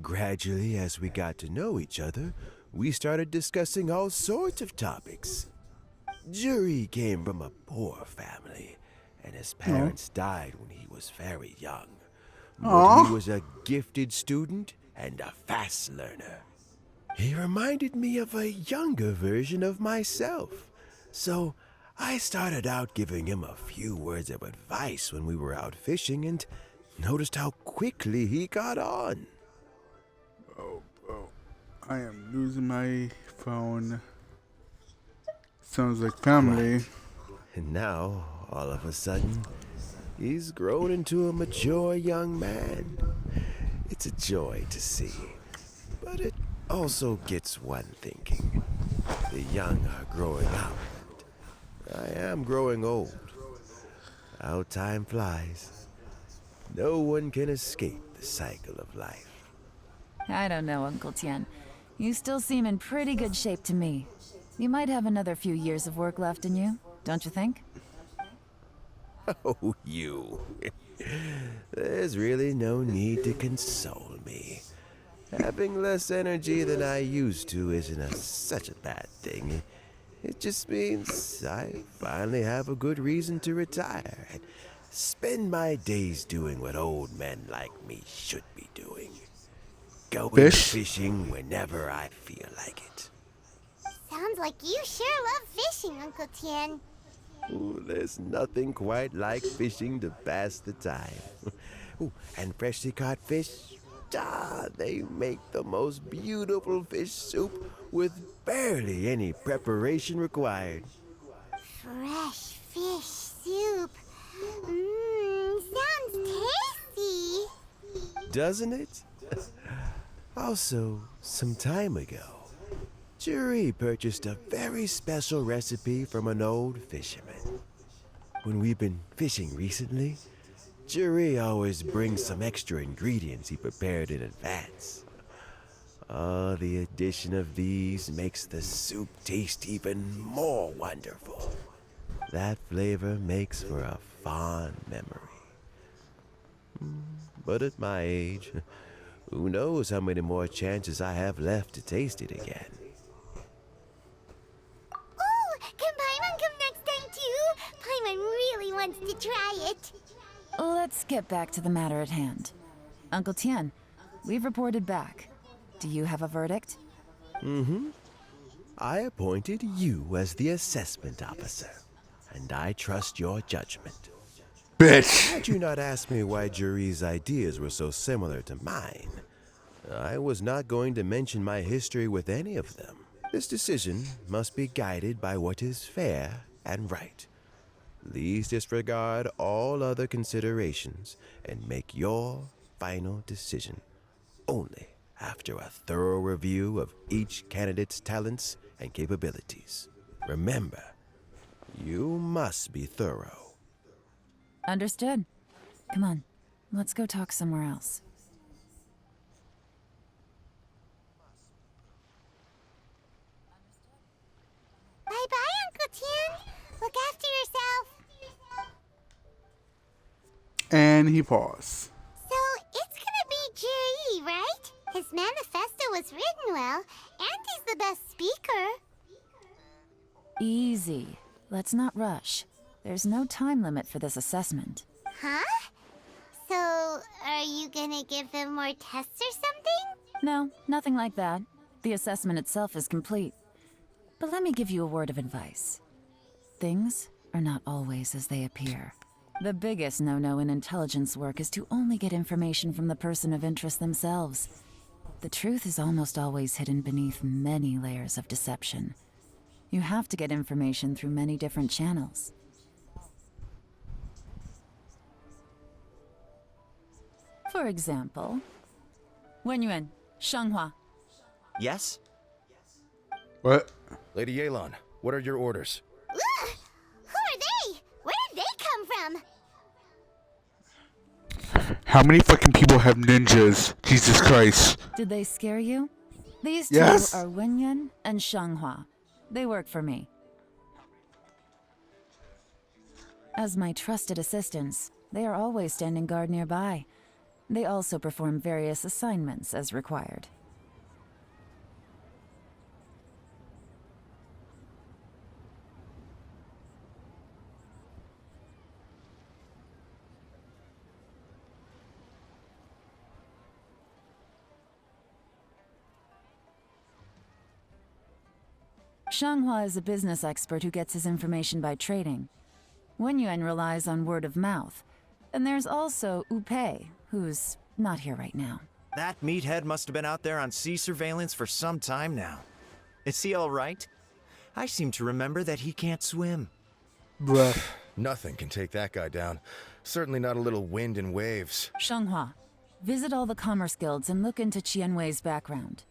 Gradually, as we got to know each other, we started discussing all sorts of topics. Juri came from a poor family, and his parents died when he was very young. But he was a gifted student and a fast learner. He reminded me of a younger version of myself. So I started out giving him a few words of advice when we were out fishing and noticed how quickly he got on. Oh, I am losing my phone. Sounds like family. Right. And now, all of a sudden, he's grown into a mature young man. It's a joy to see. But it also gets one thinking. The young are growing up, and I am growing old. How time flies. No one can escape the cycle of life. I don't know, Uncle Tien. You still seem in pretty good shape to me. You might have another few years of work left in you, don't you think? Oh, you. There's really no need to console me. Having less energy than I used to isn't such a bad thing. It just means I finally have a good reason to retire and spend my days doing what old men like me should be doing. Going fishing whenever I feel like it. Sounds like you sure love fishing, Uncle Tien. Ooh, there's nothing quite like fishing to pass the time. Ooh, and freshly caught fish, they make the most beautiful fish soup with barely any preparation required. Fresh fish soup. Sounds tasty. Doesn't it? Also, some time ago, Juri purchased a very special recipe from an old fisherman. When we've been fishing recently, Juri always brings some extra ingredients he prepared in advance. The addition of these makes the soup taste even more wonderful. That flavor makes for a fond memory. But at my age, who knows how many more chances I have left to taste it again. Oh, can Paimon come next time too? Paimon really wants to try it. Let's get back to the matter at hand. Uncle Tien, we've reported back. Do you have a verdict? I appointed you as the assessment officer, and I trust your judgment. Bitch! Had you not asked me why Juri's ideas were so similar to mine, I was not going to mention my history with any of them. This decision must be guided by what is fair and right. Please disregard all other considerations and make your final decision only after a thorough review of each candidate's talents and capabilities. Remember, you must be thorough. Understood. Come on, let's go talk somewhere else. Bye-bye, Uncle Tien. Look after yourself. And he paused. So, it's gonna be Juri, right? His manifesto was written well, and he's the best speaker. Easy. Let's not rush. There's no time limit for this assessment. Huh? So, are you gonna give them more tests or something? No, nothing like that. The assessment itself is complete. But let me give you a word of advice. Things are not always as they appear. The biggest no-no in intelligence work is to only get information from the person of interest themselves. The truth is almost always hidden beneath many layers of deception. You have to get information through many different channels. For example, Wenyuan, Shanghua. Yes? What? Lady Yelan, what are your orders? Ugh! Who are they? Where did they come from? How many fucking people have ninjas? Jesus Christ. Did they scare you? These two Yes. are Wenyuan and Shanghua. They work for me. As my trusted assistants, they are always standing guard nearby. They also perform various assignments as required. Shanghua is a business expert who gets his information by trading. Wenyuan relies on word of mouth. And there's also Upei, who's not here right now. That meathead must have been out there on sea surveillance for some time now. Is he all right? I seem to remember that he can't swim. Bruh. Nothing can take that guy down. Certainly not a little wind and waves. Shanghua, visit all the commerce guilds and look into Qianwei's background.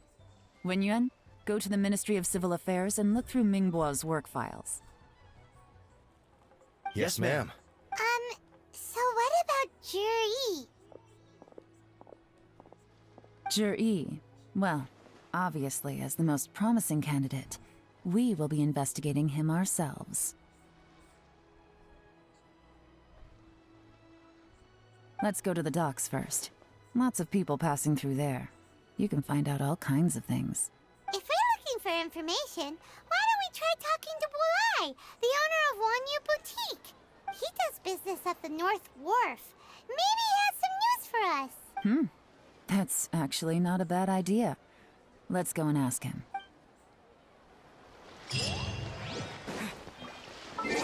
Wenyuan, go to the Ministry of Civil Affairs and look through Mingbo's work files. Yes, ma'am. So what about Juri? Juri, well, obviously as the most promising candidate, we will be investigating him ourselves. Let's go to the docks first. Lots of people passing through there. You can find out all kinds of things. If we're looking for information, why don't we try talking to Bulai, the owner of Wanyu Boutique? He does business at the North Wharf. Maybe he has some news for us. That's actually not a bad idea. Let's go and ask him.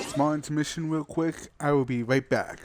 Small intermission real quick. I will be right back.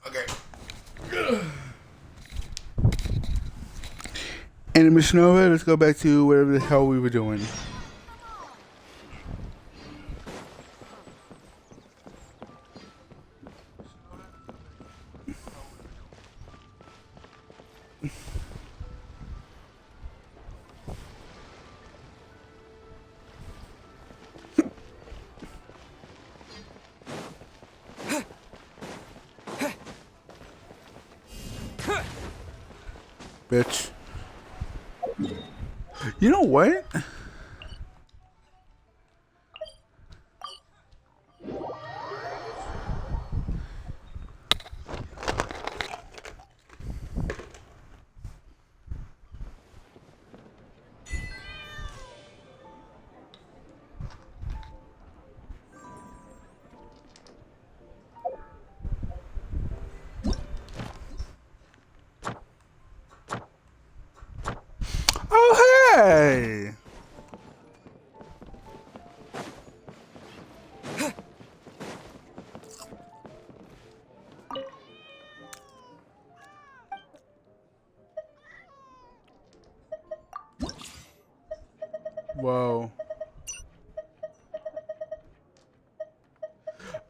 Okay. Intermission over. Let's go back to whatever the hell we were doing. Bitch. You know what?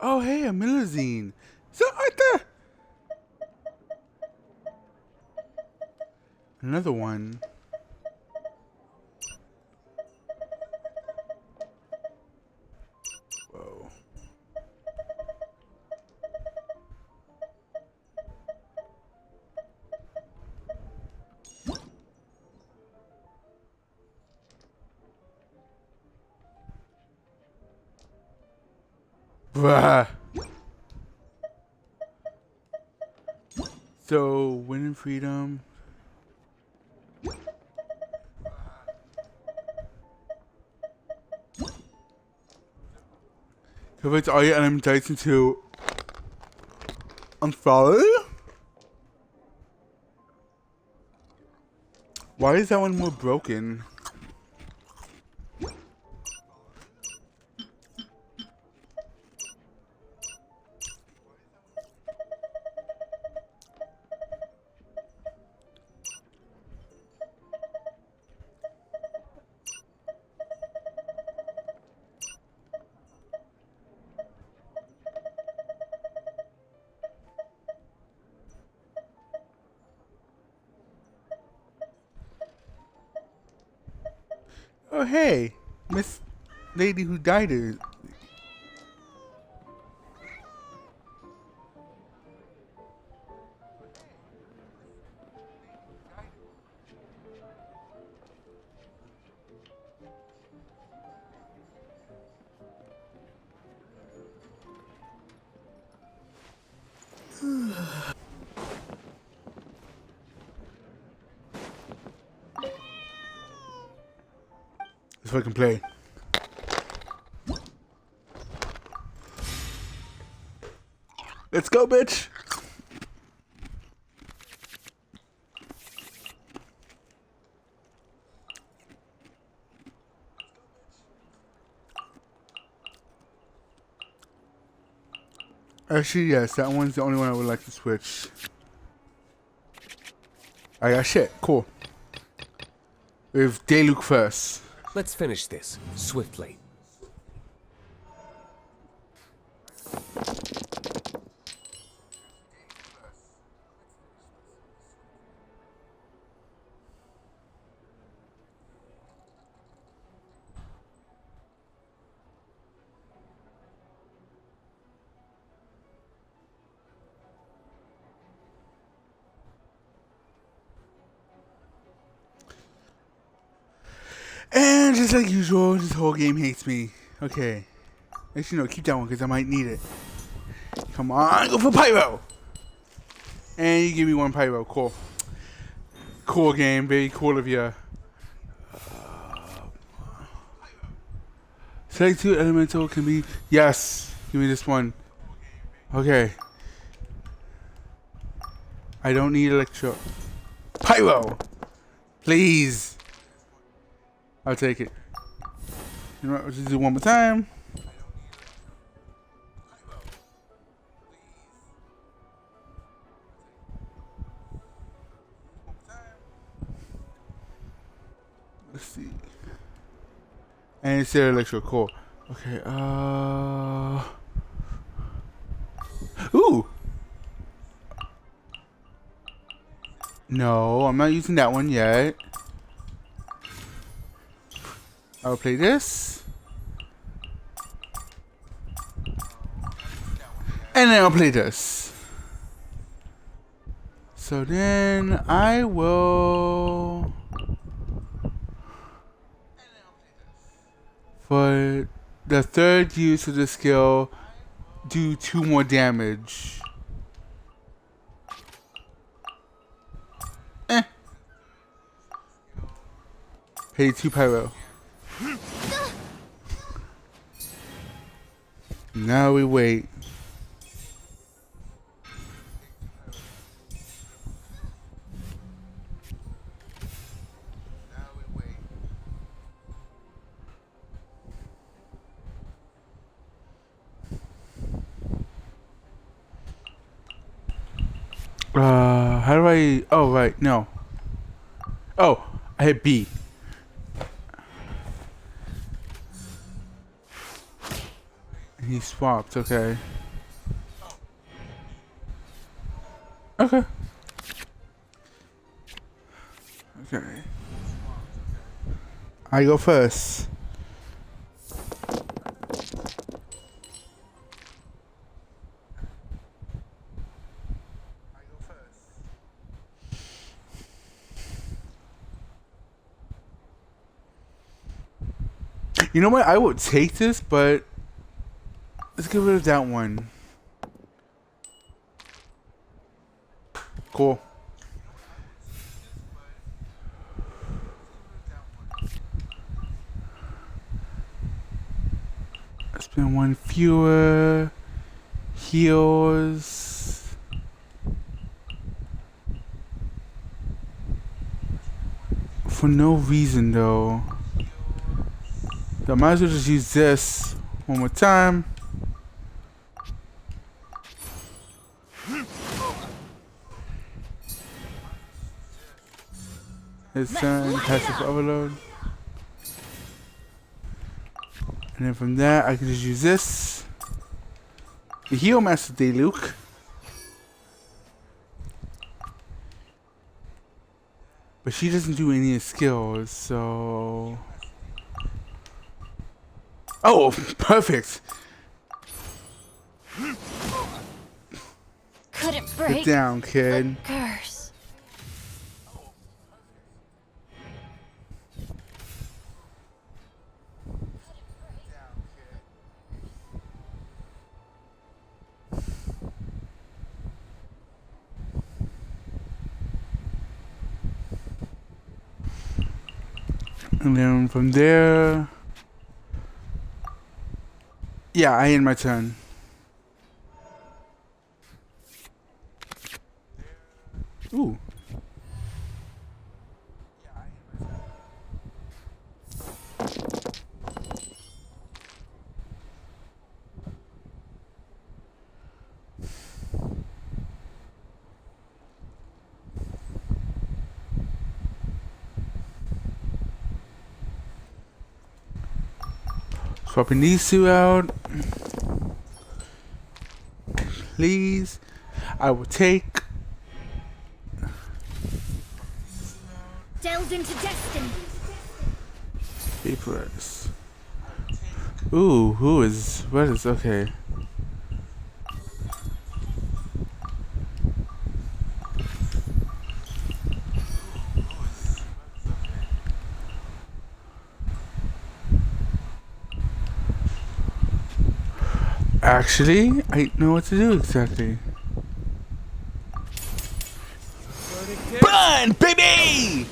Oh, hey, a Millazine. So, Arthur. Another one. Whoa. Bruh. So, winning freedom. Converts all your enemy dice into unfollow? Why is that one more broken? Oh, hey, Miss Lady who died is. Let's fucking play. Let's go, bitch. Actually, yes, that one's the only one I would like to switch. I got shit. Cool. With Dayluk first. Let's finish this swiftly. And just like usual, this whole game hates me. Okay. Actually, no, keep that one because I might need it. Come on, go for Pyro! And you give me one Pyro. Cool. Cool game. Very cool of you. Select 2 elemental can be... Yes! Give me this one. Okay. I don't need electro. Pyro! Please! I'll take it. You know what? Let's just do it one more time. Let's see. And it's electro. Cool. Okay. Ooh. No, I'm not using that one yet. I'll play this. And then I'll play this. So then I will... For the third use of the skill, do 2 more damage. Pay 2 pyro. Now we wait. How do I... Oh, right, no. Oh, I hit B. He swapped, okay. Okay. Okay. I go first. You know what? I would take this, but let's get rid of that one. Cool. Spend one fewer. Heals. For no reason though. So I might as well just use this one more time. His turn, passive overload. And then from that, I can just use this. The heal Master Day Luke. But she doesn't do any of skills, so. Oh, perfect. Couldn't break. Get down, kid. Curse. And then from there. Yeah, I end my turn. Ooh. Swapping these two out. Please. I will take. Delved into destiny. Papers. Ooh, who is. What is. Okay. Actually, I know what to do exactly. Burn, baby!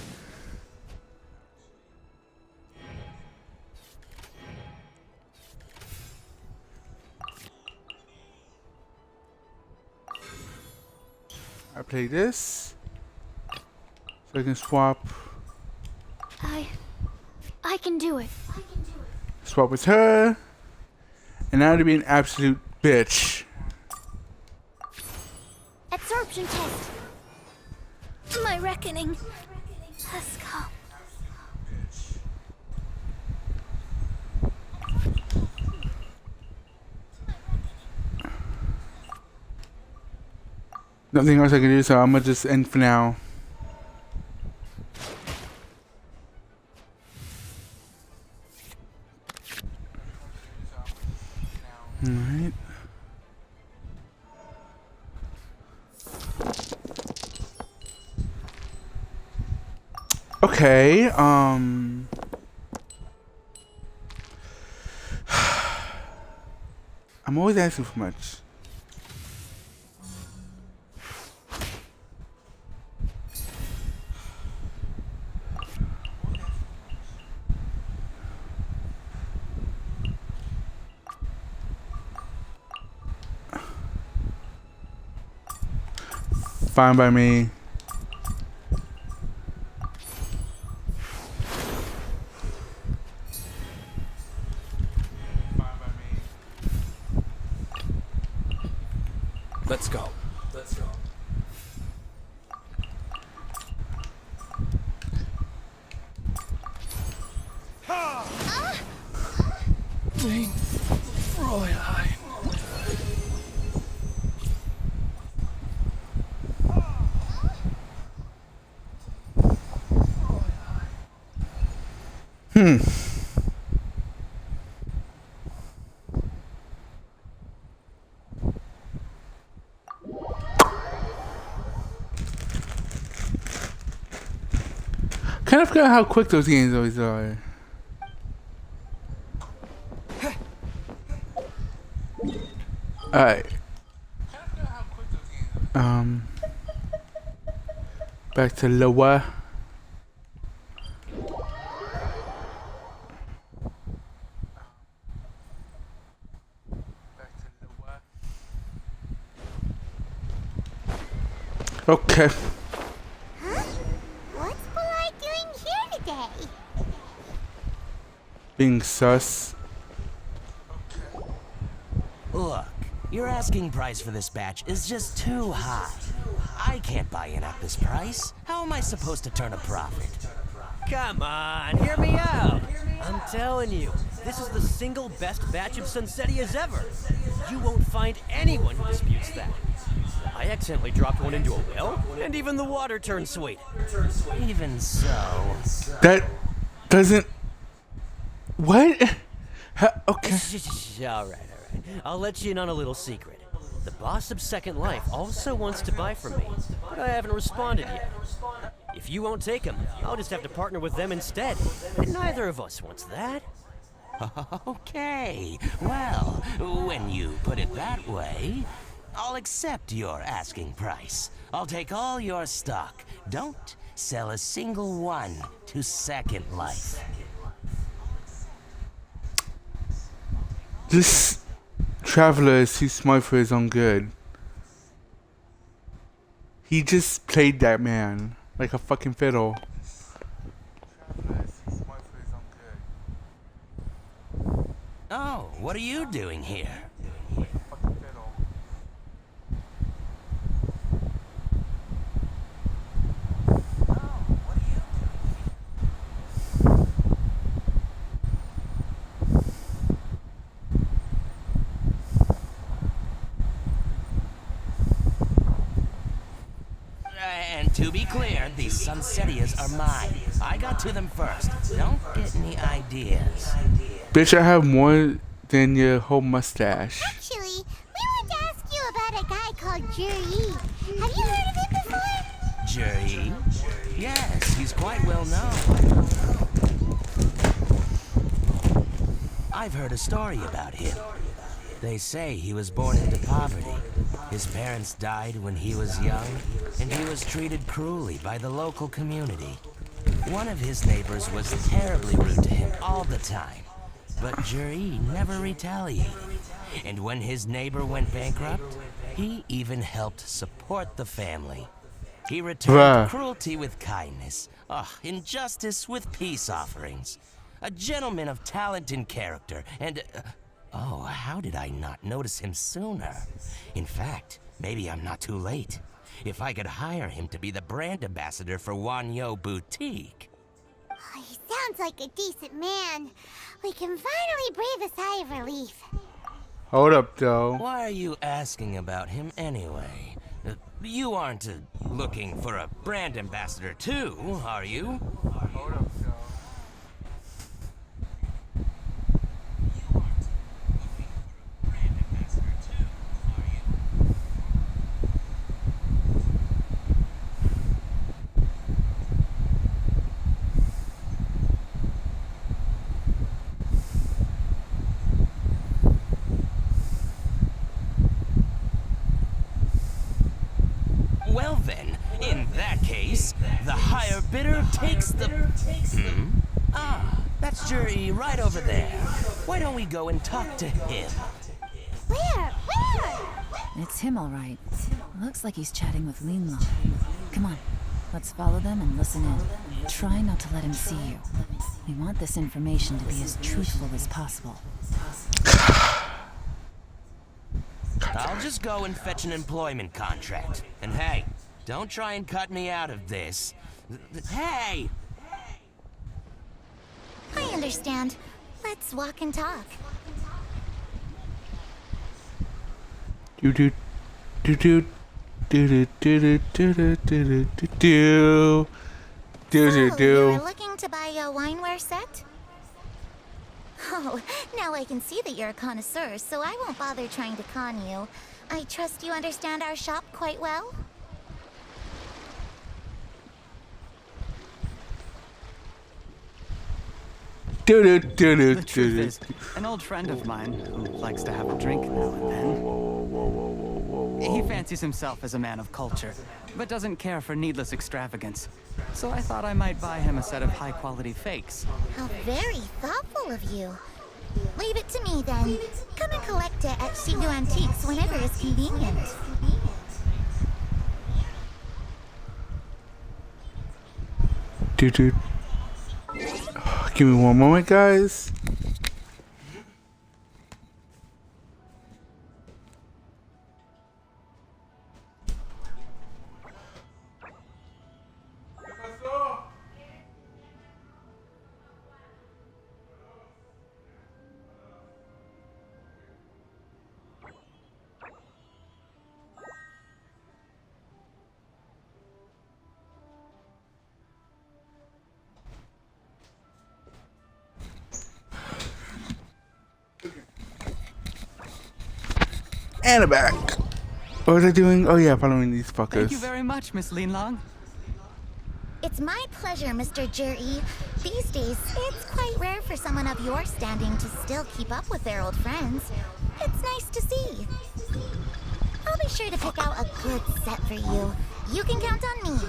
I play this, so I can swap. I can do it. Swap with her. And now to be an absolute bitch. Absorption test. My reckoning has come. Nothing else I can do, so I'm gonna just end for now. Alright. Okay, I'm always asking for much. Fine by me. Let's go. Let's go. Kind of forgot how quick those games always are. Alright. Back to lower. Okay. Huh? What's Polite doing here today? Being sus. Look, your asking price for this batch is just too high. I can't buy in at this price. How am I supposed to turn a profit? Come on, hear me out. I'm telling you, this is the single best batch of Sunsetias ever. You won't find anyone who disputes that. I accidentally dropped one into a well, and even the water turned sweet. Even so... That doesn't... What? Okay. Alright. I'll let you in on a little secret. The boss of Second Life also wants to buy from me, but I haven't responded yet. If you won't take him, I'll just have to partner with them instead. And neither of us wants that. Okay, well, when you put it that way, I'll accept your asking price. I'll take all your stock. Don't sell a single one to Second Life. This traveler is too smart for his own good. He just played that man like a fucking fiddle. Oh, what are you doing here? And to be clear, these Sunsetias are mine. I got to them first. Don't get any ideas. Bitch, I have more than your whole mustache. Actually, we want to ask you about a guy called Juri. Have you heard of him before? Juri? Yes, he's quite well known. I've heard a story about him. They say he was born into poverty. His parents died when he was young, and he was treated cruelly by the local community. One of his neighbors was terribly rude to him all the time, but Juri never retaliated. And when his neighbor went bankrupt, he even helped support the family. He returned cruelty with kindness, injustice with peace offerings. A gentleman of talent and character, and... oh, how did I not notice him sooner? In fact, maybe I'm not too late. If I could hire him to be the brand ambassador for Wanyo Boutique. Oh, he sounds like a decent man. We can finally breathe a sigh of relief. Hold up, though. Why are you asking about him anyway? You aren't looking for a brand ambassador too, are you? Hold up, though. Well then, in that case, the higher bidder takes the... Ah, that's Juri right over there. Why don't we go and talk to him? Where? It's him, all right. Looks like he's chatting with Linla. Come on, let's follow them and listen in. Try not to let him see you. We want this information to be as truthful as possible. I'll just go and fetch an employment contract. And hey, don't try and cut me out of this. Hey! I understand. Let's walk and talk. Do do do do do do do do do do do do do You were looking to buy a wineware set? Oh, now I can see that you're a connoisseur, so I won't bother trying to con you. I trust you understand our shop quite well? The truth is, an old friend of mine who likes to have a drink now and then. He fancies himself as a man of culture, but doesn't care for needless extravagance. So I thought I might buy him a set of high-quality fakes. How very thoughtful of you. Leave it to me, then. Come and collect it at Shigu Antiques whenever it's convenient. Dude. Give me one moment, guys. And I'm back. What was I doing? Oh yeah, following these fuckers. Thank you very much, Miss Linlong. It's my pleasure, Mr. Juri. These days, it's quite rare for someone of your standing to still keep up with their old friends. It's nice to see. I'll be sure to pick out a good set for you. You can count on me.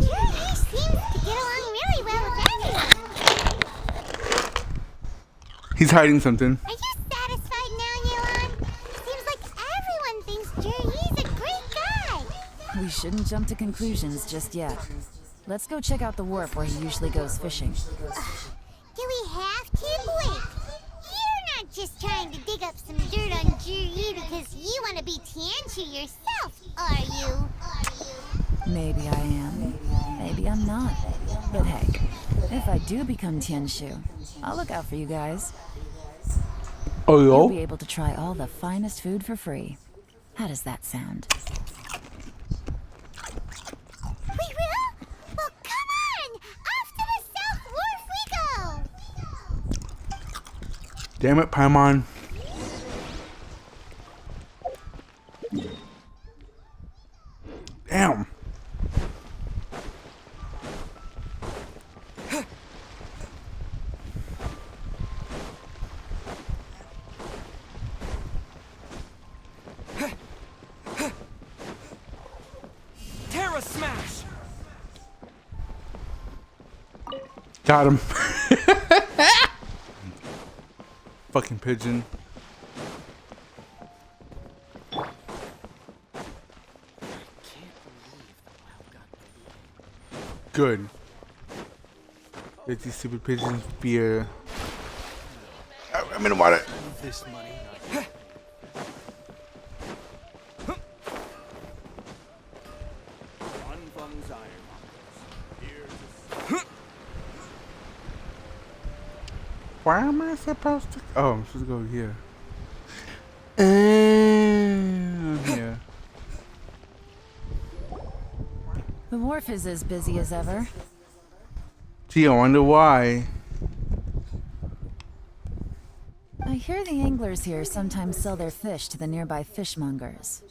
Juri seems to get along really well with everyone. He's hiding something. Are you satisfied now, Yuan? Seems like everyone thinks Juri's a great guy. We shouldn't jump to conclusions just yet. Let's go check out the wharf where he usually goes fishing. Do we have to? Wait, you're not just trying to dig up some dirt on Juri because you want to be Tianchu yourself, are you? Maybe I am. Maybe I'm not. But hey, if I do become Tianshu, I'll look out for you guys. Oh, yo? You'll be able to try all the finest food for free. How does that sound? We will? Well, come on! Off to the South Wharf we go! Damn it, Paimon. Damn. Terra Smash! Got him. Fucking pigeon. Good. Let these stupid pigeons be a... I'm in the water. This money. Where am I supposed to... Oh, I'm supposed to go here. And I'm here. The wharf is as busy as ever. Gee, I wonder why. I hear the anglers here sometimes sell their fish to the nearby fishmongers.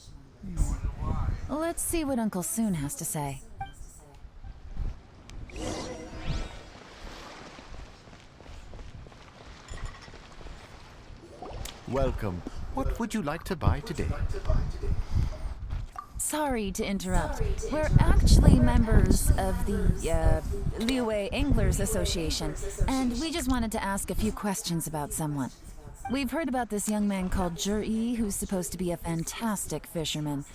Let's see what Uncle Soon has to say. Welcome. What would you like to buy today? Sorry to interrupt. We're actually members of the Liyue Anglers Association, and we just wanted to ask a few questions about someone. We've heard about this young man called Juri, who's supposed to be a fantastic fisherman.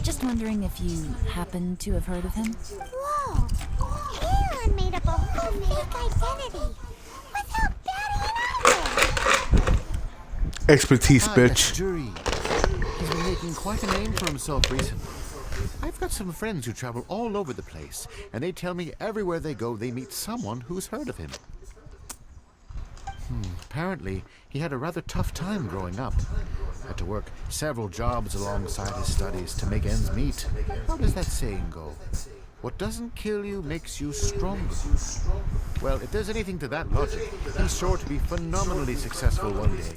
Just wondering if you happen to have heard of him? Whoa! Aaron made up a whole fake identity. Without batting an eyelid. Expertise, Ah, bitch. that's Juri. He's been making quite a name for himself recently. I've got some friends who travel all over the place, and they tell me everywhere they go they meet someone who's heard of him. Apparently, he had a rather tough time growing up. Had to work several jobs alongside his studies to make ends meet. How does that saying go? What doesn't kill you makes you stronger. Well, if there's anything to that logic, he's sure to be phenomenally successful one day.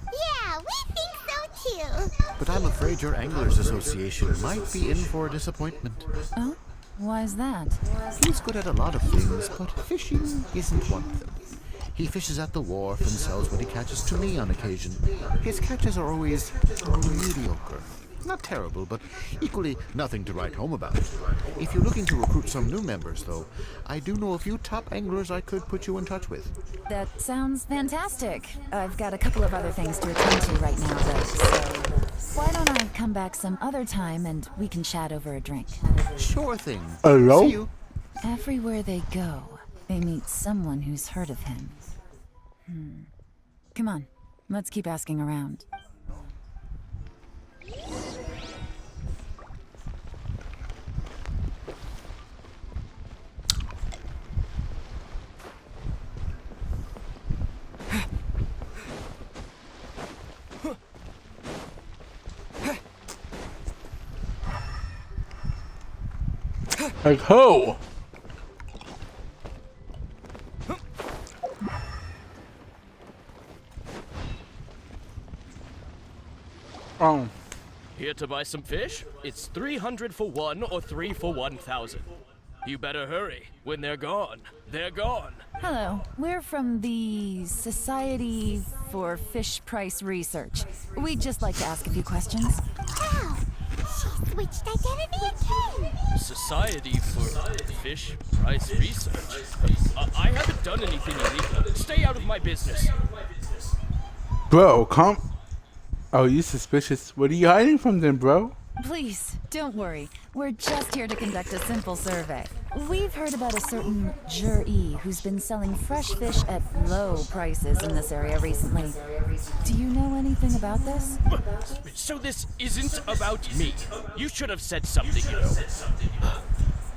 Yeah, we think so too. But I'm afraid your Anglers Association might be in for a disappointment. Oh? Why is that? He's good at a lot of things, but fishing isn't one of them. He fishes at the wharf and sells what he catches to me on occasion. His catches are always mediocre. Not terrible, but equally nothing to write home about. If you're looking to recruit some new members, though, I do know a few top anglers I could put you in touch with. That sounds fantastic. I've got a couple of other things to attend to right now, though, so why don't I come back some other time and we can chat over a drink? Sure thing. Hello? See you. Everywhere they go, they meet someone who's heard of him. Come on, let's keep asking around. Like who? Here to buy some fish? It's 300 for one or 3 for 1,000. You better hurry. When they're gone, they're gone. Hello, we're from the Society for Fish Price Research. We'd just like to ask a few questions. Wow, she switched identity again. Society for Fish Price Research? I haven't done anything illegal. Stay out of my business. Bro, come. Oh, you suspicious? What are you hiding from them, bro? Please, don't worry. We're just here to conduct a simple survey. We've heard about a certain Jur-E who's been selling fresh fish at low prices in this area recently. Do you know anything about this? So this isn't about me. You should have said something, you know.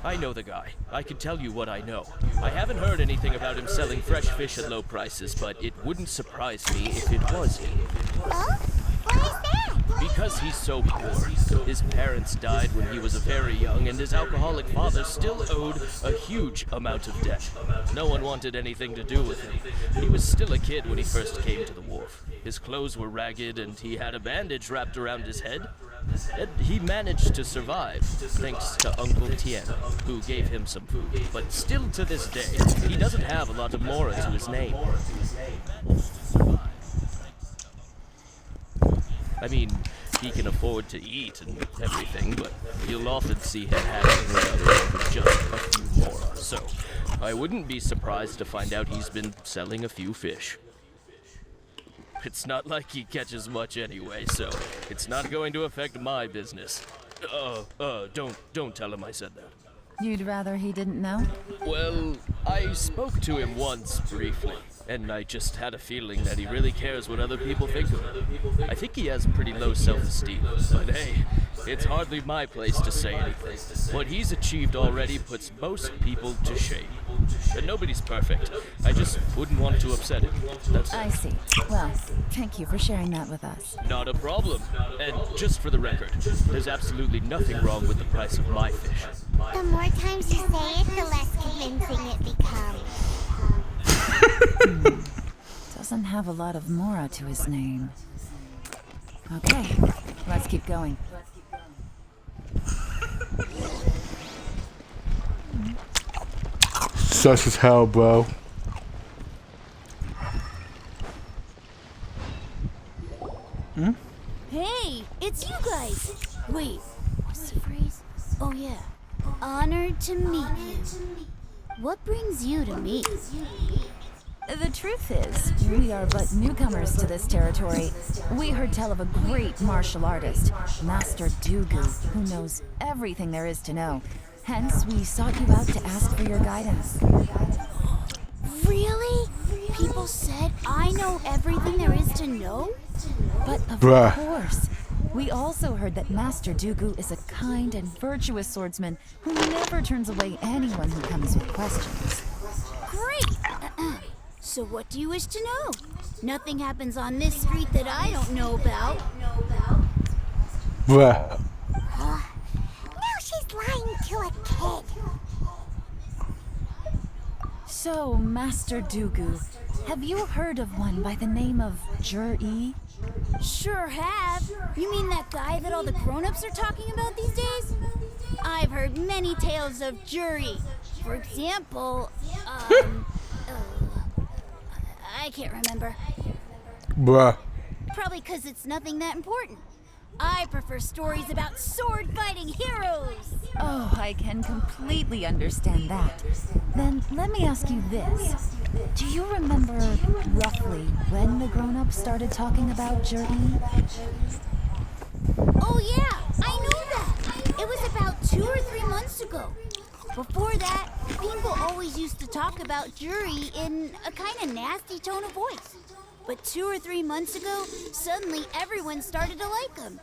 I know the guy. I can tell you what I know. I haven't heard anything about him selling fresh fish at low prices, but it wouldn't surprise me if it was him. Why is that? Because he's so poor. His parents died when he was very young, and his alcoholic father still owed a huge amount of debt. No one wanted anything to do with him. He was still a kid when he first came to the wharf. His clothes were ragged, and he had a bandage wrapped around his head. And he managed to survive, thanks to Uncle Tien, who gave him some food. But still to this day, he doesn't have a lot of mora to his name. I mean, he can afford to eat and everything, but you'll often see him hanging around with just a few mora. So, I wouldn't be surprised to find out he's been selling a few fish. It's not like he catches much anyway, so it's not going to affect my business. Don't tell him I said that. You'd rather he didn't know? Well, I spoke to him once briefly, and I just had a feeling that he really cares what other people think of him. I think he has pretty low self-esteem, but hey, it's hardly my place to say anything. What he's achieved already puts most people to shame. And nobody's perfect. I just wouldn't want to upset him. That's I see. Well, thank you for sharing that with us. not a problem. And just for the record, there's absolutely nothing wrong with the price of my fish. The more times you say it, the less convincing it becomes. Doesn't have a lot of mora to his name. Okay, let's keep going. Sus as hell, bro. Hey, it's you guys. Wait, what's the phrase? Oh yeah. Honored to meet you. What brings you to me? The truth is, we are but newcomers to this territory. We heard tell of a great martial artist, Master Dugu, who knows everything there is to know. Hence, we sought you out to ask for your guidance. Really? People said I know everything there is to know? But of Bruh. course, We also heard that Master Dooku is a kind and virtuous swordsman who never turns away anyone who comes with questions. Great! So what do you wish to know? Nothing happens on this street that I don't know about. Bruh. Now she's lying to a kid. So, Master Dooku, have you heard of one by the name of Jur-E? Sure have. You mean that guy that all the grown-ups are talking about these days? I've heard many tales of Juri. For example, I can't remember. Bruh. Probably because it's nothing that important. I prefer stories about sword-fighting heroes. Oh, I can completely understand that. Then let me ask you this. Do you remember roughly when the grown-ups started talking about Jur-E? Oh yeah, I know that. It was about 2 or 3 months ago. Before that, people always used to talk about Juri in a kind of nasty tone of voice. But 2 or 3 months ago, suddenly everyone started to like him.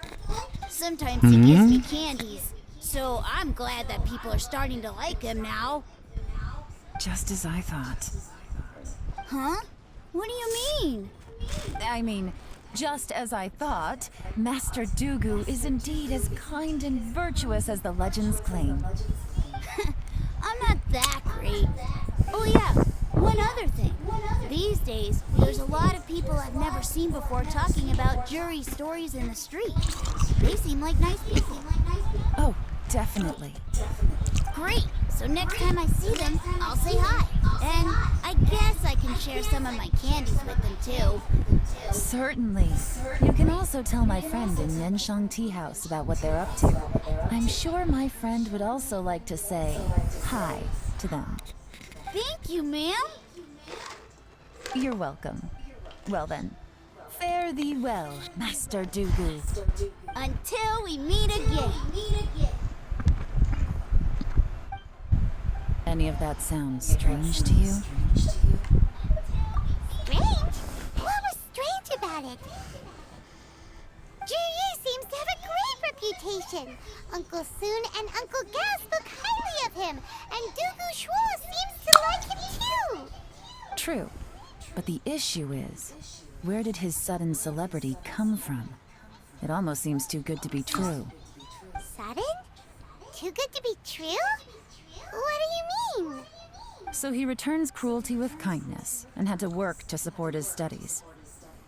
Sometimes he gives me candies, so I'm glad that people are starting to like him now. Just as I thought. Huh? What do you mean? I mean, just as I thought, Master Dooku is indeed as kind and virtuous as the legends claim. I'm not that great. Oh yeah, one other thing. These days, there's a lot of people I've never seen before talking about Juri stories in the street. They seem like nice people. Oh, definitely. Great! So next time I see them, I'll say hi. And I guess I can share some of my candies with them too. Certainly. You can also tell my friend in Yenshang Tea House about what they're up to. I'm sure my friend would also like to say hi to them. Thank you, ma'am. You're welcome. Well then, fare thee well, Master Dooku. Until we meet again. Any of that sound strange to you? Strange? What was strange about it? Juri seems to have a great reputation. Uncle Soon and Uncle Gao spoke highly of him, and Dooku Shuo seems to like him too. True. But the issue is, where did his sudden celebrity come from? It almost seems too good to be true. Sudden? Too good to be true? What do you mean? So he returns cruelty with kindness, and had to work to support his studies.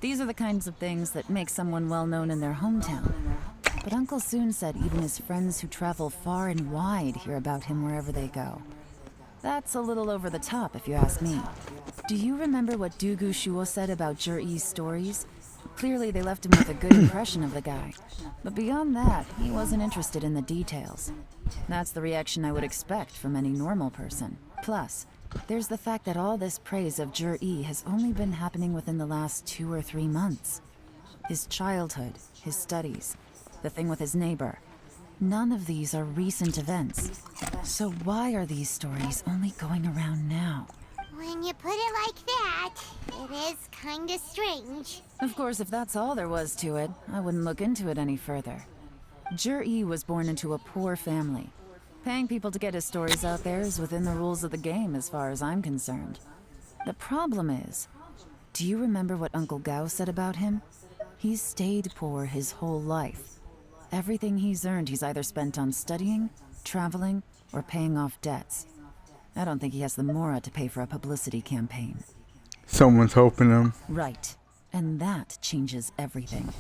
These are the kinds of things that make someone well known in their hometown. But Uncle Soon said even his friends who travel far and wide hear about him wherever they go. That's a little over the top, if you ask me. Do you remember what Dooku Shuo said about Jur-E's stories? Clearly they left him with a good impression of the guy. But beyond that, he wasn't interested in the details. That's the reaction I would expect from any normal person. Plus, there's the fact that all this praise of Jur-E has only been happening within the last 2 or 3 months. His childhood, his studies, the thing with his neighbor. None of these are recent events. So why are these stories only going around now? When you put it like that, it is kinda strange. Of course, if that's all there was to it, I wouldn't look into it any further. Jur-E was born into a poor family. Paying people to get his stories out there is within the rules of the game as far as I'm concerned. The problem is, do you remember what Uncle Gao said about him? He's stayed poor his whole life. Everything he's earned he's either spent on studying, traveling, or paying off debts. I don't think he has the mora to pay for a publicity campaign. Someone's helping him. Right. And that changes everything.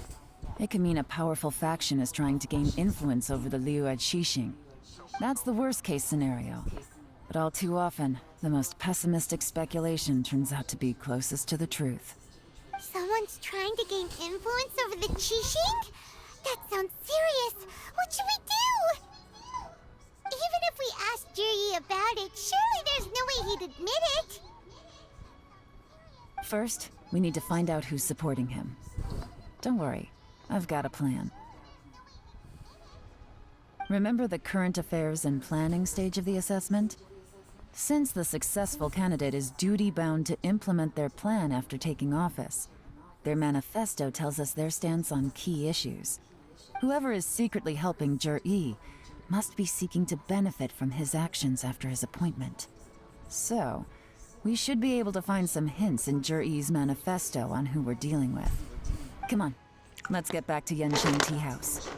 It can mean a powerful faction is trying to gain influence over the Liu at Xixing. That's the worst case scenario. But all too often, the most pessimistic speculation turns out to be closest to the truth. Someone's trying to gain influence over the Qixing? That sounds serious. What should we do? Even if we asked Juri about it, surely there's no way he'd admit it. First, we need to find out who's supporting him. Don't worry, I've got a plan. Remember the current affairs and planning stage of the assessment? Since the successful candidate is duty-bound to implement their plan after taking office, their manifesto tells us their stance on key issues. Whoever is secretly helping Jur-E must be seeking to benefit from his actions after his appointment. So, we should be able to find some hints in Jur-E's manifesto on who we're dealing with. Come on, let's get back to Genshin Tea House.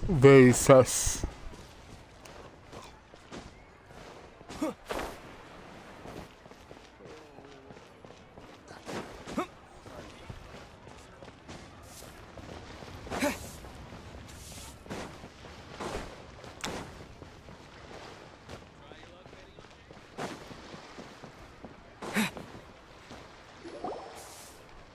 Very sus.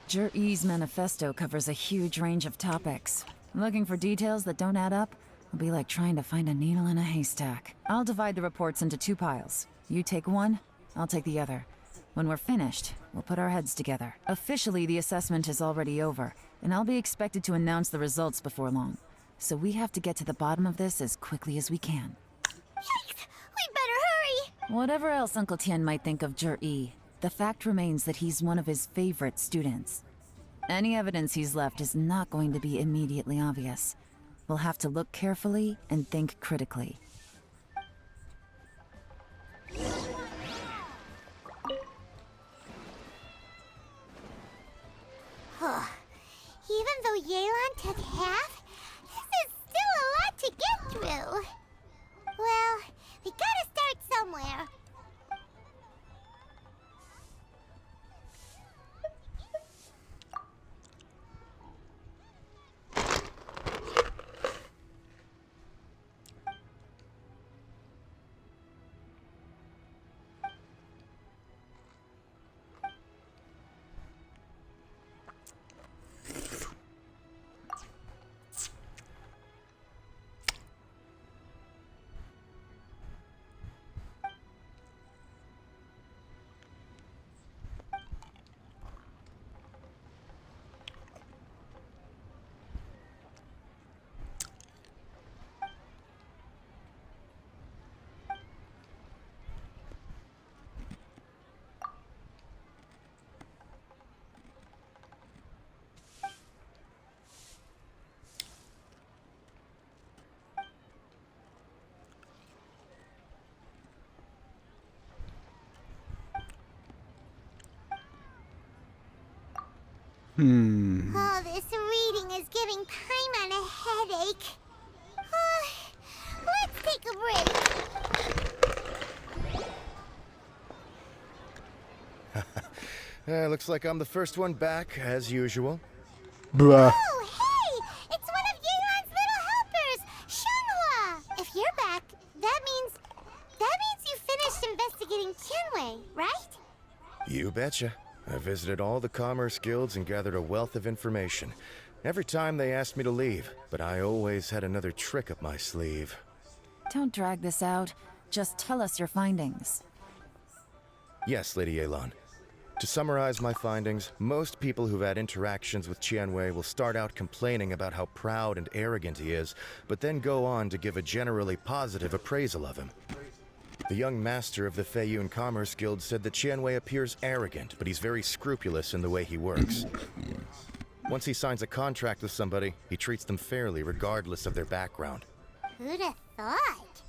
Jur-E's manifesto covers a huge range of topics. Looking for details that don't add up will be like trying to find a needle in a haystack. I'll divide the reports into 2 piles. You take one, I'll take the other. When we're finished, we'll put our heads together. Officially, the assessment is already over, and I'll be expected to announce the results before long. So we have to get to the bottom of this as quickly as we can. Yikes! We better hurry! Whatever else Uncle Tien might think of Jur-E, the fact remains that he's one of his favorite students. Any evidence he's left is not going to be immediately obvious. We'll have to look carefully and think critically. Even though Yelan took half, this is still a lot to get through. Well, we gotta start somewhere. Oh, this reading is giving Paimon a headache. Let's take a break. Looks like I'm the first one back, as usual. Bruh. Oh, hey! It's one of Yelan's little helpers, Shunhua! If you're back, that means you finished investigating Tianwei, right? You betcha. I visited all the commerce guilds and gathered a wealth of information. Every time they asked me to leave, but I always had another trick up my sleeve. Don't drag this out. Just tell us your findings. Yes, Lady Yelan. To summarize my findings, most people who've had interactions with Tianwei will start out complaining about how proud and arrogant he is, but then go on to give a generally positive appraisal of him. The young master of the Feiyun Commerce Guild said that Tianwei appears arrogant, but he's very scrupulous in the way he works. Once he signs a contract with somebody, he treats them fairly regardless of their background. Who'd have thought?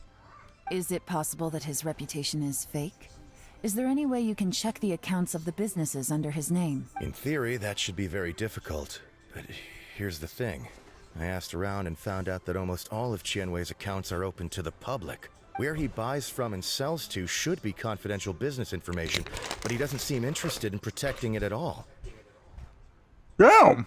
Is it possible that his reputation is fake? Is there any way you can check the accounts of the businesses under his name? In theory, that should be very difficult. But here's the thing. I asked around and found out that almost all of Tianwei's accounts are open to the public. Where he buys from and sells to should be confidential business information, but he doesn't seem interested in protecting it at all. Damn!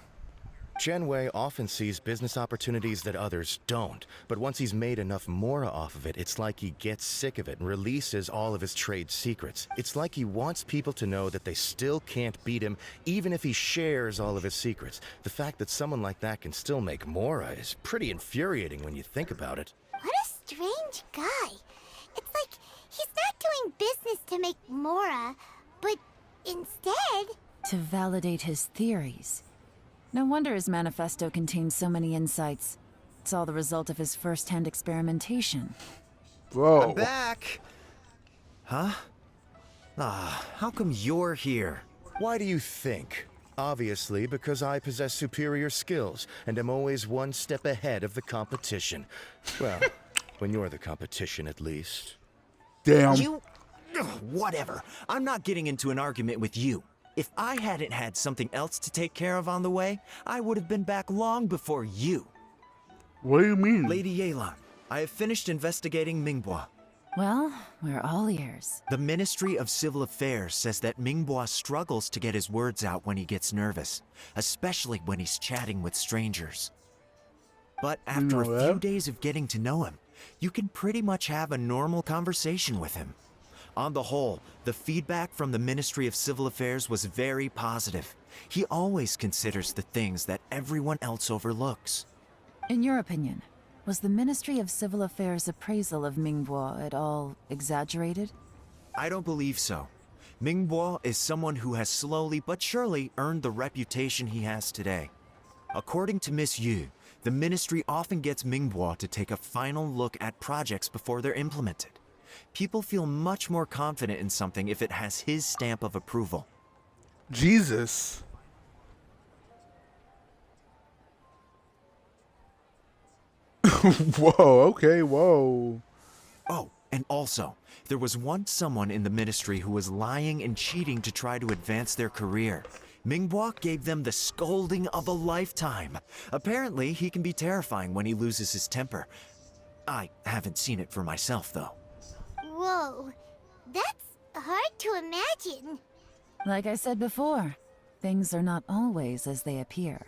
Tianwei often sees business opportunities that others don't, but once he's made enough mora off of it, it's like he gets sick of it and releases all of his trade secrets. It's like he wants people to know that they still can't beat him, even if he shares all of his secrets. The fact that someone like that can still make mora is pretty infuriating when you think about it. What a strange guy. It's like He's not doing business to make Mora, but instead... To validate his theories. No wonder his manifesto contains so many insights. It's all the result of his first-hand experimentation. Whoa. I'm back! Huh? How come you're here? Why do you think? Obviously, because I possess superior skills and am always one step ahead of the competition. Well, when you're the competition, at least. Damn. Whatever. I'm not getting into an argument with you. If I hadn't had something else to take care of on the way, I would have been back long before you. What do you mean? Lady Yelan, I have finished investigating Mingbois. Well, we're all ears. The Ministry of Civil Affairs says that Mingbois struggles to get his words out when he gets nervous, especially when he's chatting with strangers. But after a few days of getting to know him, you can pretty much have a normal conversation with him. On the whole, the feedback from the Ministry of Civil Affairs was very positive. He always considers the things that everyone else overlooks. In your opinion, was the Ministry of Civil Affairs' appraisal of Mingbois at all exaggerated? I don't believe so. Mingbois is someone who has slowly but surely earned the reputation he has today. According to Miss Yu, the Ministry often gets Mingbois to take a final look at projects before they're implemented. People feel much more confident in something if it has his stamp of approval. Jesus. Whoa, okay, whoa. Oh, and also, there was once someone in the ministry who was lying and cheating to try to advance their career. Mingbois gave them the scolding of a lifetime. Apparently, he can be terrifying when he loses his temper. I haven't seen it for myself, though. Whoa, that's hard to imagine. Like I said before, things are not always as they appear.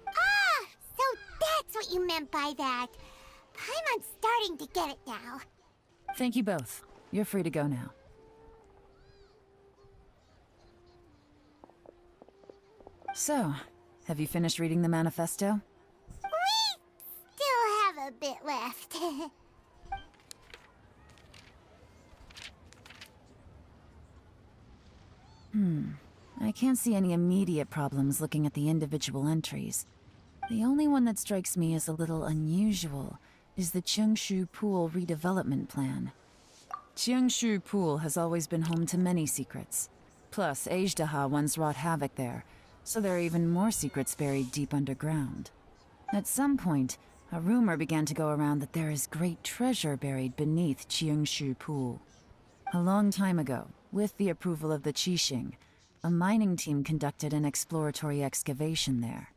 Ah, so that's what you meant by that. I'm starting to get it now. Thank you both. You're free to go now. So, have you finished reading the manifesto? We still have a bit left. I can't see any immediate problems looking at the individual entries. The only one that strikes me as a little unusual is the Cheungshu Pool redevelopment plan. Cheungshu Pool has always been home to many secrets. Plus, Ajdaha once wrought havoc there, so there are even more secrets buried deep underground. At some point, a rumor began to go around that there is great treasure buried beneath Cheungshu Pool. A long time ago, with the approval of the Qixing, a mining team conducted an exploratory excavation there.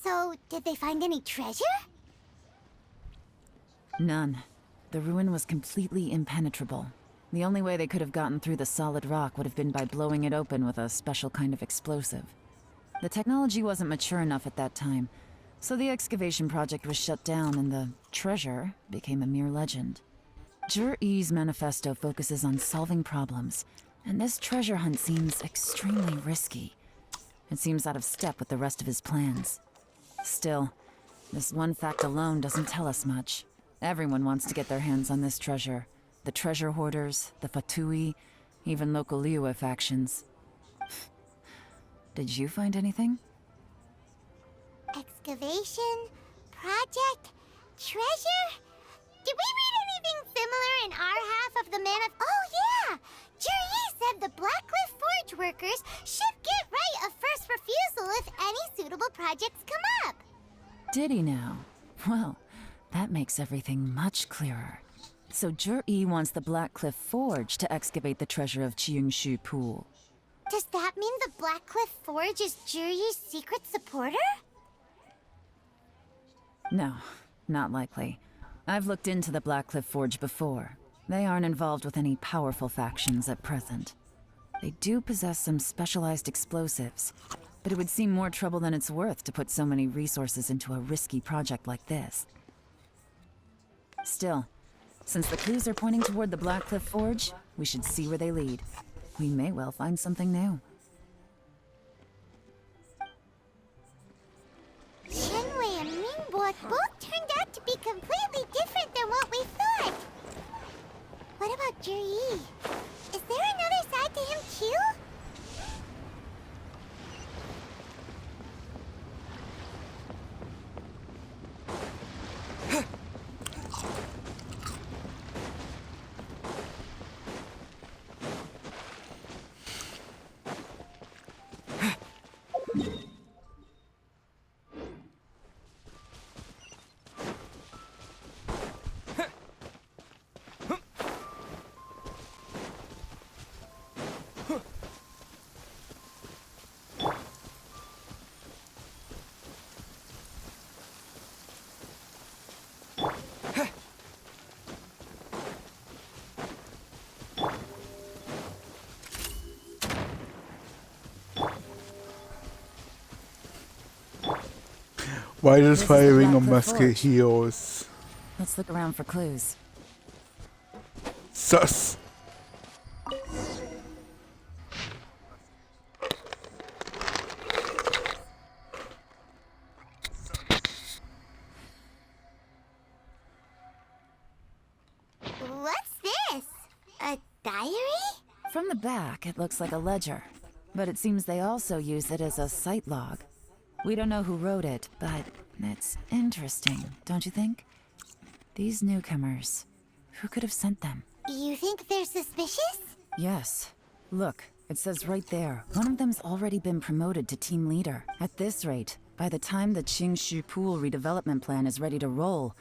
So, did they find any treasure? None. The ruin was completely impenetrable. The only way they could have gotten through the solid rock would have been by blowing it open with a special kind of explosive. The technology wasn't mature enough at that time, so the excavation project was shut down and the treasure became a mere legend. Zhi-Yi's manifesto focuses on solving problems, and this treasure hunt seems extremely risky. It seems out of step with the rest of his plans. Still, this one fact alone doesn't tell us much. Everyone wants to get their hands on this treasure. The treasure hoarders, the Fatui, even local Liyue factions. Did you find anything? Excavation? Project? Treasure? Did we read anything similar in our half of the Oh yeah! Juri said the Blackcliff Forge workers should get right of first refusal if any suitable projects come up. Did he now? Well, that makes everything much clearer. So Zhi-Yi wants the Blackcliff Forge to excavate the treasure of Cheungshu Pool. Does that mean the Blackcliff Forge is Juri's secret supporter? No, not likely. I've looked into the Blackcliff Forge before. They aren't involved with any powerful factions at present. They do possess some specialized explosives, but it would seem more trouble than it's worth to put so many resources into a risky project like this. Still, since the clues are pointing toward the Blackcliff Forge, we should see where they lead. We may well find something new. Shenwei and Mingbo both turned out to be completely different than what we thought. What about Juri? Why does This is the firing a Blackcliff musket Forge. heals? Let's look around for clues. Sus. What's this? A diary? From the back, it looks like a ledger, but it seems they also use it as a site log. We don't know who wrote it, but it's interesting, don't you think? These newcomers, who could have sent them? You think they're suspicious? Yes. Look, it says right there, one of them's already been promoted to team leader. At this rate, by the time the Qingshu Pool redevelopment plan is ready to roll,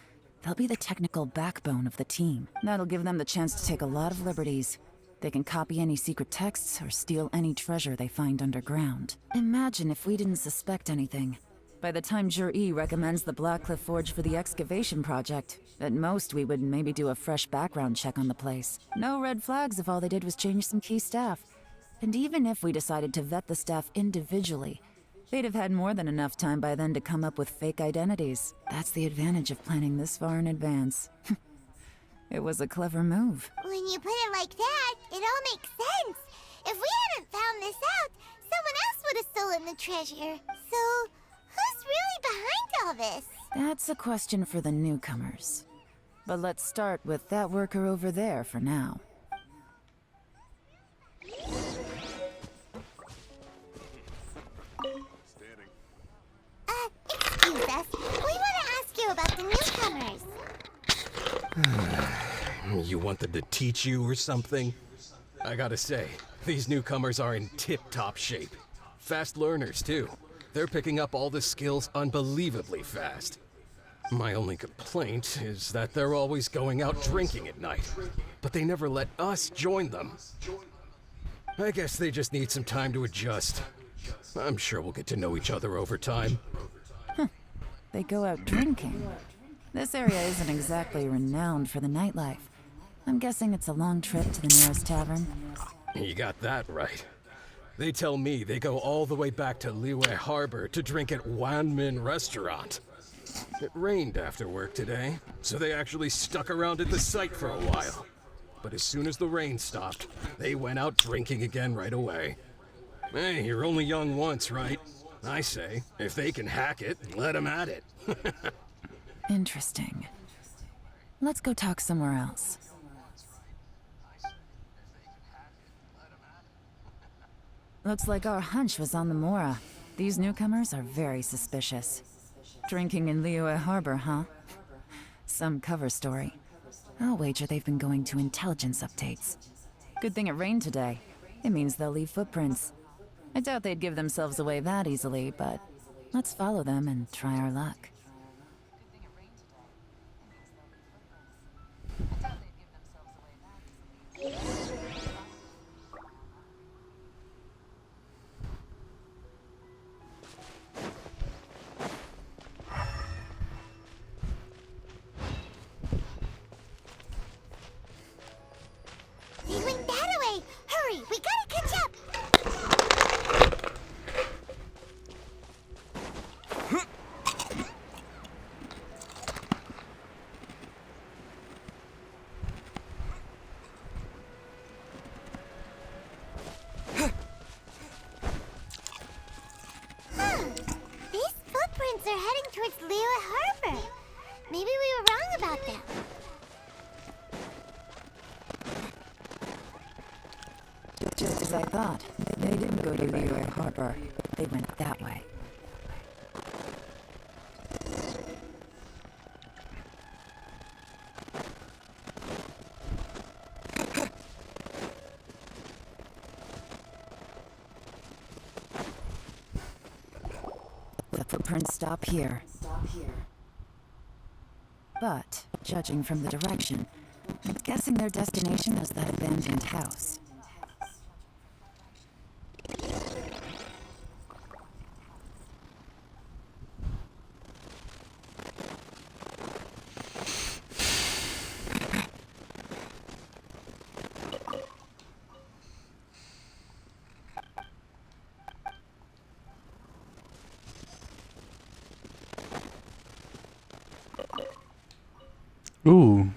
they'll be the technical backbone of the team. That'll give them the chance to take a lot of liberties. They can copy any secret texts or steal any treasure they find underground. Imagine if we didn't suspect anything. By the time Jur-E recommends the Blackcliff Forge for the excavation project, at most we would maybe do a fresh background check on the place. No red flags if all they did was change some key staff. And even if we decided to vet the staff individually, they'd have had more than enough time by then to come up with fake identities. That's the advantage of planning this far in advance. It was a clever move. When you put it like that, it all makes sense. If we hadn't found this out, someone else would have stolen the treasure. So, who's really behind all this? That's a question for the newcomers. But let's start with that worker over there for now. Excuse us. We want to ask you about the newcomers. You want them to teach you or something? I gotta say, these newcomers are in tip-top shape. Fast learners, too. They're picking up all the skills unbelievably fast. My only complaint is that they're always going out drinking at night, but they never let us join them. I guess they just need some time to adjust. I'm sure we'll get to know each other over time. They go out drinking. This area isn't exactly renowned for the nightlife. I'm guessing it's a long trip to the nearest tavern. You got that right. They tell me they go all the way back to Liyue Harbor to drink at Wanmin Restaurant. It rained after work today, so they actually stuck around at the site for a while. But as soon as the rain stopped, they went out drinking again right away. Hey, you're only young once, right? I say, if they can hack it, let them at it. Interesting. Let's go talk somewhere else. Looks like our hunch was on the Mora. These newcomers are very suspicious. Drinking in Liyue Harbor, huh? Some cover story. I'll wager they've been going to intelligence updates. Good thing it rained today. It means they'll leave footprints. I doubt they'd give themselves away that easily, but let's follow them and try our luck. They went that way. Hurry, we gotta catch up. These footprints are heading towards Liyue Harbor. Maybe we were wrong about them. Just as I thought. They didn't go to Liyue Harbor. They went that way. The footprints stop here. But, judging from the direction, I'm guessing their destination is that abandoned house. Ooh.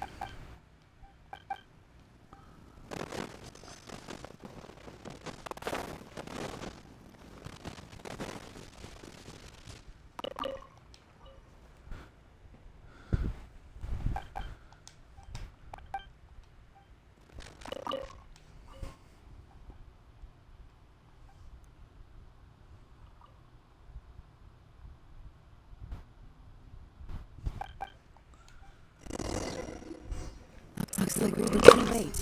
Looks like we'll be too late.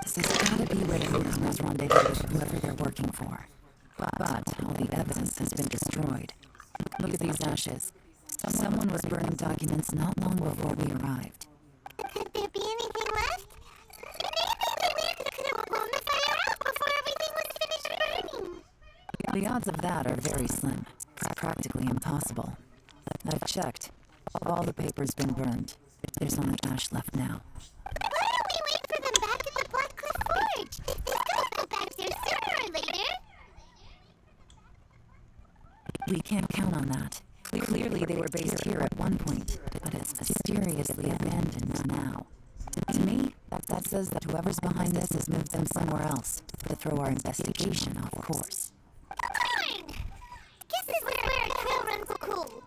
This has gotta be where the newcomers rendezvous with whoever they're working for. But all the evidence has been destroyed. Look at these ashes. Someone was burning documents not long before we arrived. Could there be anything left? Maybe they could have blown the fire out before everything was finished burning. The odds of that are very slim. Practically impossible. I've checked. All the paper's been burned. There's only ash left now. Why don't we wait for them back at the Black Cliff Forge? They gotta go back there sooner or later. We can't count on that. Clearly they were based here at one point, but it's mysteriously abandoned now. To me, that says that whoever's behind this has moved them somewhere else to throw our investigation off course. Darn! Guess this is where a trail runs cold.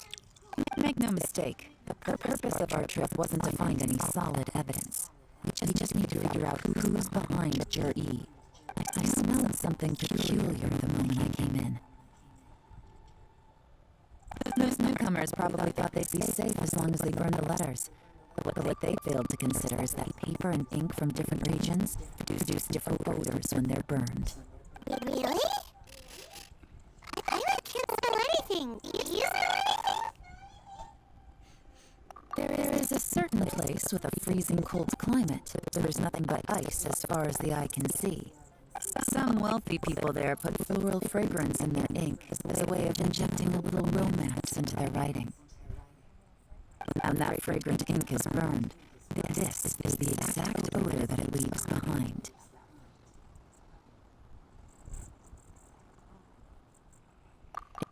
Make no mistake, the purpose of our trip wasn't to find any solid evidence. We just need to figure out who's behind Jur-E. I smelled something peculiar the moment I came in. Those newcomers probably thought they'd be safe as long as they burned the letters. But what they failed to consider is that paper and ink from different regions produce different odors when they're burned. Really? I can't smell anything. You smell anything? There is a certain place with a freezing cold climate. There's nothing but ice as far as the eye can see. Some wealthy people there put floral fragrance in their ink as a way of injecting a little romance into their writing. And that fragrant ink is burned. This is the exact odor that it leaves behind.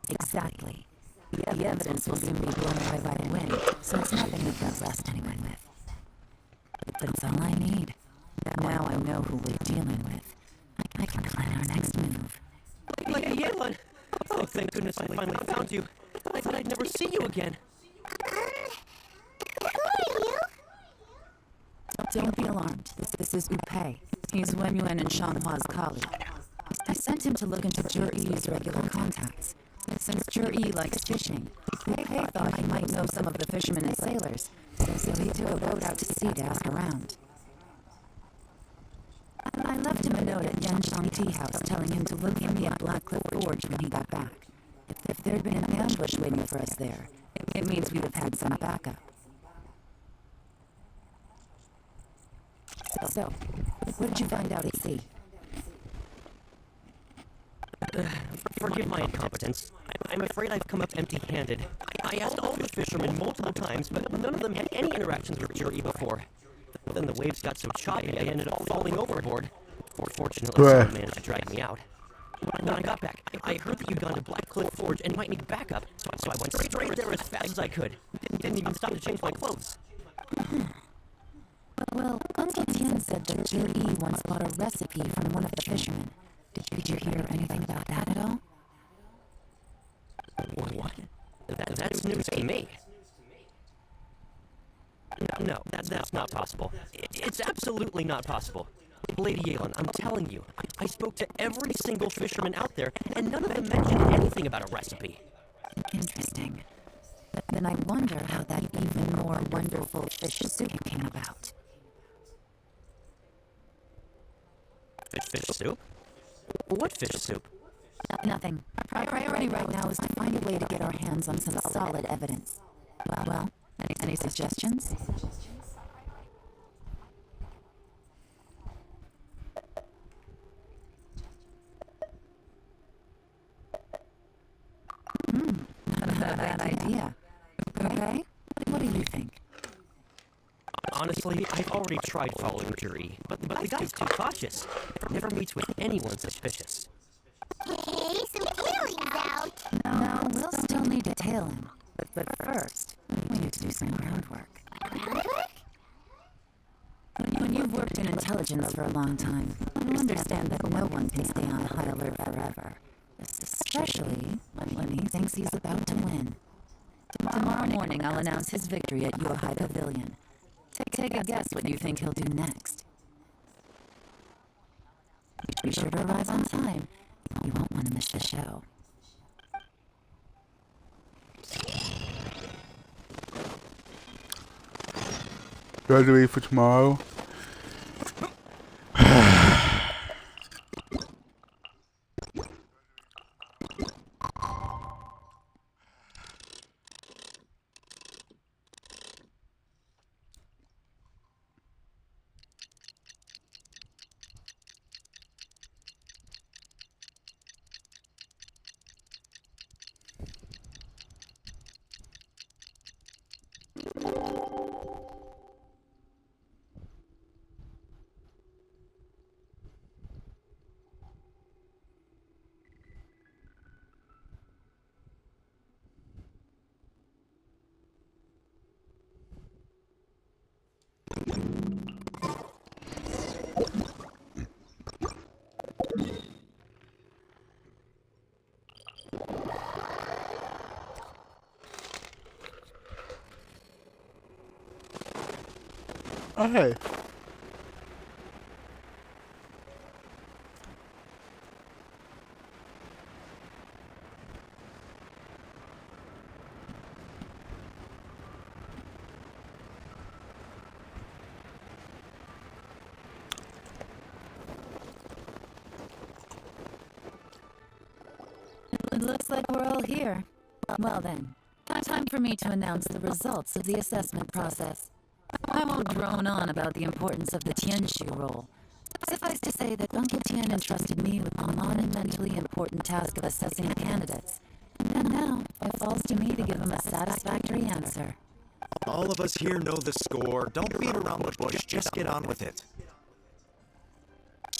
Exactly. The evidence will soon be blown away by the wind, so it's nothing to get lost anyone with. But it's all I need. Now I know who we're dealing with. I can plan our next move. Lady Yelin! Oh, thank goodness I finally found you. I thought I'd never see you again. Who are you? Don't be alarmed. This is Upei. He's Wenyuan and Shanghua's colleague. I sent him to look into Jur-E's regular contacts. Since Jur-E likes fishing, they thought he might know some of the fishermen and sailors, so he took a boat out to sea to ask around. I left him a note at Genshin Tea House telling him to look for me at Black Cliff Forge when he got back. If there'd been an ambush waiting for us there, it means we'd have had some backup. So, what did you find out at sea? Forgive my incompetence. I'm afraid I've come up empty-handed. I asked all the fishermen multiple times, but none of them had any interactions with Jur-E before. Then the waves got so choppy, I ended up falling overboard. Fortunately, someone managed to drag me out. When I got back, I heard that you'd gone to Black Cliff Forge and might need backup, so I went straight there as fast as I could. Didn't even stop to change my clothes. Well, Uncle Tien said that Jur-E once bought a recipe from one of the fishermen. Did you hear anything about that at all? What? That's news to me. No, that's not possible. It's absolutely not possible. Lady Yelin, I'm telling you, I spoke to every single fisherman out there, and none of them mentioned anything about a recipe. Interesting. Then I wonder how that even more wonderful fish soup came about. Fish soup? What fish soup? Nothing. Our priority right now is to find a way to get our hands on some solid evidence. Well, any suggestions? Not a bad idea. Okay? What do you think? Honestly, I've already tried following Jur-E, but the guy's too cautious. Never meets with anyone suspicious. Okay, some tailing's out. No, we'll still need to tail him. But first, we need to do some groundwork. Groundwork? intelligence for a long time, you understand that no one can stay on high alert forever. Especially when he thinks he's about to win. Tomorrow morning, I'll announce his victory at Yohai Pavilion. Take a guess what you think he'll do next. Be sure to arrive on time. You won't want to miss the show. Do I have to wait for tomorrow? Okay. It looks like we're all here. Well then, time for me to announce the results of the assessment process. I won't drone on about the importance of the Tianshu role. Suffice to say that Uncle Tian entrusted me with the monumentally important task of assessing candidates. And now, it falls to me to give him a satisfactory answer. All of us here know the score. Don't beat around the bush. Just get on with it.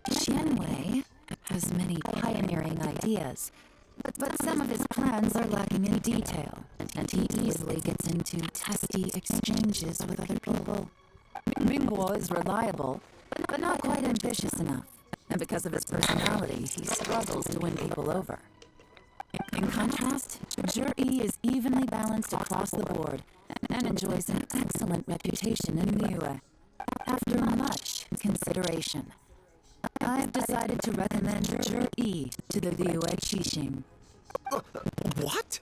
Qianwei has many pioneering ideas, but some of his plans are lacking in detail, and he easily gets into testy exchanges with other people. Mingguo is reliable, but not quite ambitious enough, and because of his personality, he struggles to win people over. In contrast, Zhi is evenly balanced across the board and enjoys an excellent reputation in Liyue. After much consideration, I've decided to recommend Zhi to the Liyue Qixing. What?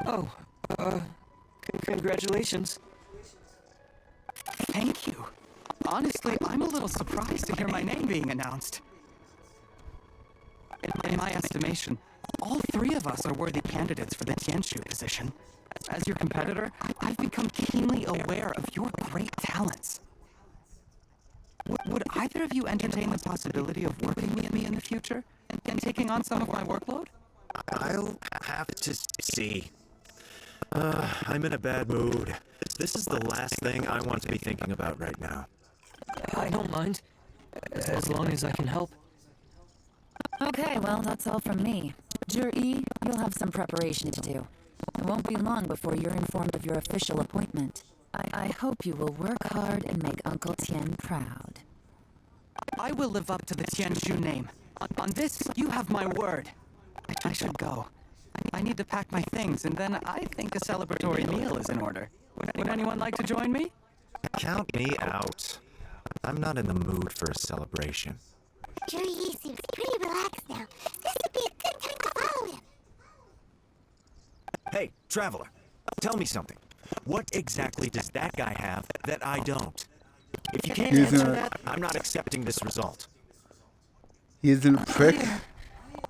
Oh, congratulations. Thank you. Honestly, I'm a little surprised to hear my name being announced. In my estimation, all three of us are worthy candidates for the Tianshu position. As your competitor, I've become keenly aware of your great talents. Would either of you entertain the possibility of working with me in the future and taking on some of my workload? I'll have to see. I'm in a bad mood. This is the last thing I want to be thinking about right now. I don't mind, as long as I can help. Okay, well, that's all from me. Zhi, you'll have some preparation to do. It won't be long before you're informed of your official appointment. I hope you will work hard and make Uncle Tian proud. I will live up to the Tianshu name. On this, you have my word. I should go. I need to pack my things, and then I think a celebratory meal is in order. Would anyone like to join me? Count me out. I'm not in the mood for a celebration. Zhi seems pretty relaxed now. This would be a good time to follow him. Hey, Traveler, tell me something. What exactly does that guy have that I don't? If you can't answer that, I'm not accepting this result. He isn't a prick. I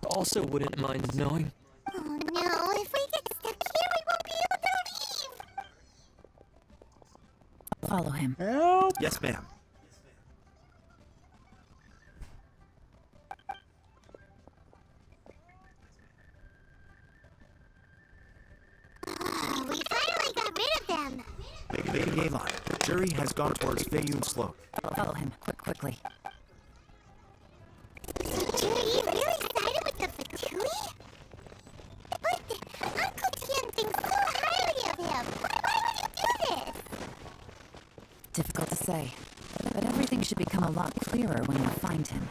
also wouldn't mind knowing. Oh no, if we get stuck here, we won't be able to leave. Follow him. Help. Yes, ma'am. We finally got rid of them. Lady Yelan, Zhi has gone towards Feiyun Slope. Follow him, quickly. Zhi really sided with the Fatui? But Uncle Tian thinks so highly of him. Why would he do this? Difficult to say, but everything should become become a lot clearer when we find him.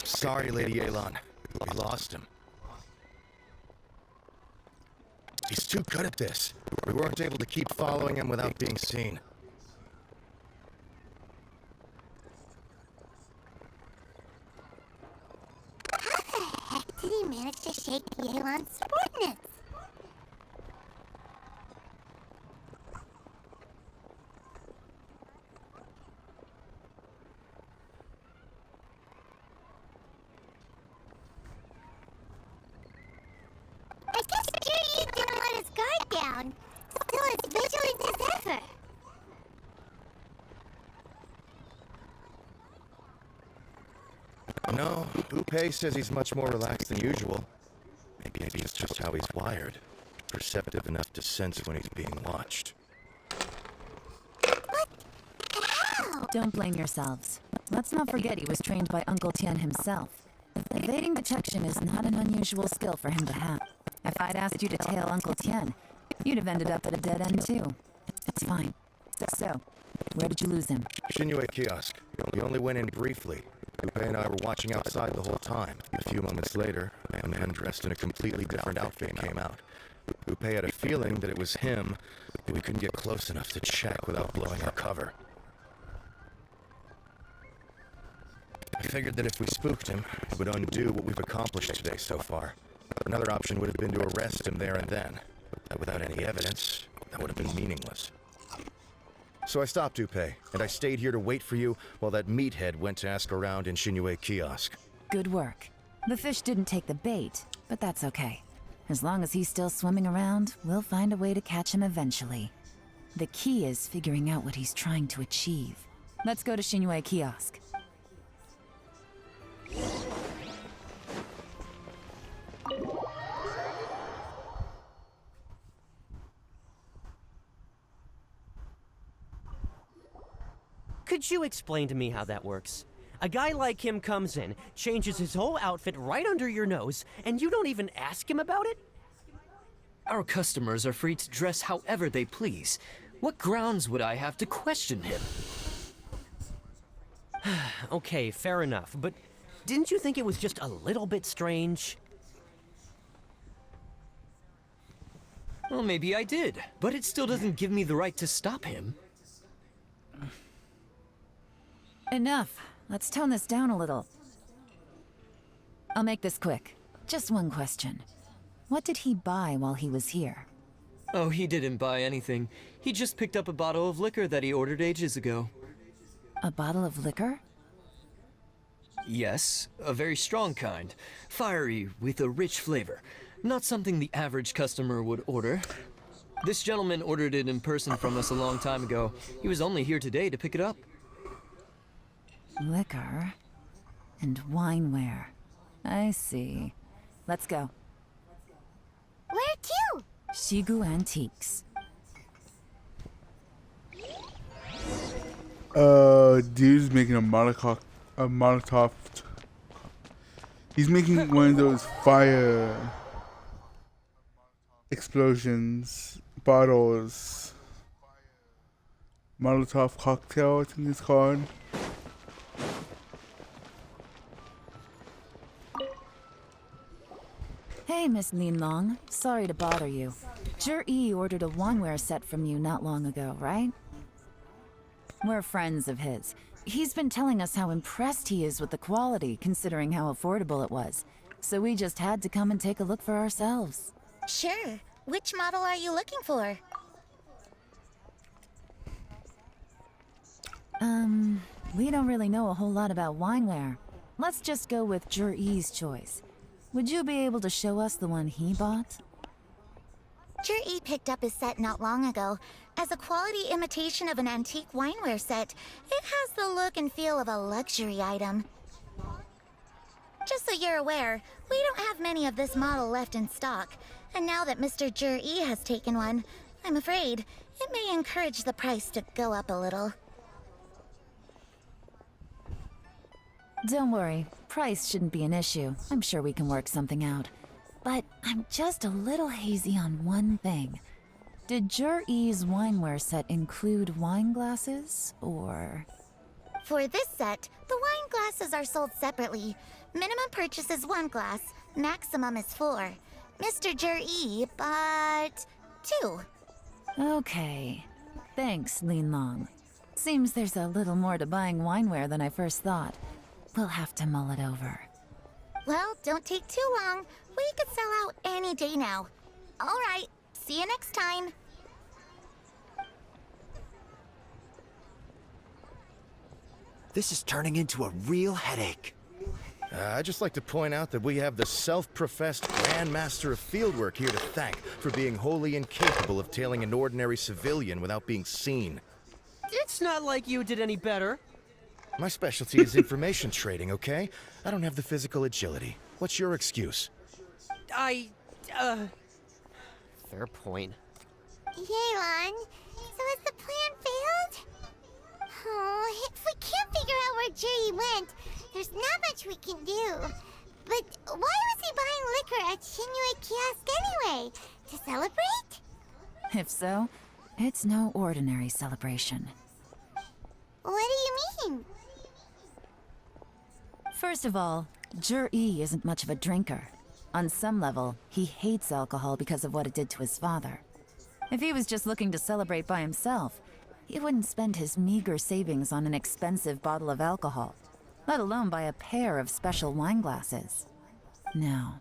Sorry, Lady Elon. We lost him. He's too good at this. We weren't able to keep following him without being seen. How the heck did he manage to shake Yelan's subordinates? I guess Judy didn't let his guard down. Still as vigilant as ever. No, Upe says he's much more relaxed than usual. Maybe it's just how he's wired. Perceptive enough to sense when he's being watched. Don't blame yourselves. Let's not forget he was trained by Uncle Tian himself. Evading detection is not an unusual skill for him to have. If I'd asked you to tail Uncle Tian, you'd have ended up at a dead end too. It's fine. So, where did you lose him? Shinue kiosk. We only went in briefly. Upe and I were watching outside the whole time. A few moments later, a man dressed in a completely different outfit came out. Upe had a feeling that it was him, but we couldn't get close enough to check without blowing our cover. I figured that if we spooked him, it would undo what we've accomplished today so far. Another option would have been to arrest him there and then. But without any evidence, that would have been meaningless. So I stopped Upe, and I stayed here to wait for you while that meathead went to ask around in Shinue kiosk. Good work. The fish didn't take the bait, but that's okay. As long as he's still swimming around, we'll find a way to catch him eventually. The key is figuring out what he's trying to achieve. Let's go to Shinue kiosk. Could you explain to me how that works? A guy like him comes in, changes his whole outfit right under your nose, and you don't even ask him about it? Our customers are free to dress however they please. What grounds would I have to question him? Okay, fair enough, but didn't you think it was just a little bit strange? Well, maybe I did, but it still doesn't give me the right to stop him. Enough. Let's tone this down a little. I'll make this quick. Just one question. What did he buy while he was here? Oh, he didn't buy anything. He just picked up a bottle of liquor that he ordered ages ago. A bottle of liquor? Yes, a very strong kind. Fiery, with a rich flavor. Not something the average customer would order. This gentleman ordered it in person from us a long time ago. He was only here today to pick it up. Liquor and wineware. I see. Let's go. Where to? Shigu Antiques. Dude's making a Molotov. He's making one of those fire explosions bottles. Molotov cocktail, I think it's called. Hey, Miss Lin Long. Sorry to bother you. Zhi ordered a wineware set from you not long ago, right? We're friends of his. He's been telling us how impressed he is with the quality, considering how affordable it was. So we just had to come and take a look for ourselves. Sure. Which model are you looking for? We don't really know a whole lot about wineware. Let's just go with Zhi's choice. Would you be able to show us the one he bought? Zhi picked up his set not long ago. As a quality imitation of an antique wineware set, it has the look and feel of a luxury item. Just so you're aware, we don't have many of this model left in stock. And now that Mr. Zhi has taken one, I'm afraid It may encourage the price to go up a little. Don't worry, price shouldn't be an issue. I'm sure we can work something out. But I'm just a little hazy on one thing. Did Jur-E's wineware set include wine glasses, or...? For this set, the wine glasses are sold separately. Minimum purchase is 1 glass, maximum is 4. Mr. Jur-E bought 2. Okay. Thanks, Lin Long. Seems there's a little more to buying wineware than I first thought. We'll have to mull it over. Well, don't take too long. We could sell out any day now. All right, see you next time. This is turning into a real headache. I'd just like to point out that we have the self-professed Grand Master of Fieldwork here to thank for being wholly incapable of tailing an ordinary civilian without being seen. It's not like you did any better. My specialty is information trading, okay? I don't have the physical agility. What's your excuse? Fair point. Yelan, so has the plan failed? Oh, if we can't figure out where Jerry went, there's not much we can do. But why was he buying liquor at Shinue Kiosk anyway? To celebrate? If so, it's no ordinary celebration. What do you mean? First of all, Jur-E isn't much of a drinker. On some level, he hates alcohol because of what it did to his father. If he was just looking to celebrate by himself, he wouldn't spend his meager savings on an expensive bottle of alcohol, let alone buy a pair of special wine glasses. No,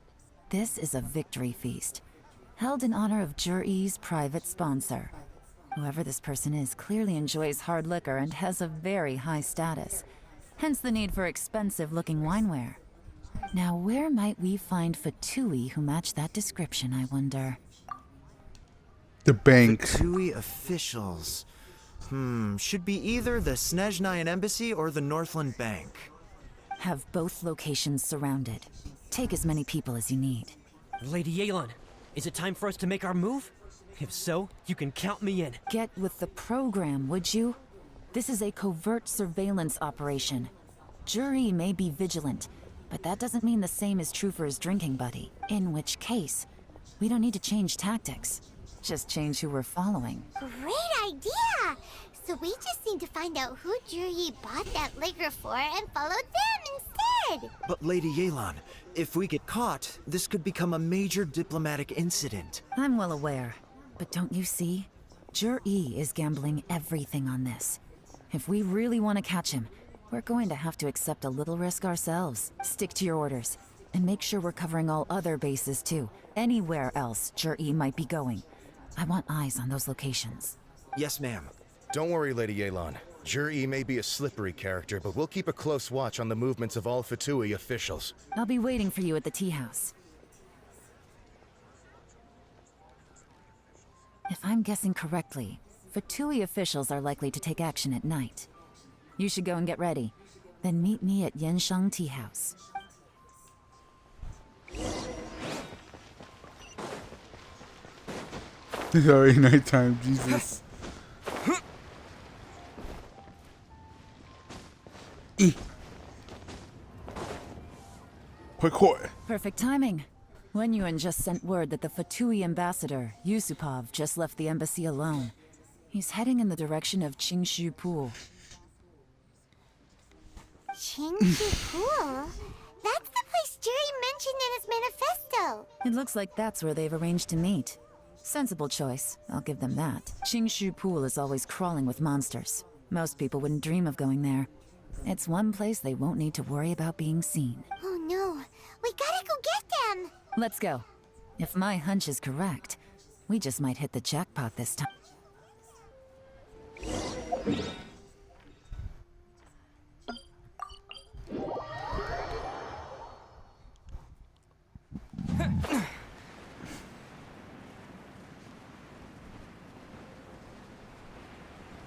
this is a victory feast, held in honor of Jur-E's private sponsor. Whoever this person is clearly enjoys hard liquor and has a very high status, hence the need for expensive-looking wineware. Now, where might we find Fatui who match that description, I wonder? The bank. TUI officials. Should be either the Snezhnayan Embassy or the Northland Bank. Have both locations surrounded. Take as many people as you need. Lady Yelan, is it time for us to make our move? If so, you can count me in. Get with the program, would you? This is a covert surveillance operation. Jur-E may be vigilant, but that doesn't mean the same is true for his drinking buddy. In which case, we don't need to change tactics. Just change who we're following. Great idea! So we just need to find out who Jur-E bought that liquor for and follow them instead! But Lady Yelan, if we get caught, this could become a major diplomatic incident. I'm well aware, but don't you see? Jur-E is gambling everything on this. If we really want to catch him, we're going to have to accept a little risk ourselves. Stick to your orders, and make sure we're covering all other bases too. Anywhere else Jur-E might be going. I want eyes on those locations. Yes, ma'am. Don't worry, Lady Yelan. Jur-E may be a slippery character, but we'll keep a close watch on the movements of all Fatui officials. I'll be waiting for you at the tea house. If I'm guessing correctly, Fatui officials are likely to take action at night. You should go and get ready. Then meet me at Yansheng Tea House. It's already nighttime, Jesus. Parkour. Perfect timing. Wenyuan just sent word that the Fatui ambassador, Yusupov, just left the embassy alone. He's heading in the direction of Qingshu Pool. Qingshu Pool? That's the place Jerry mentioned in his manifesto! It looks like that's where they've arranged to meet. Sensible choice, I'll give them that. Qingshu Pool is always crawling with monsters. Most people wouldn't dream of going there. It's one place they won't need to worry about being seen. Oh no, we gotta go get them! Let's go. If my hunch is correct, we just might hit the jackpot this time.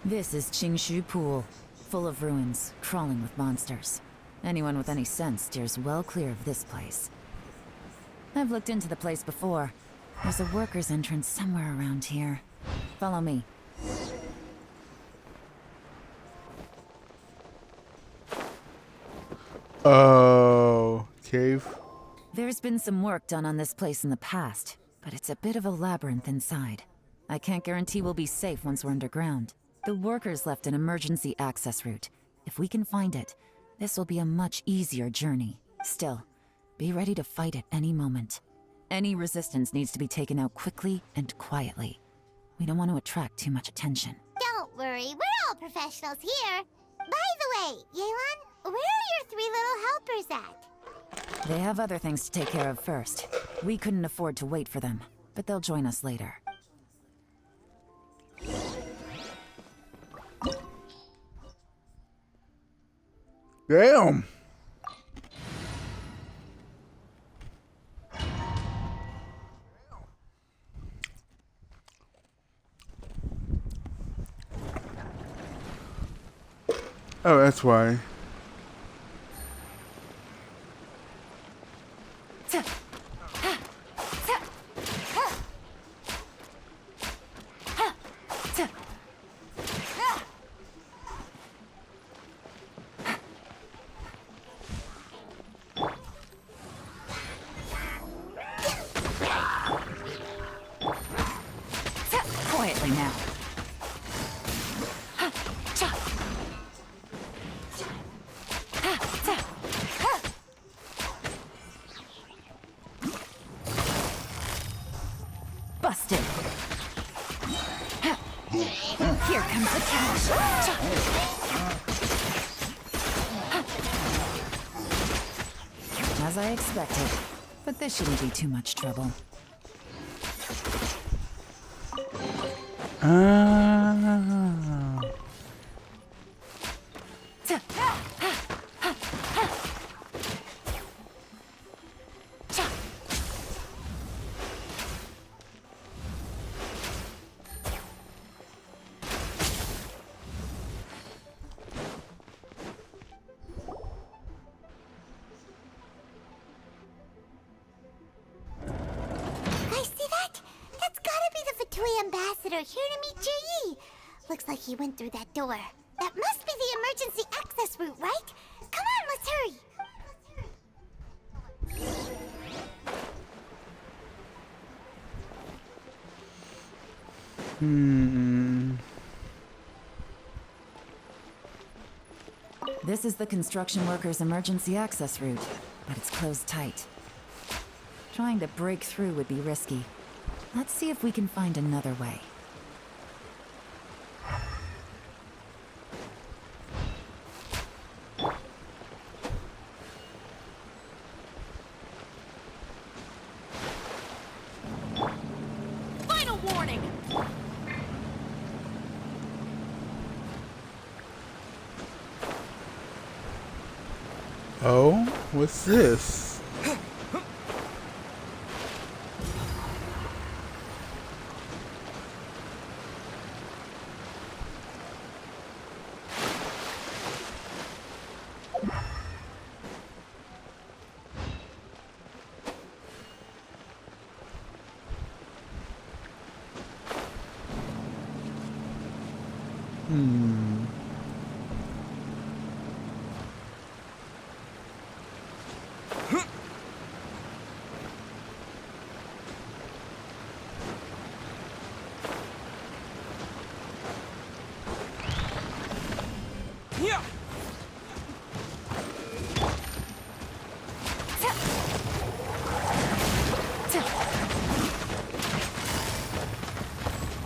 This is Qingshu Pool, full of ruins, crawling with monsters. Anyone with any sense steers well clear of this place. I've looked into the place before. There's a worker's entrance somewhere around here. Follow me. Oh, cave. There's been some work done on this place in the past, but it's a bit of a labyrinth inside. I can't guarantee we'll be safe once we're underground. The workers left an emergency access route. If we can find it, this will be a much easier journey. Still, be ready to fight at any moment. Any resistance needs to be taken out quickly and quietly. We don't want to attract too much attention. Don't worry, we're all professionals here. By the way, Yelan, where are your 3 little helpers at? They have other things to take care of first. We couldn't afford to wait for them, but they'll join us later. Damn. Oh, that's why. Quietly now. Busted. Here comes the cash. As I expected, but this shouldn't be too much trouble. Ah. Ambassador here to meet Ji. Looks like he went through that door. That must be the emergency access route, right? Come on, let's hurry. This is the construction workers' emergency access route, but it's closed tight. Trying to break through would be risky. Let's see if we can find another way. Final warning! Oh, what's this?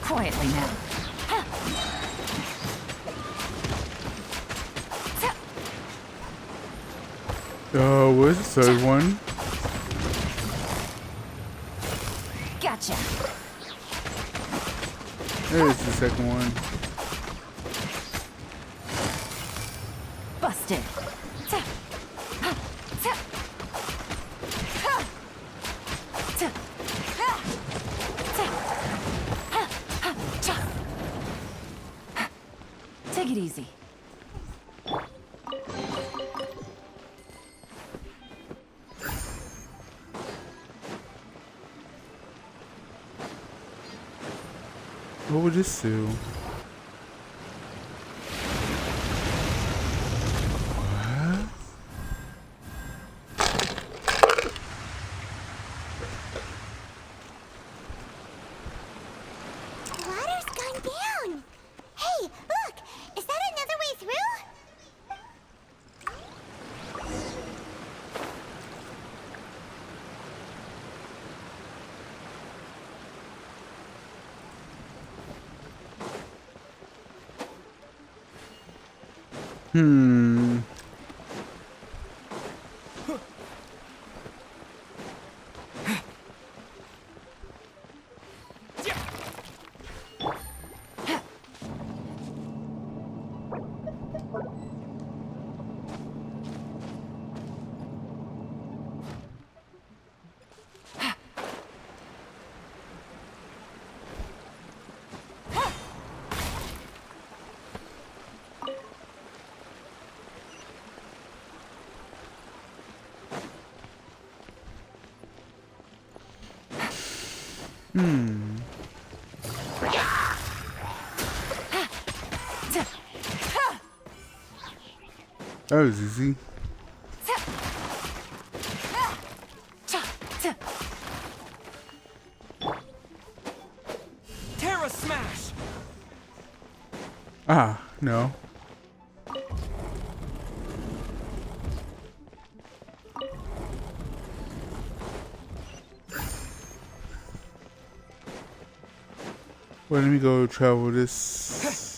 Quietly now. Oh, where's the third one? Gotcha. There's the second one. Busted. Take it easy. What would this do? Hmm. Hmm. That was easy. Terra Smash! Ah, no. Well, let me go travel this.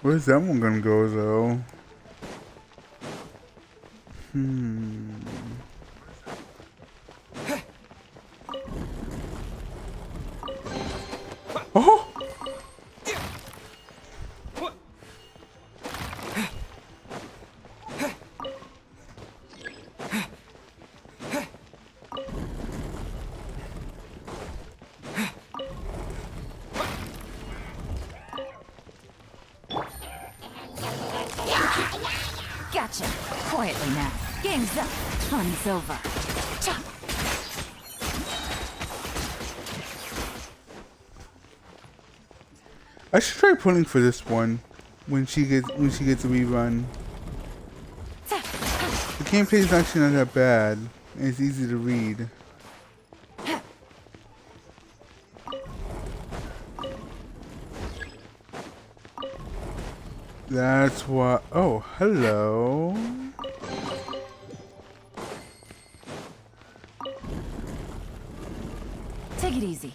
Where's that one gonna go, though? Hmm. Oh! Gotcha. Quietly now. Game's up. Fun's over. I should try pulling for this one when she gets a rerun. The gameplay is actually not that bad, and it's easy to read. That's what. Oh, hello. Take it easy.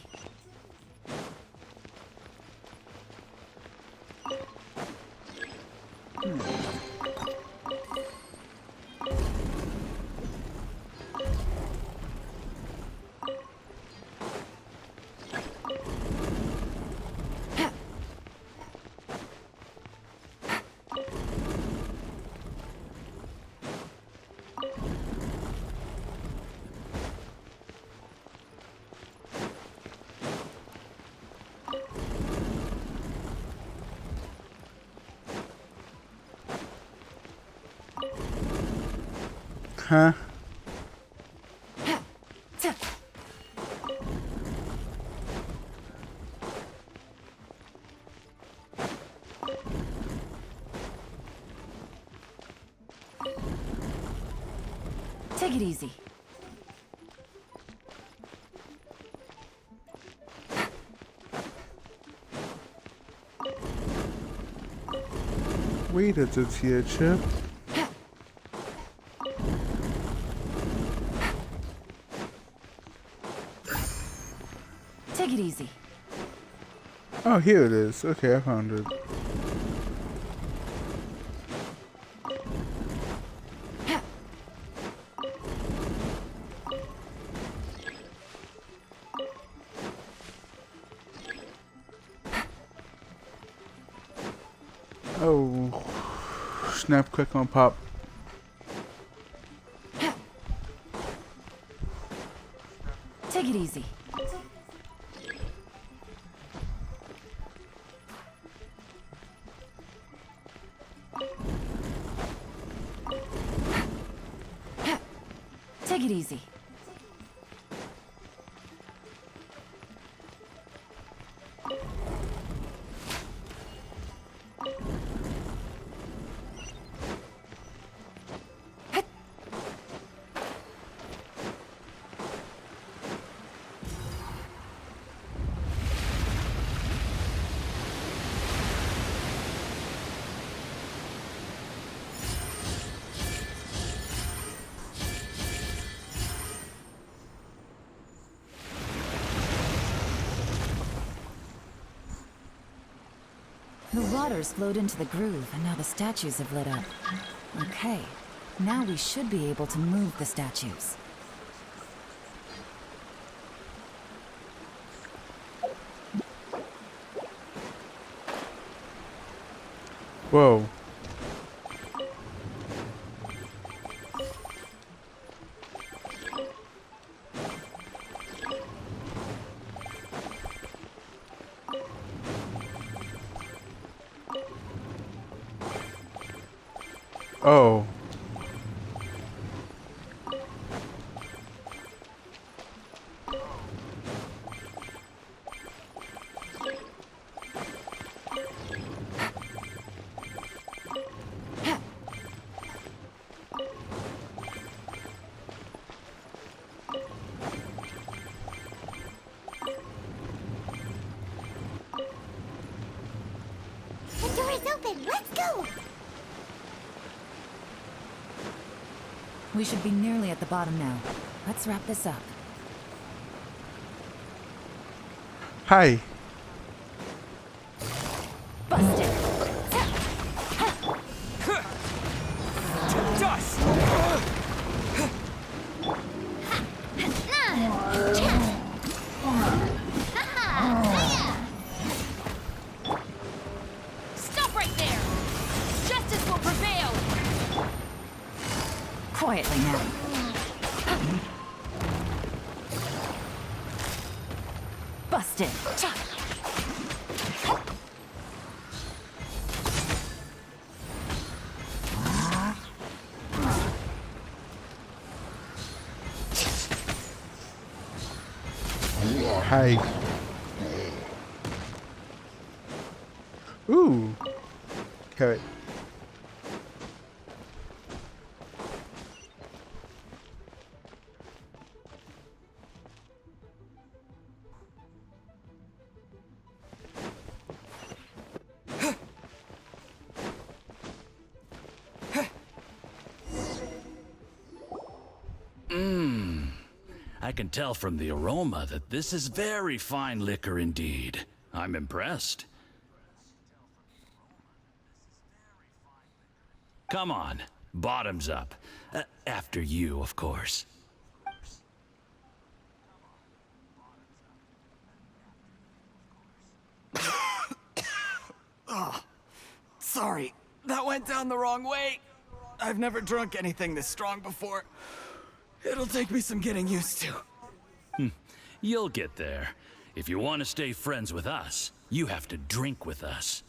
Huh? Take it easy. Wait a here, Chip. Take it easy. Oh, here it is. Okay, I found it. Oh, snap, quick on pop. Take it easy. Take it easy. The waters flowed into the groove, and now the statues have lit up. Okay, now we should be able to move the statues. Whoa. Oh. The door is open. Let's go. We should be nearly at the bottom now. Let's wrap this up. Hi. Busted! Dust! Stop right there! Justice will prevail! Quietly now. Busted! Hi. Ooh. Carrot. I can tell from the aroma that this is very fine liquor indeed. I'm impressed. Come on, bottoms up. After you, of course. Oh, sorry. That went down the wrong way. I've never drunk anything this strong before. It'll take me some getting used to. You'll get there. If you want to stay friends with us, you have to drink with us.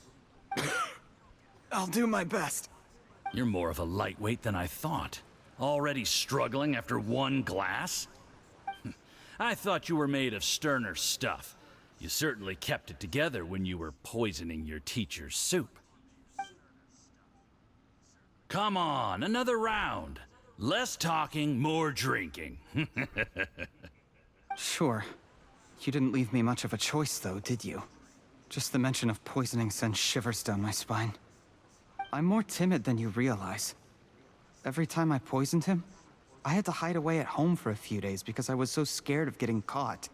I'll do my best. You're more of a lightweight than I thought. Already struggling after one glass? I thought you were made of sterner stuff. You certainly kept it together when you were poisoning your teacher's soup. Come on, another round. Less talking, more drinking. Sure. You didn't leave me much of a choice, though, did you? Just the mention of poisoning sends shivers down my spine. I'm more timid than you realize. Every time I poisoned him, I had to hide away at home for a few days because I was so scared of getting caught.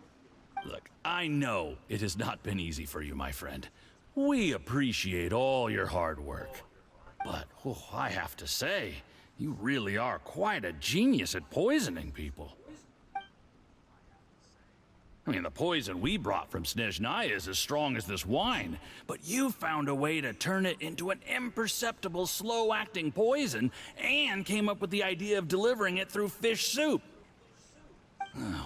Look, I know it has not been easy for you, my friend. We appreciate all your hard work. But, I have to say, you really are quite a genius at poisoning people. I mean, the poison we brought from Snezhnaya is as strong as this wine, but you found a way to turn it into an imperceptible, slow-acting poison and came up with the idea of delivering it through fish soup.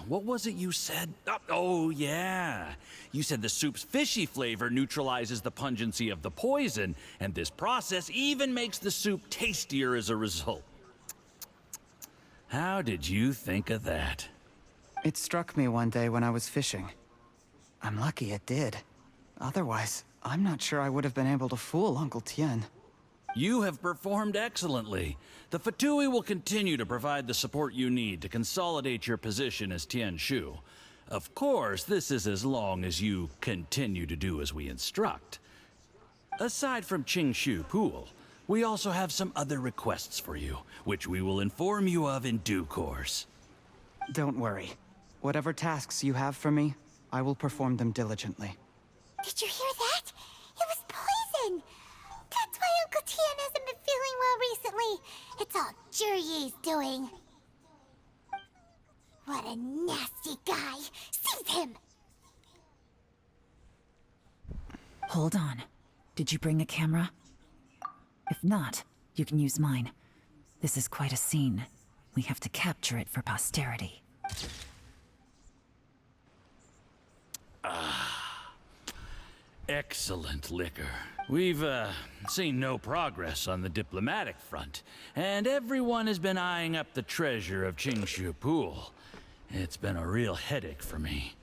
What was it you said? Oh, yeah. You said the soup's fishy flavor neutralizes the pungency of the poison, and this process even makes the soup tastier as a result. How did you think of that? It struck me one day when I was fishing. I'm lucky it did. Otherwise, I'm not sure I would have been able to fool Uncle Tien. You have performed excellently. The Fatui will continue to provide the support you need to consolidate your position as Tien Shu. Of course, this is as long as you continue to do as we instruct. Aside from Qing Shu Pool, we also have some other requests for you, which we will inform you of in due course. Don't worry. Whatever tasks you have for me, I will perform them diligently. Did you hear that? It was nothing. That's why Uncle Tian hasn't been feeling well recently. It's all Jurye's doing. What a nasty guy. Seize him! Hold on. Did you bring a camera? If not, you can use mine. This is quite a scene. We have to capture it for posterity. Excellent liquor. We've, seen no progress on the diplomatic front, and everyone has been eyeing up the treasure of Qingshu Pool. It's been a real headache for me.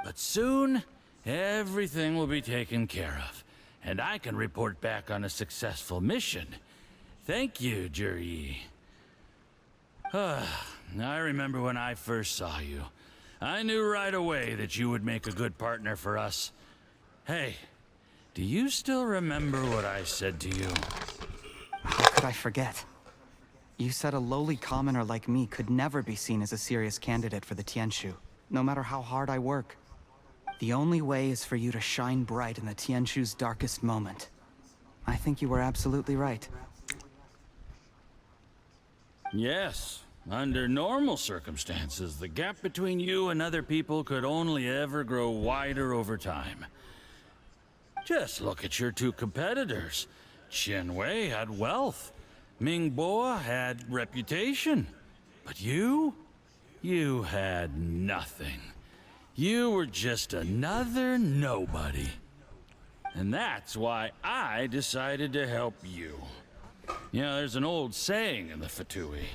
But soon, everything will be taken care of, and I can report back on a successful mission. Thank you, Jurye. I remember when I first saw you. I knew right away that you would make a good partner for us. Hey, do you still remember what I said to you? How could I forget? You said a lowly commoner like me could never be seen as a serious candidate for the Tianshu, no matter how hard I work. The only way is for you to shine bright in the Tianshu's darkest moment. I think you were absolutely right. Yes. Under normal circumstances, the gap between you and other people could only ever grow wider over time. Just look at your two competitors. Qianwei had wealth. Mingbo had reputation. But you had nothing. You were just another nobody. And that's why I decided to help you. You know, there's an old saying in the Fatui.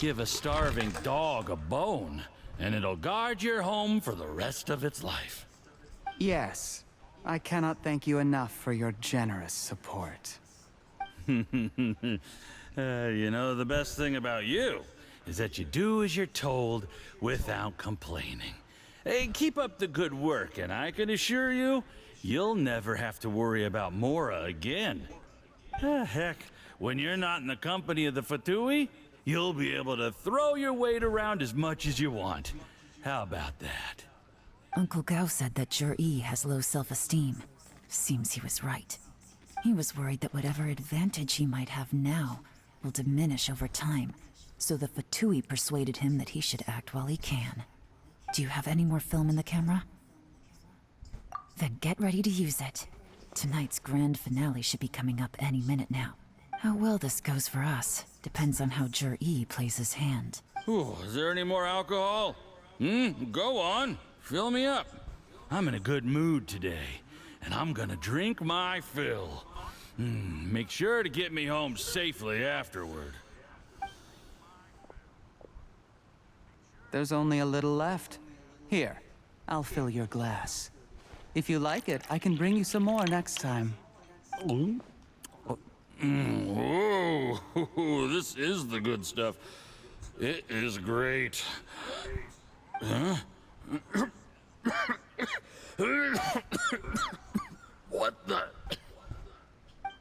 Give a starving dog a bone, and it'll guard your home for the rest of its life. Yes. I cannot thank you enough for your generous support. You know, the best thing about you is that you do as you're told without complaining. Hey, keep up the good work, and I can assure you, you'll never have to worry about Mora again. Heck, when you're not in the company of the Fatui, you'll be able to throw your weight around as much as you want. How about that? Uncle Gao said that Jurye has low self-esteem. Seems he was right. He was worried that whatever advantage he might have now will diminish over time, so the Fatui persuaded him that he should act while he can. Do you have any more film in the camera? Then get ready to use it. Tonight's grand finale should be coming up any minute now. How well this goes for us depends on how Jurye plays his hand. Ooh, is there any more alcohol? Go on. Fill me up. I'm in a good mood today, and I'm gonna drink my fill. Make sure to get me home safely afterward. There's only a little left. Here, I'll fill your glass. If you like it, I can bring you some more next time. Whoa, this is the good stuff. It is great. Huh? What the?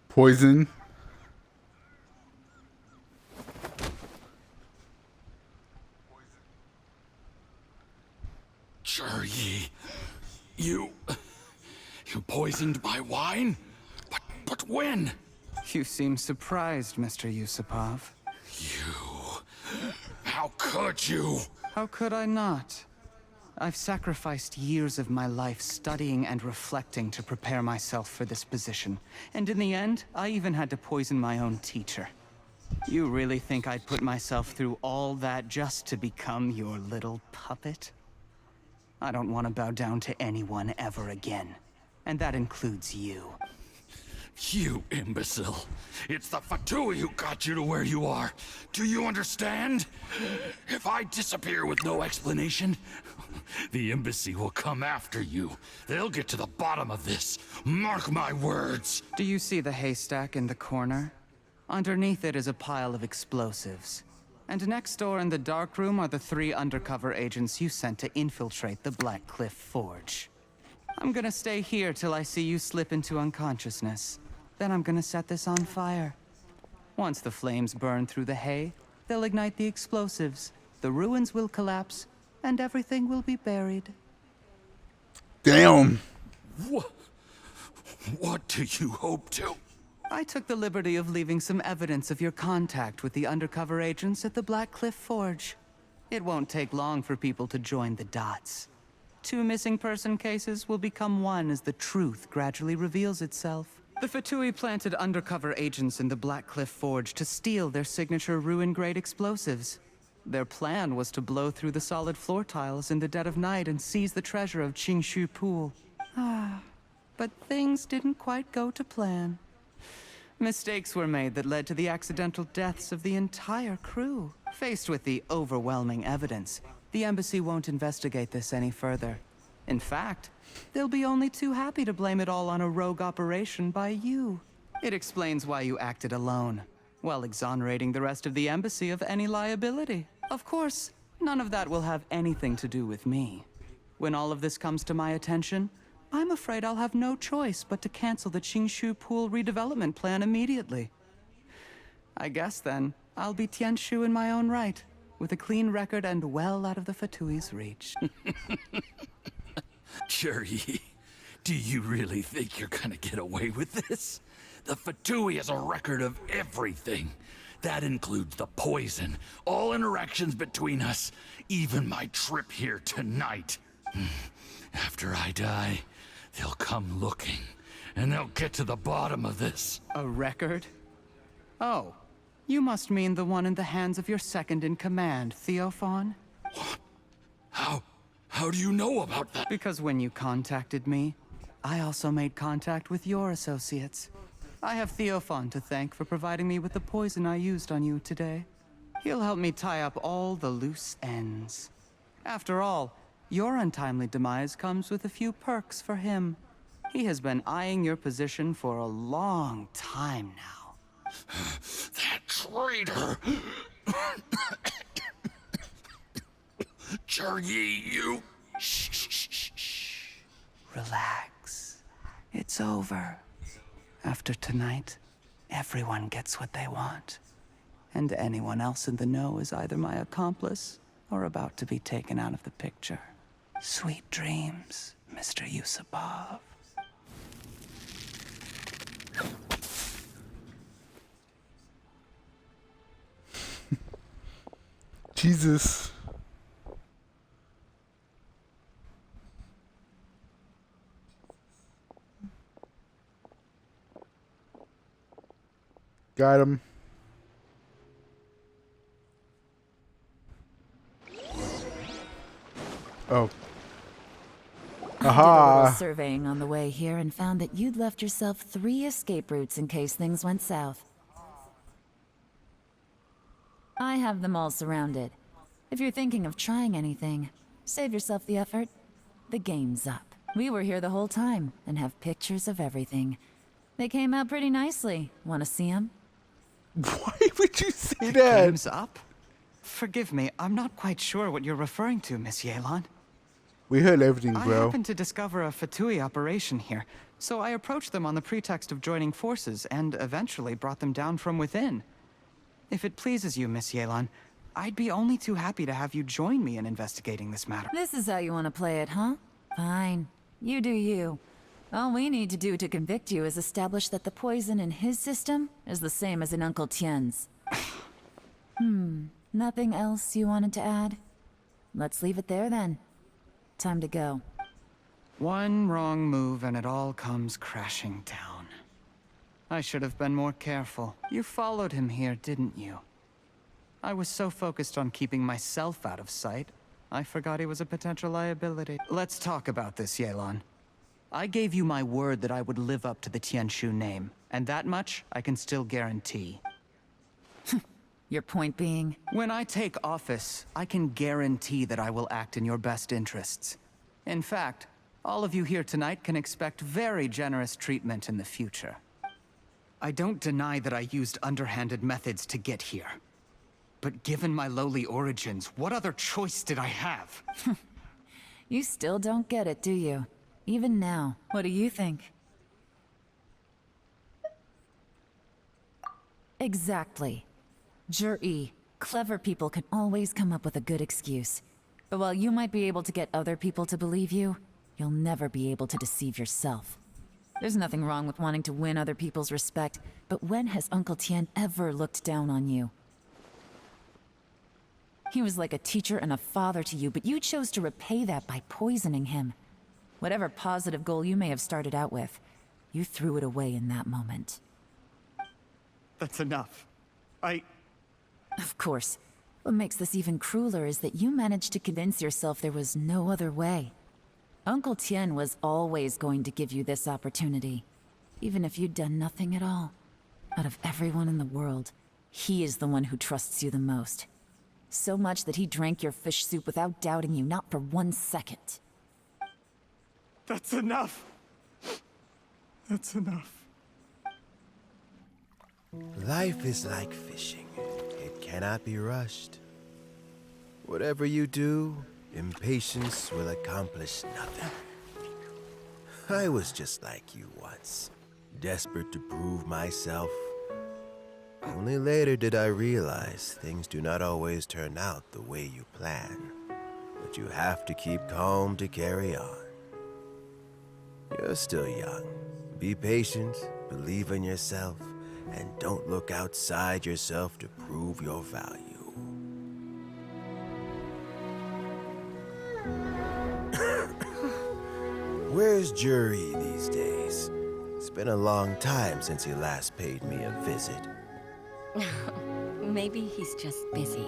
Poison. Jurye, you poisoned my wine? But when? You seem surprised, Mr. Yusupov. How could you? How could I not? I've sacrificed years of my life studying and reflecting to prepare myself for this position. And in the end, I even had to poison my own teacher. You really think I'd put myself through all that just to become your little puppet? I don't want to bow down to anyone ever again. And that includes you. You imbecile. It's the Fatui who got you to where you are. Do you understand? If I disappear with no explanation, the embassy will come after you. They'll get to the bottom of this. Mark my words. Do you see the haystack in the corner? Underneath it is a pile of explosives. And next door in the dark room are the 3 undercover agents you sent to infiltrate the Black Cliff Forge. I'm gonna stay here till I see you slip into unconsciousness. Then I'm gonna set this on fire. Once the flames burn through the hay, they'll ignite the explosives, the ruins will collapse, and everything will be buried. Damn. What Do you hope to? I took the liberty of leaving some evidence of your contact with the undercover agents at the Black Cliff Forge. It won't take long for people to join the dots. 2 missing person cases will become one as the truth gradually reveals itself. The Fatui planted undercover agents in the Black Cliff Forge to steal their signature ruin-grade explosives. Their plan was to blow through the solid floor tiles in the dead of night and seize the treasure of Qingshu Pool. But things didn't quite go to plan. Mistakes were made that led to the accidental deaths of the entire crew. Faced with the overwhelming evidence, the embassy won't investigate this any further. In fact, they'll be only too happy to blame it all on a rogue operation by you. It explains why you acted alone, while exonerating the rest of the embassy of any liability. Of course, none of that will have anything to do with me. When all of this comes to my attention, I'm afraid I'll have no choice but to cancel the Qingshu Pool redevelopment plan immediately. I guess then, I'll be Tianshu in my own right, with a clean record and well out of the Fatui's reach. Cherry, do you really think you're gonna get away with this? The Fatui has a record of everything. That includes the poison, all interactions between us, even my trip here tonight. After I die, they'll come looking, and they'll get to the bottom of this. A record? Oh, you must mean the one in the hands of your second-in-command, Theophan? What? How do you know about that? Because when you contacted me, I also made contact with your associates. I have Theophan to thank for providing me with the poison I used on you today. He'll help me tie up all the loose ends. After all, your untimely demise comes with a few perks for him. He has been eyeing your position for a long time now. That traitor! Cherry, you... Shh. Relax. It's over. After tonight, everyone gets what they want. And anyone else in the know is either my accomplice or about to be taken out of the picture. Sweet dreams, Mr. Yusupov. Jesus. Got him. Oh. I did a little surveying on the way here and found that you'd left yourself 3 escape routes in case things went south. I have them all surrounded. If you're thinking of trying anything, save yourself the effort. The game's up. We were here the whole time and have pictures of everything. They came out pretty nicely. Want to see them? Why would you say The that? game's up? Forgive me, I'm not quite sure what you're referring to, Miss Yelan. We heard everything, I bro. happened to discover a Fatui operation here, so I approached them on the pretext of joining forces and eventually brought them down from within. If it pleases you, Miss Yelan, I'd be only too happy to have you join me in investigating this matter. This is how you want to play it, huh? Fine. You do you. All we need to do to convict you is establish that the poison in his system is the same as in Uncle Tien's. Nothing else you wanted to add? Let's leave it there then. Time to go. One wrong move and it all comes crashing down. I should have been more careful. You followed him here, didn't you? I was so focused on keeping myself out of sight, I forgot he was a potential liability. Let's talk about this, Yelan. I gave you my word that I would live up to the Tianshu name, and that much I can still guarantee. Your point being? When I take office, I can guarantee that I will act in your best interests. In fact, all of you here tonight can expect very generous treatment in the future. I don't deny that I used underhanded methods to get here. But given my lowly origins, what other choice did I have? You still don't get it, do you? Even now. What do you think? Exactly. Jur-E, clever people can always come up with a good excuse. But while you might be able to get other people to believe you, you'll never be able to deceive yourself. There's nothing wrong with wanting to win other people's respect, but when has Uncle Tian ever looked down on you? He was like a teacher and a father to you, but you chose to repay that by poisoning him. Whatever positive goal you may have started out with, you threw it away in that moment. That's enough. Of course. What makes this even crueler is that you managed to convince yourself there was no other way. Uncle Tian was always going to give you this opportunity, even if you'd done nothing at all. Out of everyone in the world, he is the one who trusts you the most. So much that he drank your fish soup without doubting you, not for 1 second. That's enough. That's enough. Life is like fishing. It cannot be rushed. Whatever you do, impatience will accomplish nothing. I was just like you once, desperate to prove myself. Only later did I realize things do not always turn out the way you plan, but you have to keep calm to carry on. You're still young. Be patient, believe in yourself, and don't look outside yourself to prove your value. Where's Jury these days? It's been a long time since he last paid me a visit. Maybe he's just busy.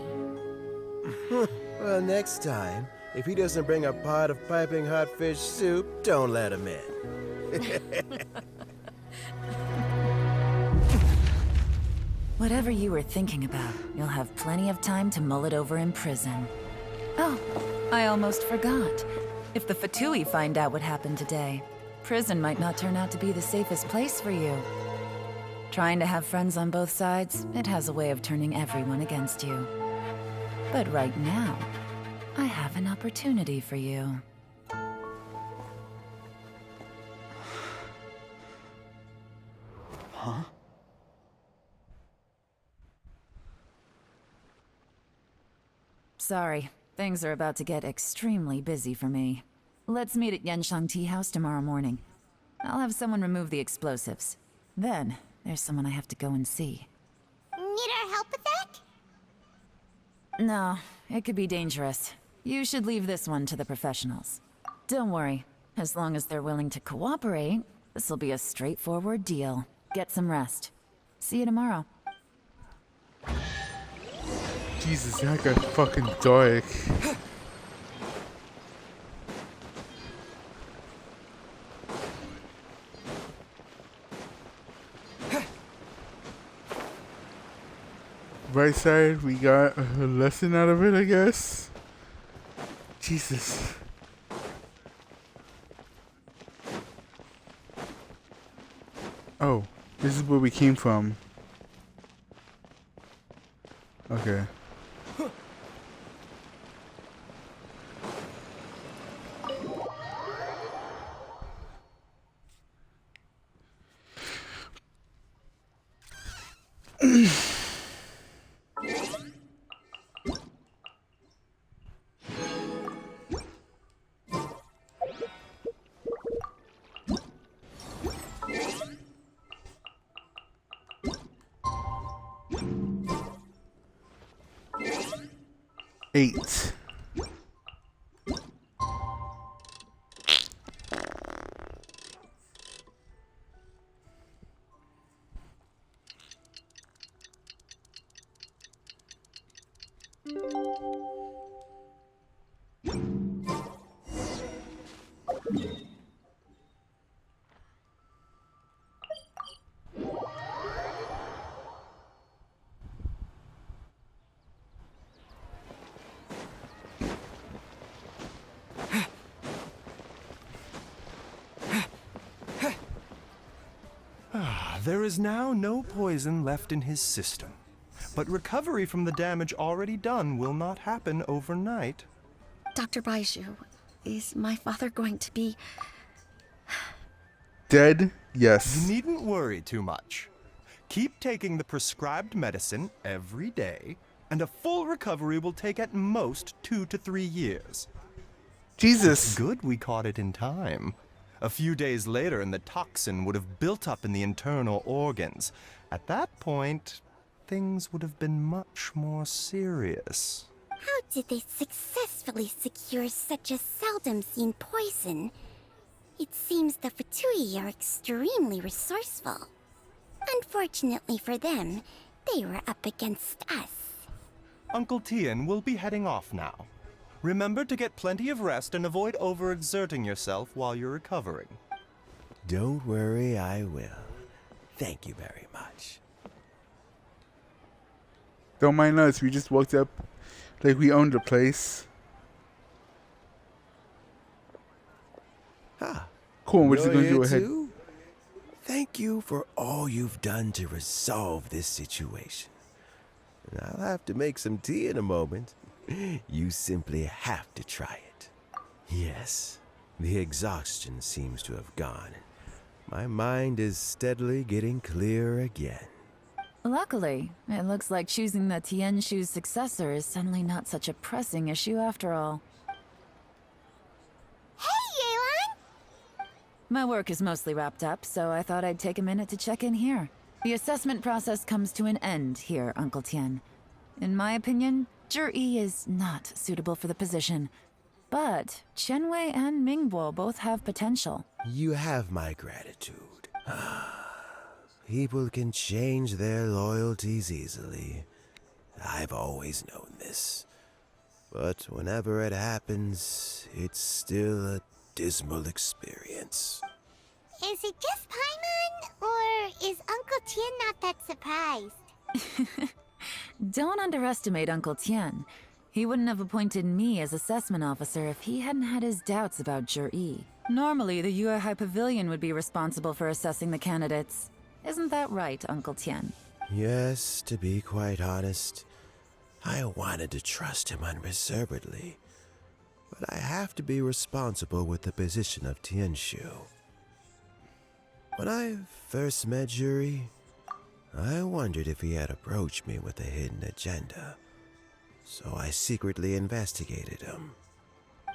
Well, next time, if he doesn't bring a pot of piping hot fish soup, don't let him in. Whatever you were thinking about, you'll have plenty of time to mull it over in prison. Oh, I almost forgot. If the Fatui find out what happened today, prison might not turn out to be the safest place for you. Trying to have friends on both sides, it has a way of turning everyone against you. But right now, I have an opportunity for you. Huh? Sorry, things are about to get extremely busy for me. Let's meet at Yenshang Tea House tomorrow morning. I'll have someone remove the explosives. Then, there's someone I have to go and see. Need our help with that? No, it could be dangerous. You should leave this one to the professionals. Don't worry, as long as they're willing to cooperate, this'll be a straightforward deal. Get some rest. See you tomorrow. Jesus, that got fucking dark. Right side, we got a lesson out of it, I guess. Jesus. Oh, this is where we came from. Okay. Eight. There is now no poison left in his system, but recovery from the damage already done will not happen overnight. Dr. Baiju, is my father going to be... Dead? Yes. You needn't worry too much. Keep taking the prescribed medicine every day, and a full recovery will take at most 2 to 3 years. Jesus. Good we caught it in time. A few days later, and the toxin would have built up in the internal organs. At that point, things would have been much more serious. How did they successfully secure such a seldom-seen poison? It seems the Fatui are extremely resourceful. Unfortunately for them, they were up against us. Uncle Tien will be heading off now. Remember to get plenty of rest and avoid overexerting yourself while you're recovering. Don't worry, I will. Thank you very much. Don't mind us, we just walked up like we owned the place. Cool, we're just You're gonna do here ahead. too? Thank you for all you've done to resolve this situation. And I'll have to make some tea in a moment. You simply have to try it. Yes, the exhaustion seems to have gone. My mind is steadily getting clearer again. Luckily, it looks like choosing the Tianshu's successor is suddenly not such a pressing issue after all. My work is mostly wrapped up, so I thought I'd take a minute to check in here. The assessment process comes to an end here, Uncle Tien. In my opinion, Zhi is not suitable for the position. But Qianwei and Mingbo both have potential. You have my gratitude. People can change their loyalties easily. I've always known this. But whenever it happens, it's still a dismal experience. Is it just Paimon, or is Uncle Tien not that surprised? Don't underestimate Uncle Tien. He wouldn't have appointed me as assessment officer if he hadn't had his doubts about Zhi. Normally, the Yuehai Pavilion would be responsible for assessing the candidates. Isn't that right, Uncle Tien? Yes, to be quite honest, I wanted to trust him unreservedly. But I have to be responsible with the position of Tianshu. When I first met Zhi, I wondered if he had approached me with a hidden agenda. So I secretly investigated him.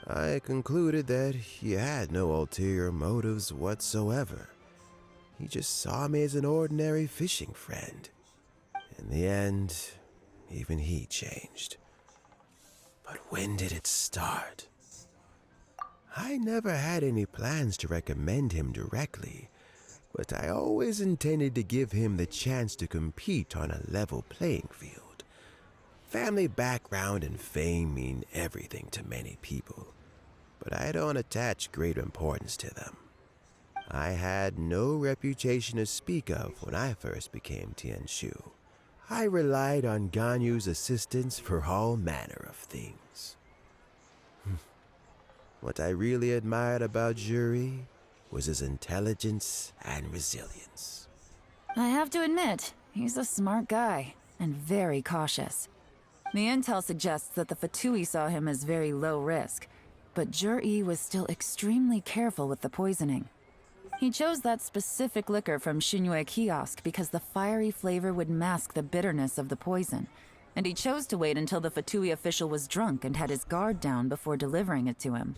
I concluded that he had no ulterior motives whatsoever. He just saw me as an ordinary fishing friend. In the end, even he changed. But when did it start? I never had any plans to recommend him directly, but I always intended to give him the chance to compete on a level playing field. Family background and fame mean everything to many people, but I don't attach great importance to them. I had no reputation to speak of when I first became Tianshu. I relied on Ganyu's assistance for all manner of things. What I really admired about Zhi was his intelligence and resilience. I have to admit, he's a smart guy, and very cautious. The intel suggests that the Fatui saw him as very low risk, but Zhi was still extremely careful with the poisoning. He chose that specific liquor from Xinyue Kiosk because the fiery flavor would mask the bitterness of the poison, and he chose to wait until the Fatui official was drunk and had his guard down before delivering it to him.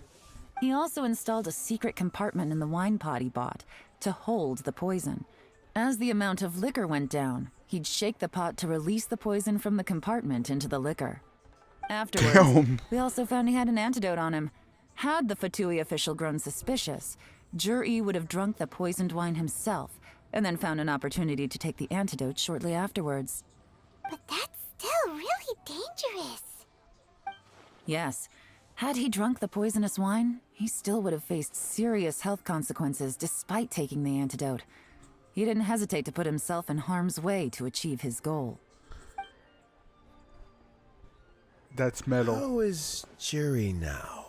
He also installed a secret compartment in the wine pot he bought to hold the poison. As the amount of liquor went down, he'd shake the pot to release the poison from the compartment into the liquor. Afterwards, we also found he had an antidote on him. Had the Fatui official grown suspicious, Zhi would have drunk the poisoned wine himself, and then found an opportunity to take the antidote shortly afterwards. But that's still really dangerous. Yes, had he drunk the poisonous wine, he still would have faced serious health consequences despite taking the antidote. He didn't hesitate to put himself in harm's way to achieve his goal. That's metal. How is Zhi now?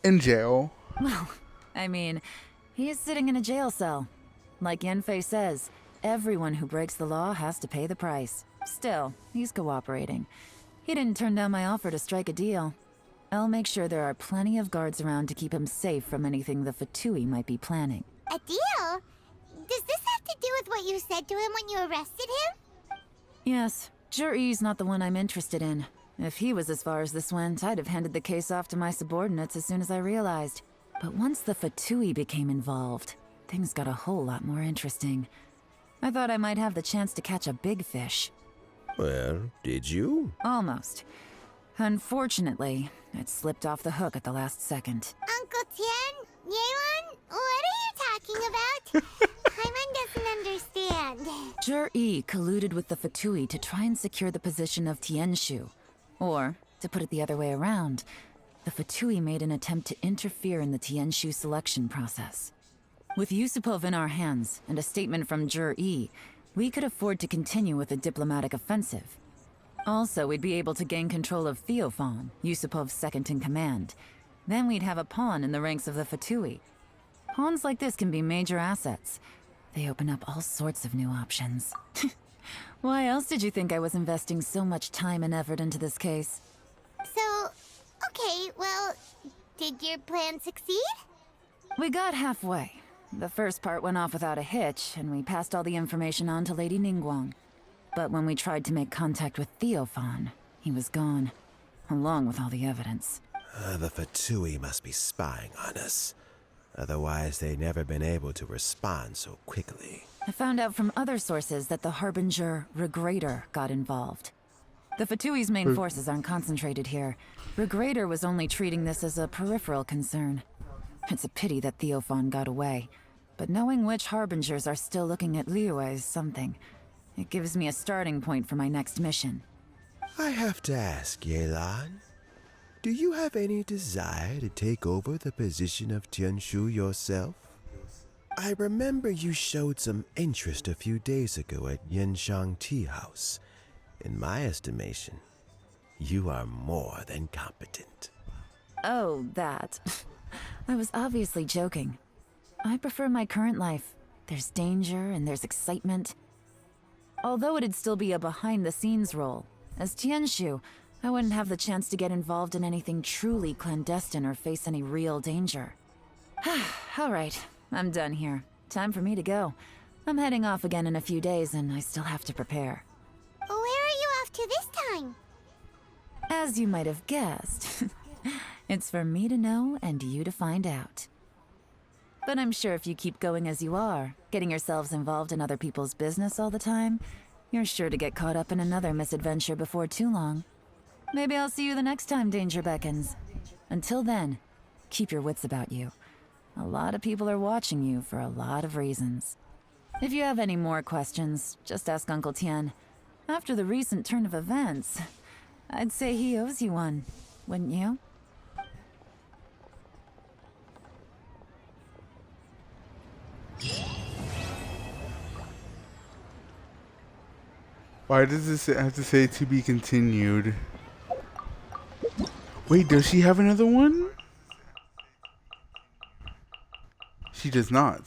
In jail. Well, I mean, he is sitting in a jail cell. Like Yanfei says, everyone who breaks the law has to pay the price. Still, he's cooperating. He didn't turn down my offer to strike a deal. I'll make sure there are plenty of guards around to keep him safe from anything the Fatui might be planning. A deal? Does this have to do with what you said to him when you arrested him? Yes, Zhi's not the one I'm interested in. If he was as far as this went, I'd have handed the case off to my subordinates as soon as I realized. But once the Fatui became involved, things got a whole lot more interesting. I thought I might have the chance to catch a big fish. Well, did you? Almost. Unfortunately, it slipped off the hook at the last second. Uncle Tien? Yeon? What are you talking about? Paimon doesn't understand. Zhi colluded with the Fatui to try and secure the position of Tianshu. Or, to put it the other way around, the Fatui made an attempt to interfere in the Tianshu selection process. With Yusupov in our hands and a statement from Zhi, we could afford to continue with a diplomatic offensive. Also, we'd be able to gain control of Theophan, Yusupov's second-in-command. Then we'd have a pawn in the ranks of the Fatui. Pawns like this can be major assets. They open up all sorts of new options. Why else did you think I was investing so much time and effort into this case? So, okay, well, did your plan succeed? We got halfway. The first part went off without a hitch, and we passed all the information on to Lady Ningguang. But when we tried to make contact with Theophan, he was gone, along with all the evidence. The Fatui must be spying on us. Otherwise, they'd never been able to respond so quickly. I found out from other sources that the Harbinger Regrator got involved. The Fatui's main forces aren't concentrated here. Regrator was only treating this as a peripheral concern. It's a pity that Theophan got away. But knowing which Harbingers are still looking at Liyue is something. It gives me a starting point for my next mission. I have to ask, Yelan, do you have any desire to take over the position of Tianshu yourself? I remember you showed some interest a few days ago at Yenshang Tea House. In my estimation, you are more than competent. Oh, that. I was obviously joking. I prefer my current life. There's danger and there's excitement. Although it'd still be a behind-the-scenes role, as Tianshu, I wouldn't have the chance to get involved in anything truly clandestine or face any real danger. All right, I'm done here. Time for me to go. I'm heading off again in a few days, and I still have to prepare. Where are you off to this time? As you might have guessed, it's for me to know and you to find out. But I'm sure if you keep going as you are, getting yourselves involved in other people's business all the time, you're sure to get caught up in another misadventure before too long. Maybe I'll see you the next time danger beckons. Until then, keep your wits about you. A lot of people are watching you for a lot of reasons. If you have any more questions, just ask Uncle Tien. After the recent turn of events, I'd say he owes you one, wouldn't you? Why does this have to say to be continued? Wait, does she have another one? She does not.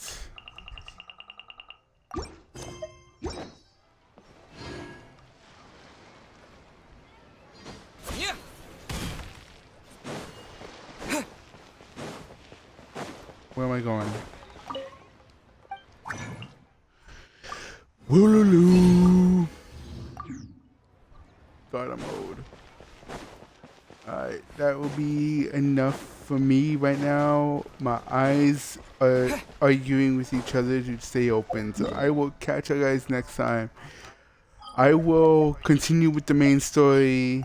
Where am I going? Wooloo. Starter mode. Alright, that will be enough for me right now. My eyes are arguing with each other to stay open. So I will catch you guys next time. I will continue with the main story.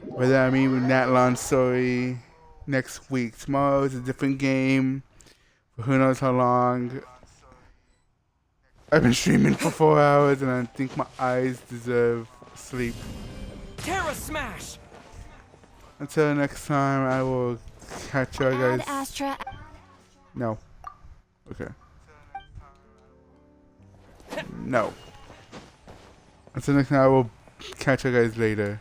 Whether I mean with Natlan's story next week. Tomorrow is a different game. For who knows how long. I've been streaming for 4 hours and I think my eyes deserve sleep. Terra Smash! Until next time, I will catch you guys. Astra. No. Okay. No. Until next time, I will catch you guys later.